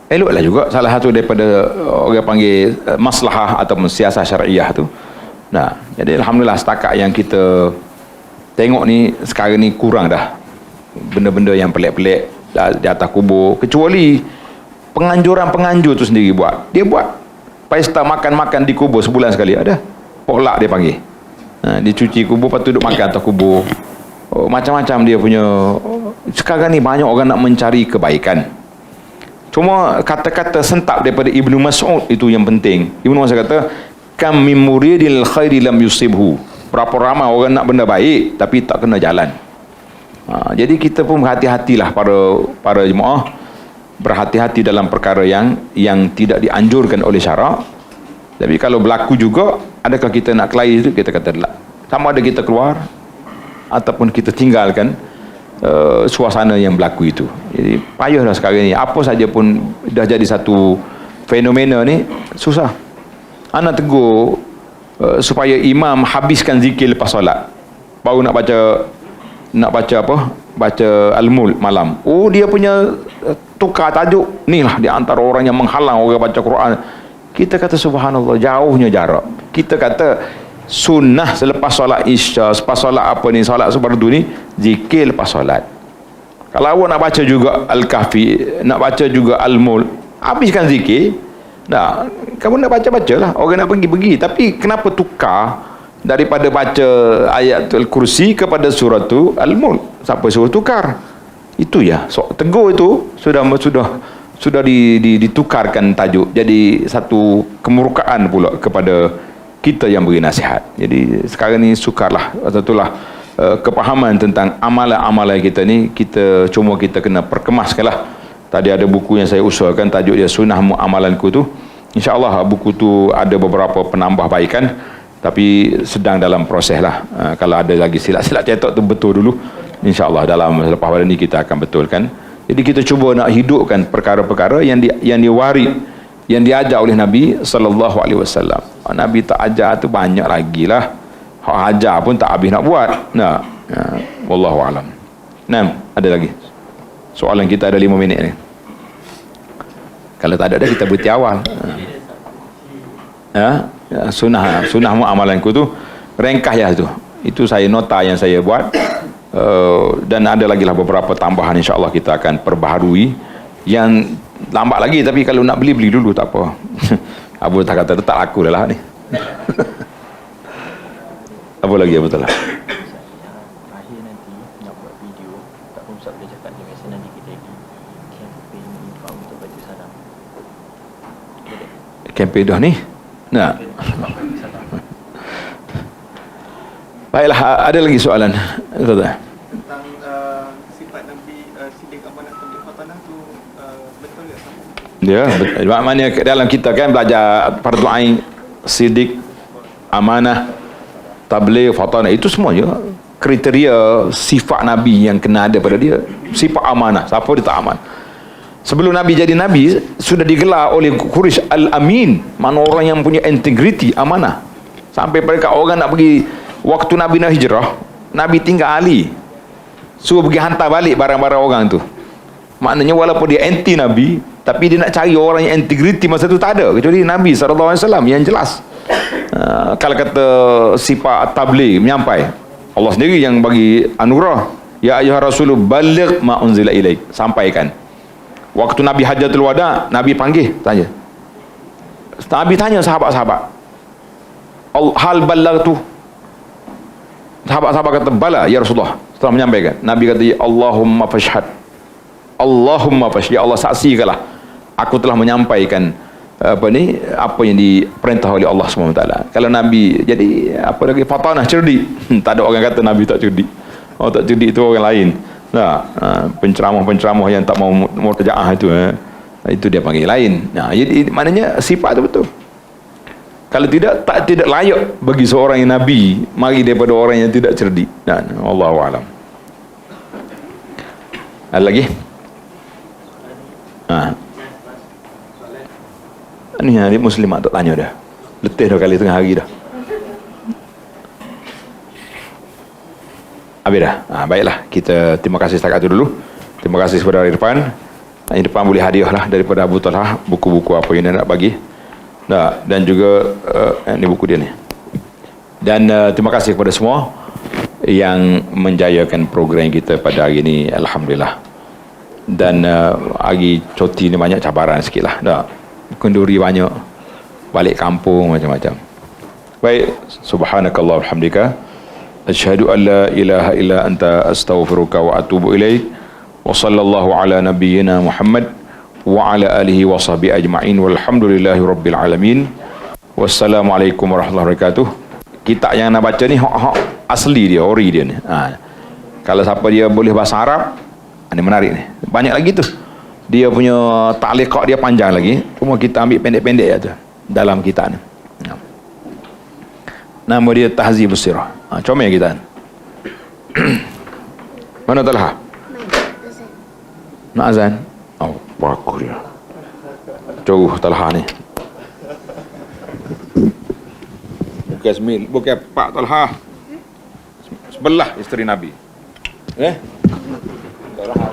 Eloklah juga, salah satu daripada orang panggil maslahah atau siasah syariah tu. Jadi alhamdulillah setakat yang kita tengok ni sekarang ni kurang dah benda-benda yang pelik-pelik di atas kubur, kecuali penganjuran-penganjur tu sendiri buat. Dia buat pesta makan-makan di kubur sebulan sekali, ada potluck dia panggil. Dia cuci kubur, lepas tu duduk makan atas kubur. Macam-macam dia punya. Sekarang ni banyak orang nak mencari kebaikan. Cuma kata-kata sentap daripada Ibnu Mas'ud itu yang penting. Ibnu Mas'ud kata, kam min muridil khairi lam yusibhu. Berapa ramai orang nak benda baik tapi tak kena jalan. Jadi kita pun berhati-hatilah para jemaah, berhati-hati dalam perkara yang tidak dianjurkan oleh syarak. Tapi kalau berlaku juga, adakah kita nak kelahi itu? Kita kata tak. Sama ada kita keluar ataupun kita tinggalkan suasana yang berlaku itu. Jadi payahlah sekarang ni. Apa saja pun dah jadi satu fenomena ni, susah. Ana tegur supaya imam habiskan zikir lepas solat, baru nak baca apa? Baca al-mulk malam. Oh, dia punya tukar tajuk. Ni lah di antara orang yang menghalang orang baca Quran. Kita kata subhanallah, jauhnya jarak. Kita kata sunnah selepas solat isya, selepas solat apa ni, solat fardu ni, zikir lepas solat. Kalau awak nak baca juga Al-Kahfi, nak baca juga Al-Mulk, habiskan zikir. Nah, kamu nak baca-bacalah. Orang nak pergi-pergi. Tapi kenapa tukar daripada baca ayat Al-Kursi kepada surah tu Al-Mulk? Siapa suruh tukar? Itu ya. So, tegur itu sudah ditukarkan tajuk. Jadi satu kemurkaan pula kepada kita yang beri nasihat. Jadi sekarang ni sukarlah, itulah kepahaman tentang amalan-amalan kita ni, kita kena perkemaskanlah. Tadi ada buku yang saya usulkan, tajuk dia Sunnah Amalanku tu. InsyaAllah buku tu ada beberapa penambahbaikan, tapi sedang dalam proses lah. Kalau ada lagi silap-silap cetak tu betul dulu. InsyaAllah dalam selepas pada ni kita akan betulkan. Jadi kita cuba nak hidupkan perkara-perkara yang diwaris, yang diajar oleh Nabi sallallahu alaihi wasallam. Nabi tak ajar tu banyak lagi lah. Hak ajar pun tak habis nak buat. Nah, wallahu alam. Nah, ada lagi. Soalan kita ada 5 minit ni. Kalau tak ada dah kita berhenti awal. Sunnah amalanku tu ringkas ya tu. Itu saya nota yang saya buat. Dan ada lagi lah beberapa tambahan, insya-Allah kita akan perbaharui. Yang lambat lagi, tapi kalau nak beli dulu tak apa. Abu tak kata tak laku dah lah ni. Apa lagi Abu Talha? Akhir nanti nak buat video, tak pun Ustaz boleh cakap je, biasa nanti kita campaign infak untuk baju salam. Kempen dah ni? Nak? Baiklah, ada lagi soalan? Tentang sifat Nabi sidik amanah tabligh khatanah tu betul tak sama? Ya, betul. Maknanya dalam kita kan belajar fardu ain, sidik, amanah, tabligh, khatanah, itu semua je kriteria sifat Nabi yang kena ada pada dia. Sifat amanah, siapa dia tak aman. Sebelum Nabi jadi Nabi, sudah digelar oleh Quraisy Al-Amin, mana orang yang punya integriti, amanah. Sampai mereka orang nak pergi, waktu Nabi nak hijrah, Nabi tinggal Ali, suruh pergi hantar balik barang-barang orang tu. Maknanya walaupun dia anti Nabi, tapi dia nak cari orang yang integriti masa tu tak ada, kecuali Nabi SAW yang jelas. Kalau kata sifat tabligh, menyampai, Allah sendiri yang bagi anugerah. Ya ayyuhar rasulu balligh ma unzila ilaik, sampaikan. Waktu Nabi Hajjatul Wada, Nabi panggil, tanya. Nabi tanya sahabat-sahabat, hal ballaghtu? Sahabat-sahabat kata, bala ya Rasulullah. Setelah menyampaikan, Nabi kata, Allahumma fashhad, Allahumma fashhad, ya Allah saksikanlah, aku telah menyampaikan apa yang diperintah oleh Allah SWT. Kalau Nabi jadi apa lagi, fatanah, cerdik. Tak ada orang kata Nabi tak cerdik. Oh, tak cerdik itu orang lain. Nah, penceramah-penceramah yang tak mau murtajaah itu, itu dia panggil lain. Nah, jadi maknanya sifat itu betul. Kalau tidak layak bagi seorang yang Nabi, mari daripada orang yang tidak cerdik. Dan wallahu alam. Ada lagi? Ini hari Muslim tak tanya dah. Letih dah kali tengah hari dah. Habis dah. Baiklah, kita terima kasih setakat itu dulu. Terima kasih kepada Irfan. Yang depan boleh hadiah lah daripada Abu Talha, buku-buku apa yang dia nak bagi. Nah, dan juga ini buku dia ni. Dan terima kasih kepada semua yang menjayakan program kita pada hari ini, alhamdulillah. Dan hari cuti ni banyak cabaran sikit lah. Dah, kenduri banyak, balik kampung macam-macam. Baik, subhanakallah walhamdulillah, asyhadu an la ilaha illa anta astaghfiruka wa atubu ilaik. Wa sallallahu ala nabiyyina Muhammad wa ala alihi wa sahbihi ajma'in walhamdulillahi rabbil alamin. Wassalamualaikum warahmatullahi wabarakatuh. Kitab yang nak baca ni hak asli dia, ori dia ni. Kalau siapa dia boleh bahasa Arab, ini menarik ni. Banyak lagi tu. Dia punya ta'liqat dia panjang lagi. Cuma kita ambil pendek-pendek aja dalam kitab ni. Nama dia Tahzibus Sirah. Comel kita. Mana Talha? Nak azan? Oh, bagus dia. Jauh Talha ni. Bukan Smil, bukan Pak Talha. Sebelah isteri Nabi. Talha.